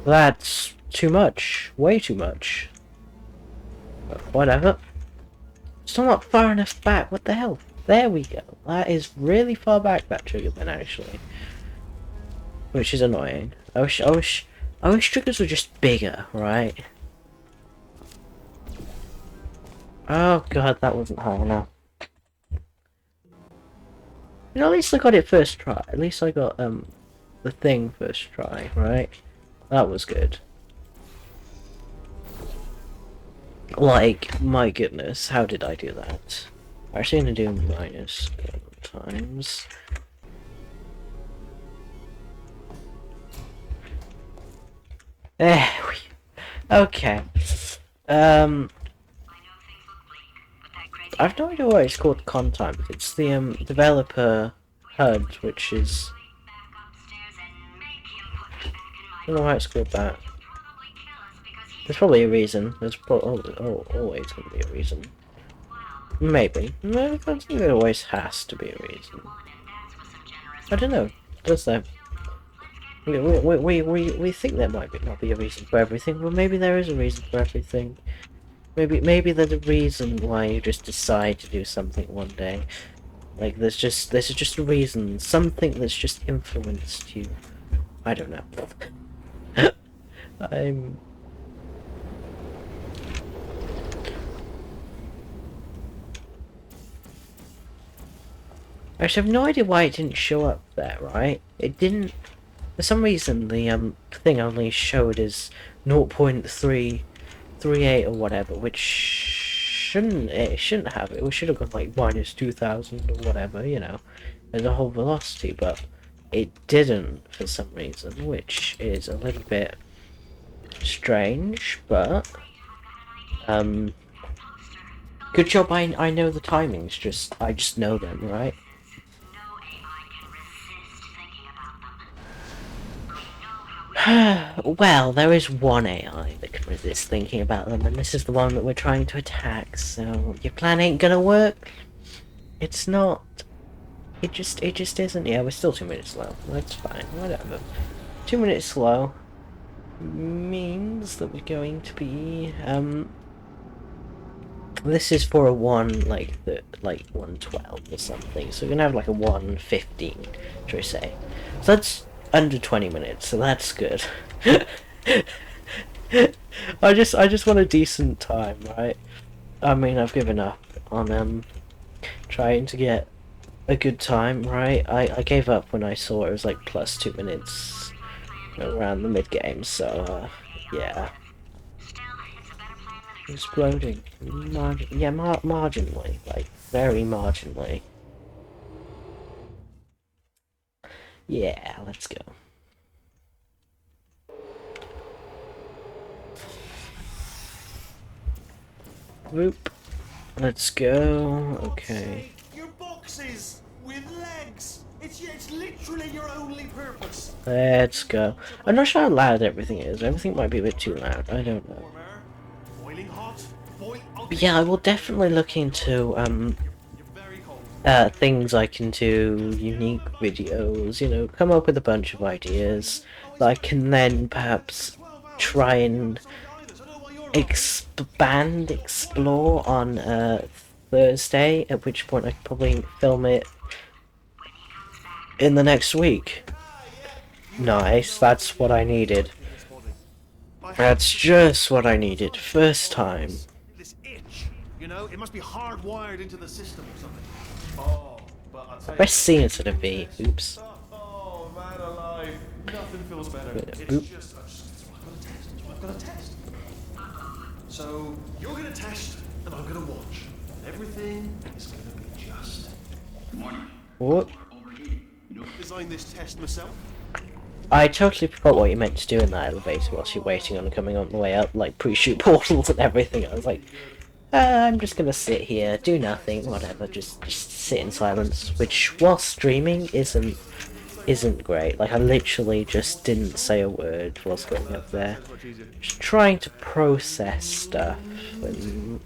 That's too much. Way too much. But whatever. Still not far enough back. What the hell? There we go. That is really far back, that trigger pin, actually. Which is annoying. I wish triggers were just bigger, right? Oh god, that wasn't high enough. You know, at least I got it first try. At least I got the thing first try, right? That was good. Like, my goodness, how did I do that? I'm actually gonna do minus times. There we... Okay. I've no idea why it's called Contime. It's the developer HUD, which is... I don't know why it's called that. There's probably a reason. There's always gonna be a reason. Maybe. No, I think there always has to be a reason. I don't know. Does there? We think there might not be a reason for everything, but maybe there is a reason for everything. Maybe there's a reason why you just decide to do something one day. Like there's just a reason, something that's just influenced you. I don't know. I'm... Actually, I have no idea why it didn't show up there, right? It didn't... For some reason, the thing only showed as 0.338 or whatever, which shouldn't have it. We should have gone like minus 2000 or whatever, you know, as a whole velocity, but it didn't for some reason, which is a little bit strange, but good job. I know the timings. I just know them, right? Well, there is one AI that can resist thinking about them, and this is the one that we're trying to attack, so your plan ain't gonna work. It's not. It just isn't. Yeah, we're still 2 minutes slow. That's fine, whatever. 2 minutes slow means that we're going to be, this is for a 112 or something, so we're gonna have like a 115, should we say. So that's under 20 minutes, so that's good. I just want a decent time, right? I mean, I've given up on trying to get a good time, right? I gave up when I saw it was like plus 2 minutes around the mid game, so yeah. Exploding. Marginally, like very marginally. Yeah, let's go. Whoop. Let's go. Okay. Your boxes with legs. It's literally your only purpose. Let's go. I'm not sure how loud everything is. Everything might be a bit too loud. I don't know. Boiling hot. But yeah, I will definitely look into things I can do, unique videos, you know, come up with a bunch of ideas that I can then perhaps try and explore on Thursday, at which point I could probably film it in the next week. Nice, that's what I needed. That's just what I needed. First time. This itch, you know, it must be hardwired into the system or something. Oh, but I'll tell you. Press C instead of V. Oops. Oh man alive, nothing feels better. It's Boop. just I've got to test. So you're gonna test, and I'm gonna watch. Everything is gonna be just. What? Designed this test myself. I totally forgot what you meant to do in that elevator whilst you're waiting on coming on the way up, like pre-shoot portals and everything. I was like, I'm just gonna sit here, do nothing, whatever, just sit in silence. Which, while streaming, isn't great. Like, I literally just didn't say a word whilst going up there. Just trying to process stuff, and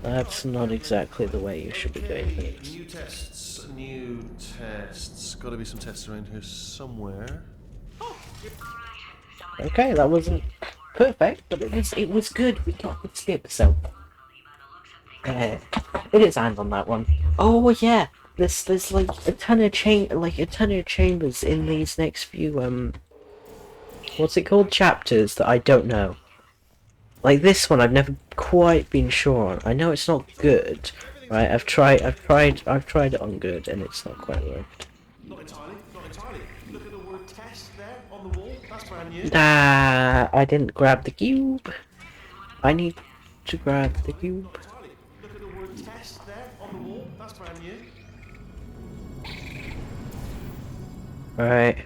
that's not exactly the way you should be doing things. New tests. Gotta be some tests around here somewhere. Okay, that wasn't perfect, but it was good. We got the skip, so it is hand on that one. Oh yeah, there's like a ton of chambers in these next few what's it called, chapters that I don't know. Like this one, I've never quite been sure on. I know it's not good, right? I've tried it on good, and it's not quite worked. Not entirely. Look at the word test there on the wall. That's brand new. Nah, I didn't grab the cube. I need to grab the cube. Charlie, look at the word test there on the wall. That's brand new. Right.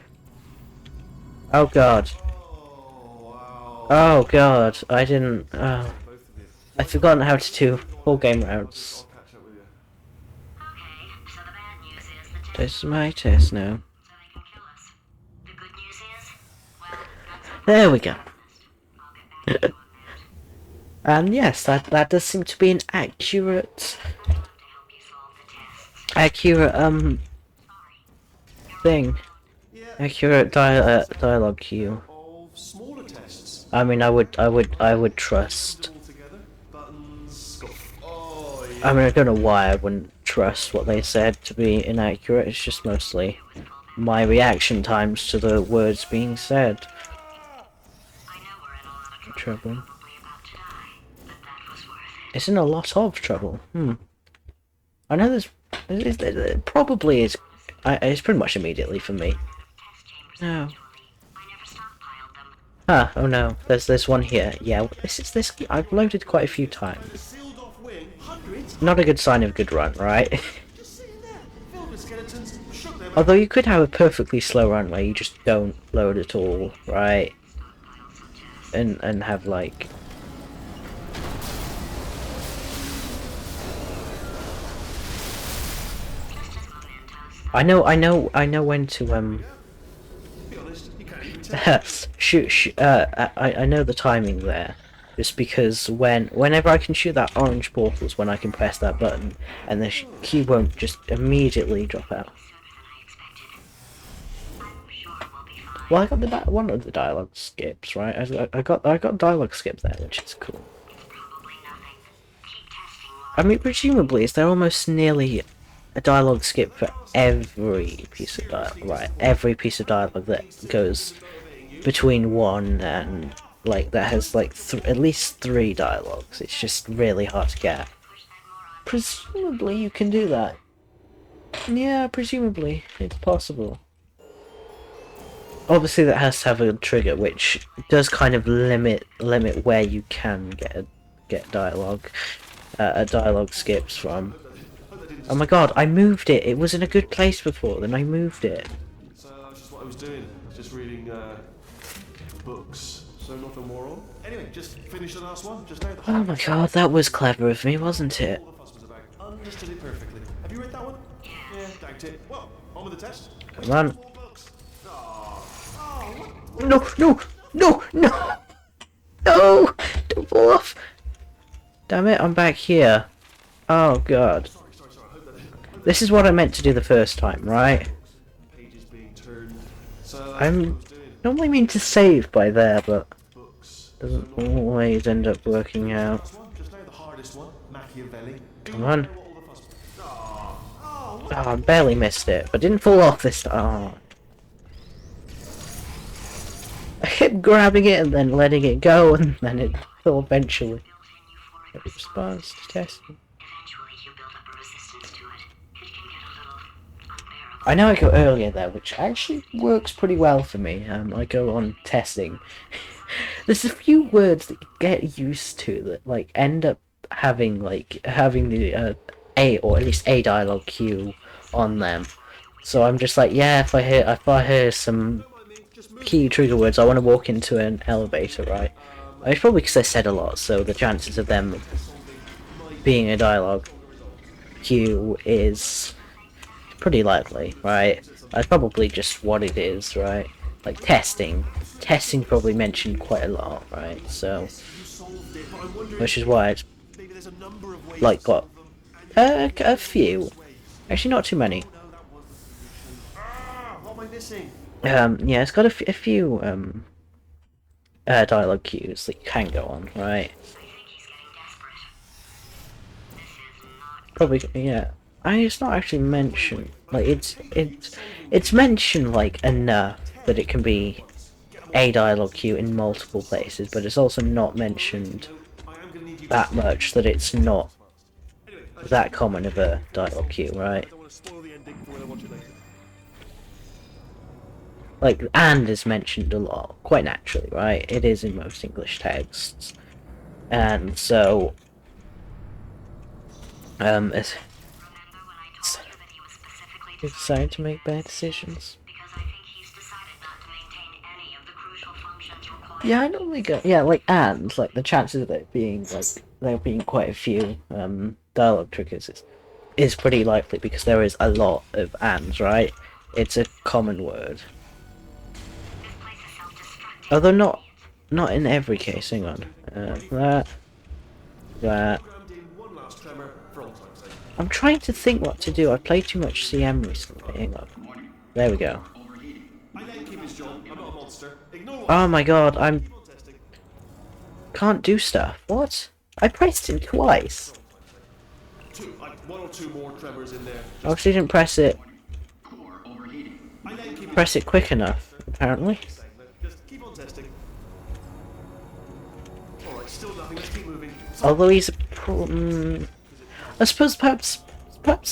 Oh god. Oh, wow. Oh god. I didn't. Oh. Both of you. I've forgotten how to do full game rounds. I'll catch up with you. Okay, so the bad news is the test This is my test now. so they can kill us. The good news is, well, that's up There we go. I'll get back to you on that. And yes, that does seem to be an accurate, I'd love to help you solve the tests. accurate thing, Yeah. accurate dialogue cue. Of smaller tests. I mean, I would trust. All together. Buttons. Go. Oh, yeah. I mean, I don't know why I wouldn't trust what they said to be inaccurate. It's just mostly my reaction times to the words being said. I know we're in a lot of Trouble. probably about to die, but that was worth it. It's in a lot of trouble. I know there probably is. It's pretty much immediately for me. Test chambers No. actually. I never stockpiled them. Ah, oh no. There's one here. Yeah, this. I've loaded quite a few times. Sealed off wing. Hundreds. Not a good sign of a good run, right? Just sitting there. Filled with skeletons. Shook them. Although you could have a perfectly slow run where you just don't load at all, right? And have like. I know when to Be honest, you can't even tell. shoot. I know the timing there, just because whenever I can shoot that orange portal is when I can press that button, and the key won't just immediately drop out. Well, I got one of the dialogue skips, right? I got dialogue skip there, which is cool. Probably nothing. Keep testing while I mean, presumably, is there almost nearly a dialogue skip for every piece of dialogue, right? Every piece of dialogue that goes between one and like that has like at least 3 dialogues. It's just really hard to get. Presumably, you can do that. Yeah, presumably, it's possible. Obviously, that has to have a trigger, which does kind of limit where you can get dialogue, dialogue skips from. Oh my god, I moved it! It was in a good place before, then I moved it. So that's just what I was doing. I was just reading books. So not a moron. Anyway, just finish the last one. Just now. Oh my god, that was clever of me, wasn't it? All the fuss was about. Understood it perfectly. Have you read that one? Yeah, doubt it. Well, on with the test. Come on. 4 books. No! No! Don't fall off! Damn it, I'm back here. Oh god. Sorry. I hope that This is what I meant to do the first time, right? pages being turned. So that's what I I'm was doing. normally mean to save by there, but Books. doesn't always end up working out. Last one, just now the hardest one. Machiavelli. Come on. What all the fuss was. Oh, I barely missed it, but didn't fall off this time. Oh. I kept grabbing it and then letting it go, and then it fell eventually. It responds to testing. eventually you build up a resistance to it. It can get a little unbearable. I know I go earlier there, which actually works pretty well for me. I go on testing. There's a few words that you get used to that like end up having the a or at least a dialogue cue on them. So I'm just like, yeah, if I hear some key trigger words, I want to walk into an elevator, right? It's probably because I said a lot, so the chances of them being a dialogue cue is pretty likely, right? That's probably just what it is, right? Like testing probably mentioned quite a lot, right? So, which is why it's Maybe there's a number of ways like got of them. a few, actually not too many. What am I missing? Yeah, it's got a few dialogue cues that you can go on, right? I think he's getting desperate. This is not Probably, yeah. It's not actually mentioned. Like it's mentioned like enough that it can be a dialogue cue in multiple places, but it's also not mentioned I am gonna need you that much that it's not Anyway, that common of a dialogue cue, right? I don't want to spoil the ending for when I watch it later. Like, and is mentioned a lot, quite naturally, right? It is in most English texts. and so it's he decided to make bad decisions. Yeah, I normally go. Yeah, like and like the chances of it being like there being quite a few dialogue triggers is pretty likely because there is a lot of ands, right? It's a common word. Although not in every case. Hang on. That. I'm trying to think what to do. I played too much CM recently. Hang on. There we go. Oh my god, can't do stuff. What? I pressed it twice. One or two more tremors in there. I obviously didn't press it quick enough, apparently. Just keep on testing. Alright, still nothing. Let's keep moving. Although he's I suppose perhaps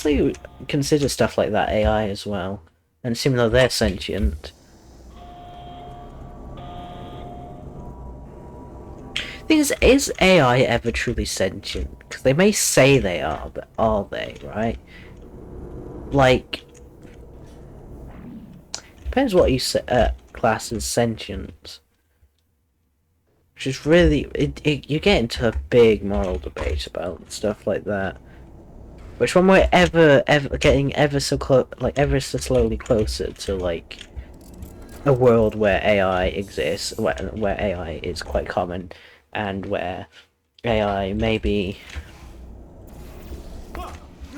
they would consider stuff like that AI as well. And assuming though they're sentient. Thing is AI ever truly sentient? Because they may say they are, but are they, right? Like, depends what you class as sentient. Which is really, you get into a big moral debate about stuff like that. Which when we're ever getting ever so close, like ever so slowly closer to like a world where AI exists, where AI is quite common, and where AI may be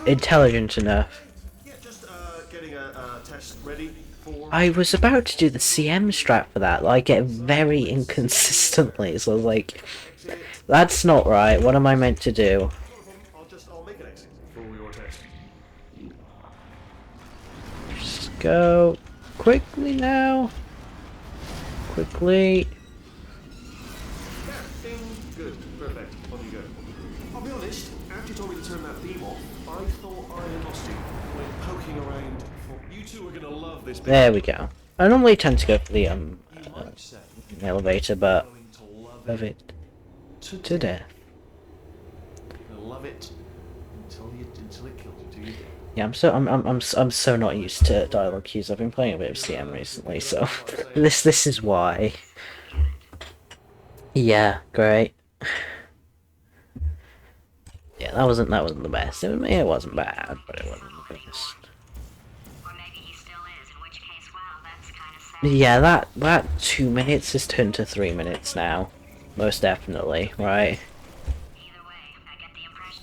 intelligent enough. Yeah, just getting a test ready for. I was about to do the CM strat for that, I get very inconsistently, so I was like, that's not right, what am I meant to do? I'll make an exit for your test. Just go quickly now. Quickly. Good, perfect. On you go. I'll be honest, after you told me to turn that beam off, I thought I lost you. When poking around for you two are gonna love this bit. There we go. I normally tend to go for the elevator, but love it to death. Love it until it kills you. Do you? Yeah, I'm so not used to dialogue cues. I've been playing a bit of CM recently, so this is why. Yeah, great. Yeah, that wasn't the best. It wasn't bad, but it wasn't the best. Yeah, that 2 minutes has turned to 3 minutes now, most definitely, right?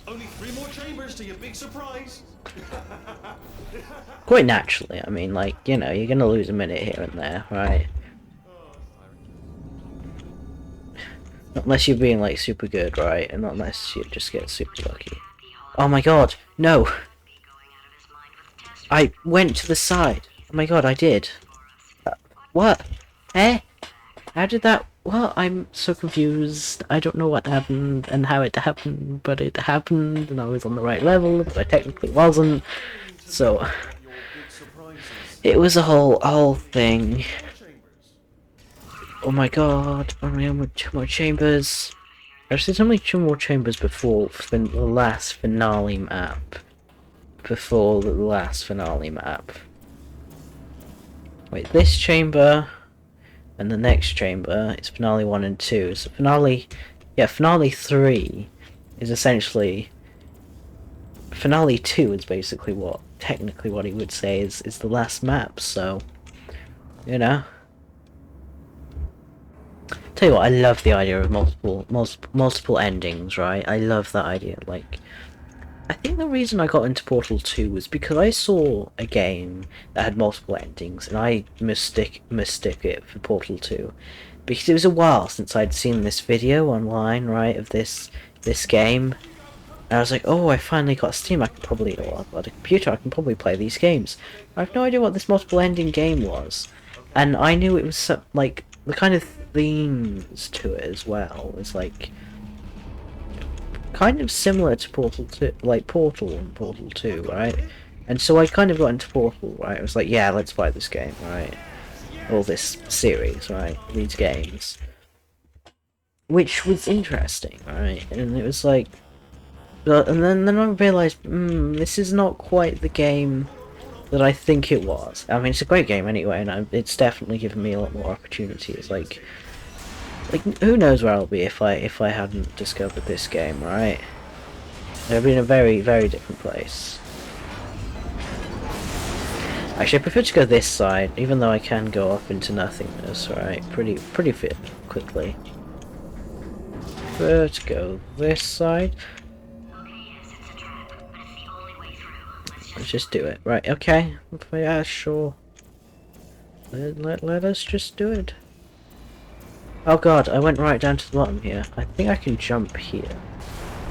Only 3 more chambers to your big surprise. Quite naturally, I mean, like, you know, you're gonna lose a minute here and there, right? Not unless you're being, like, super good, right? And not unless you just get super lucky. Oh my god, no! I went to the side! Oh my god, I did. What? Eh? How did that... What? I'm so confused. I don't know what happened and how it happened, but it happened and I was on the right level, but I technically wasn't. So... It was a whole thing. Oh my god, only 2 more chambers. There's only 2 more chambers before the last finale map. Wait, this chamber and the next chamber is finale 1 and 2. So finale 3 is essentially... Finale 2 is basically technically what he would say is the last map, so... You know? Tell you what, I love the idea of multiple endings, right? I love that idea. Like, I think the reason I got into Portal 2 was because I saw a game that had multiple endings, and I mistook it for Portal 2, because it was a while since I'd seen this video online, right, of this game, and I was like, oh, I finally got Steam. I can probably, or I've got a computer. I can probably play these games. I have no idea what this multiple ending game was, and I knew it was like the kind of themes to it as well. It's like kind of similar to Portal 2, like Portal and Portal 2, right? And so I kind of got into Portal, right? I was like, yeah, let's play this game, right? Or this series, right? These games. which was interesting, right? And it was like, and then I realized, this is not quite the game that I think it was. I mean, it's a great game anyway, and it's definitely given me a lot more opportunities. Like who knows where I'll be if I hadn't discovered this game, right? I'd be in a very, very different place. Actually, I prefer to go this side, even though I can go off into nothingness, right? Pretty fit quickly. Prefer to go this side. Let's just do it. Right, okay. Yeah, sure. Let us just do it. Oh god, I went right down to the bottom here. I think I can jump here.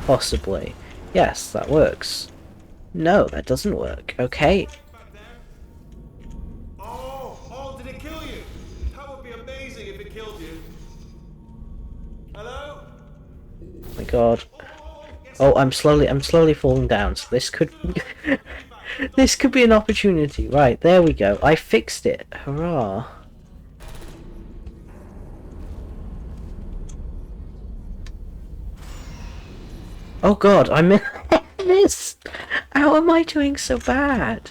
Possibly. Yes, that works. No, that doesn't work. Okay. Oh, did it kill you? That would be amazing if it killed you. Hello? Oh my god. Oh, I'm slowly falling down, so this could this could be an opportunity. Right, there we go. I fixed it. Hurrah. Oh god, I missed! How am I doing so bad?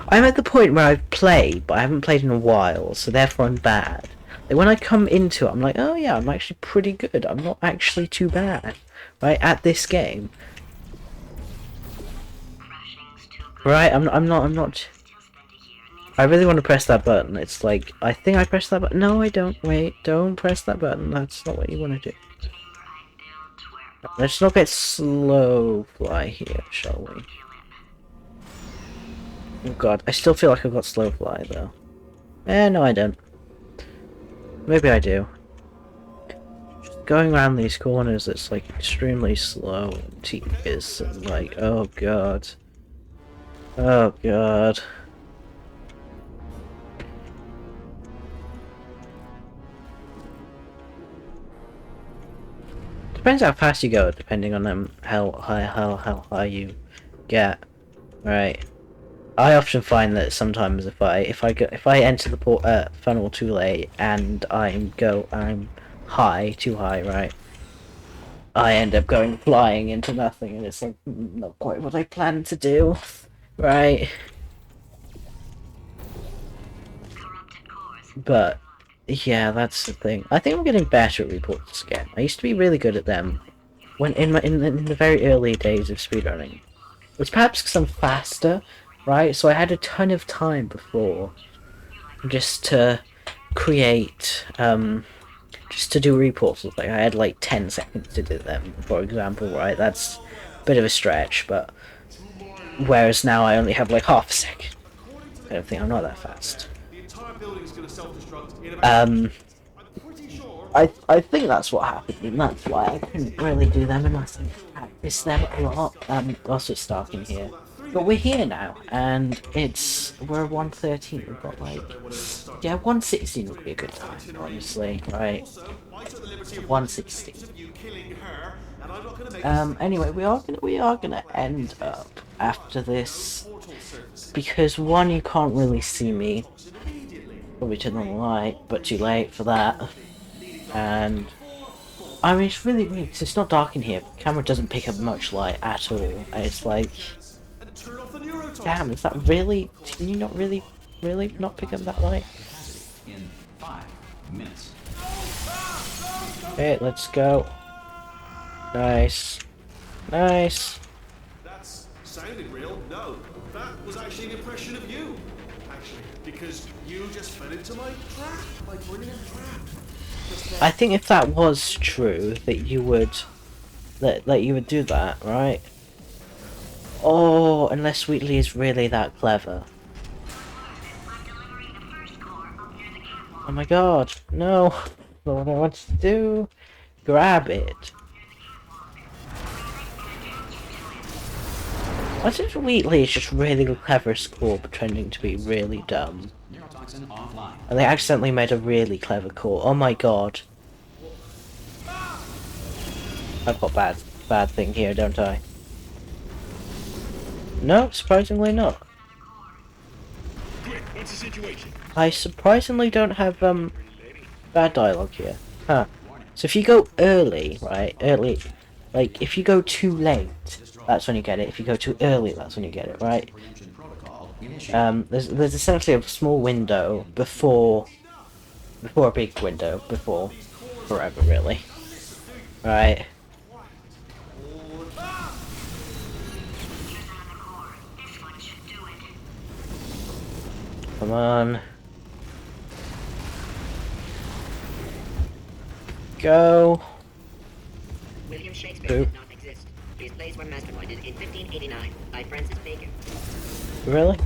I'm at the point where I've played, but I haven't played in a while, so therefore I'm bad. Like, when I come into it, I'm like, oh yeah, I'm actually pretty good. I'm not actually too bad, right, at this game. Right, I'm not... I really want to press that button. It's like, I think I pressed that button. No, I don't. Wait, don't press that button. That's not what you want to do. Let's not get slow fly here, shall we? Oh god, I still feel like I've got slow fly though. No I don't. Maybe I do. Just going around these corners, it's like extremely slow and tedious and like, oh god. Oh god. Depends how fast you go, depending on how high you get. Right. I often find that sometimes if I enter the funnel too late and I'm high, too high, right? I end up going flying into nothing, and it's like not quite what I planned to do, right? But yeah, that's the thing. I think I'm getting better at reports again. I used to be really good at them when in the very early days of speedrunning. It's perhaps because I'm faster, right? So I had a ton of time before just to create, just to do reports. Like I had like 10 seconds to do them, for example, right? That's a bit of a stretch, but whereas now I only have like half a second. I don't think I'm not that fast. I think that's what happened, and that's why I couldn't really do them unless I practiced them a lot. Also it's dark in here. But we're here now, and we're 1:13, we've got like, yeah, 1:16 would be a good time, honestly, right? 1:16. Anyway, we are gonna end up after this, because one, you can't really see me, probably turn on the light, but too late for that. And I mean, it's really weird because it's not dark in here. The camera doesn't pick up much light at all. And it's like, damn, is that really? Can you not really not pick up that light? In 5 minutes. Okay, let's go. Nice, nice. That sounded real. No, that was actually an impression of you. Actually, because you just fell into my trap, my brilliant trap. I think if that was true, that you would do that, right? Oh, unless Wheatley is really that clever. Oh my god, no! Not what I want to do. Grab it. What if Wheatley is just really clever at school, pretending to be really dumb? Neurotoxin offline. And they accidentally made a really clever call. Oh my god. I've got bad thing here, don't I? No, surprisingly not. Quick, what's the situation? I surprisingly don't have bad dialogue here. Huh. So if you go early, right? Early, like if you go too late, that's when you get it. If you go too early, that's when you get it, right? Preemption protocol initiated. There's essentially a small window before a big window before forever, really. Right. Come on. Go. William Shakespeare did not exist. His plays were masterminded in 1589 by Francis Bacon. Really?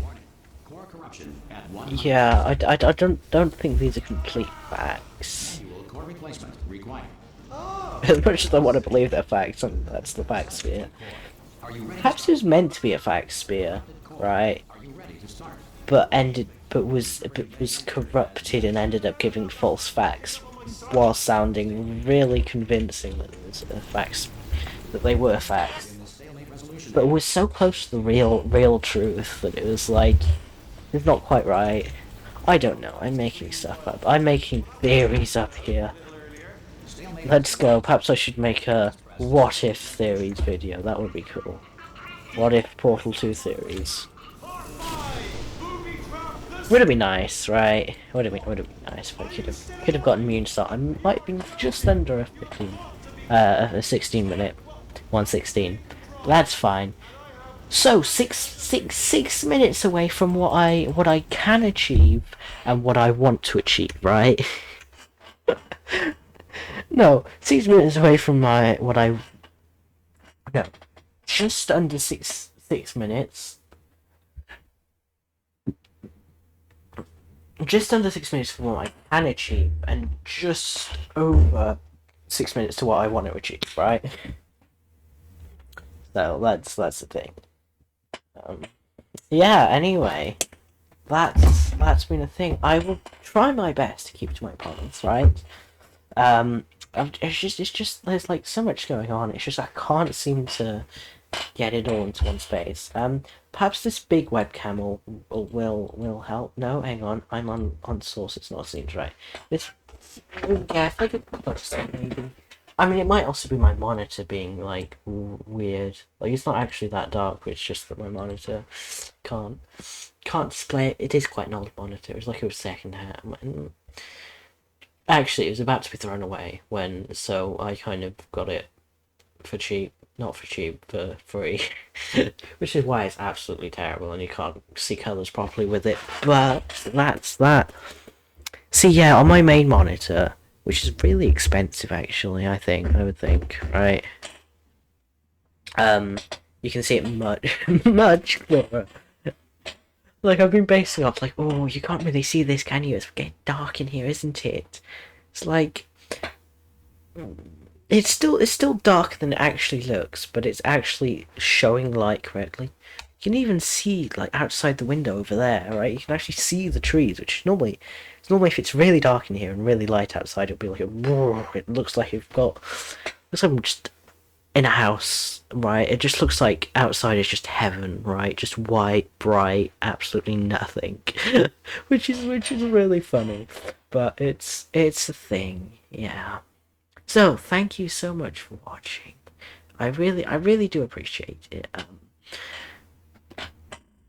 Core corruption at 100. Yeah, I don't think these are complete facts. Annual core replacement required. As much as I want to believe they're facts, and that's the fact sphere. Are you ready? Perhaps it was meant to be a fact sphere, right? Are you ready to start? But was corrupted and ended up giving false facts, while sounding really convincing that it was facts, that they were facts. In the stalemate resolution. But it was so close to the real truth that it was like, it's not quite right. I don't know. I'm making stuff up. I'm making theories up here. Let's go. Perhaps I should make a what if theories video. That would be cool. What if Portal 2 theories? Would have been nice, right? Would have been nice if I could have gotten Moonstar. I might have been just under a 15, a 16 minute, 116. That's fine. So six minutes away from what I can achieve and what I want to achieve, right? No, 6 minutes away from no, just under six minutes. Just under 6 minutes from what I can achieve, and just over 6 minutes to what I want to achieve, right? So that's the thing. Yeah. Anyway, that's been a thing. I will try my best to keep to my promise, right? It's just there's like so much going on. It's just I can't seem to get it all into one space. Perhaps this big webcam will help. No, hang on. I'm on source. It's not seems right. This, yeah, if I could maybe. I mean, it might also be my monitor being like weird. Like it's not actually that dark. But it's just that my monitor can't display it. It is quite an old monitor. It's like it was second hand. Actually, it was about to be thrown away so I kind of got it for cheap. Not for cheap, for free. Which is why it's absolutely terrible and you can't see colours properly with it. But that's that. See, yeah, on my main monitor, which is really expensive actually, I would think, right? You can see it much clearer. Like, I've been basing off, like, oh, you can't really see this, can you? It's getting dark in here, isn't it? It's like... It's still darker than it actually looks, but it's actually showing light correctly. You can even see, like, outside the window over there, right? You can actually see the trees, which normally if it's really dark in here and really light outside, it'll be like it looks like I'm just in a house, right? It just looks like outside is just heaven, right? Just white, bright, absolutely nothing, which is really funny, but it's a thing, yeah. So thank you so much for watching. I really do appreciate it.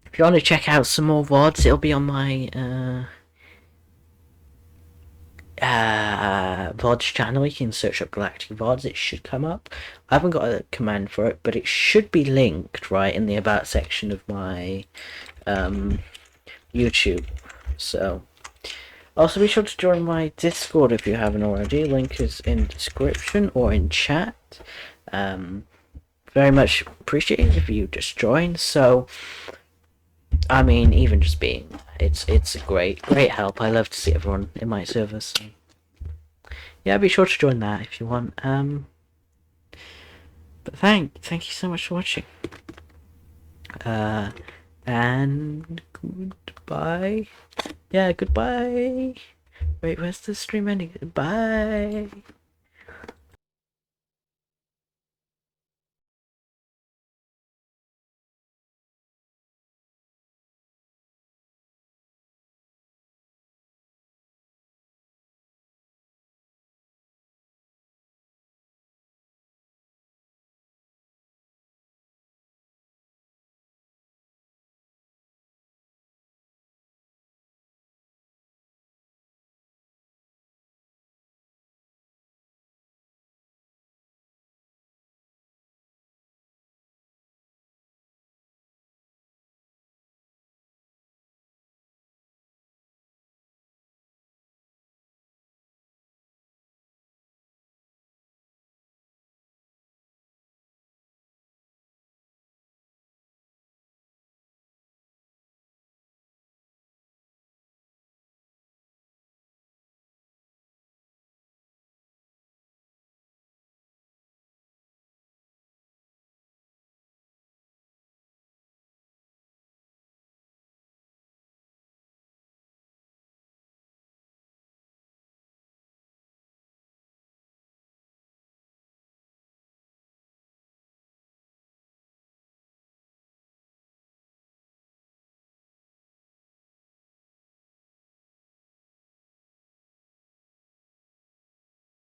If you want to check out some more VODs, it'll be on my VODs channel. You can search up Galactic VODs, it should come up. I haven't got a command for it, but it should be linked right in the about section of my YouTube. So also be sure to join my Discord if you haven't already. Link is in description or in chat. Very much appreciate if you just join. So I mean, even just being it's a great help. I love to see everyone in my server. So yeah, be sure to join that if you want. But thank you so much for watching. And goodbye. Yeah, goodbye. Wait, where's the stream ending? Bye.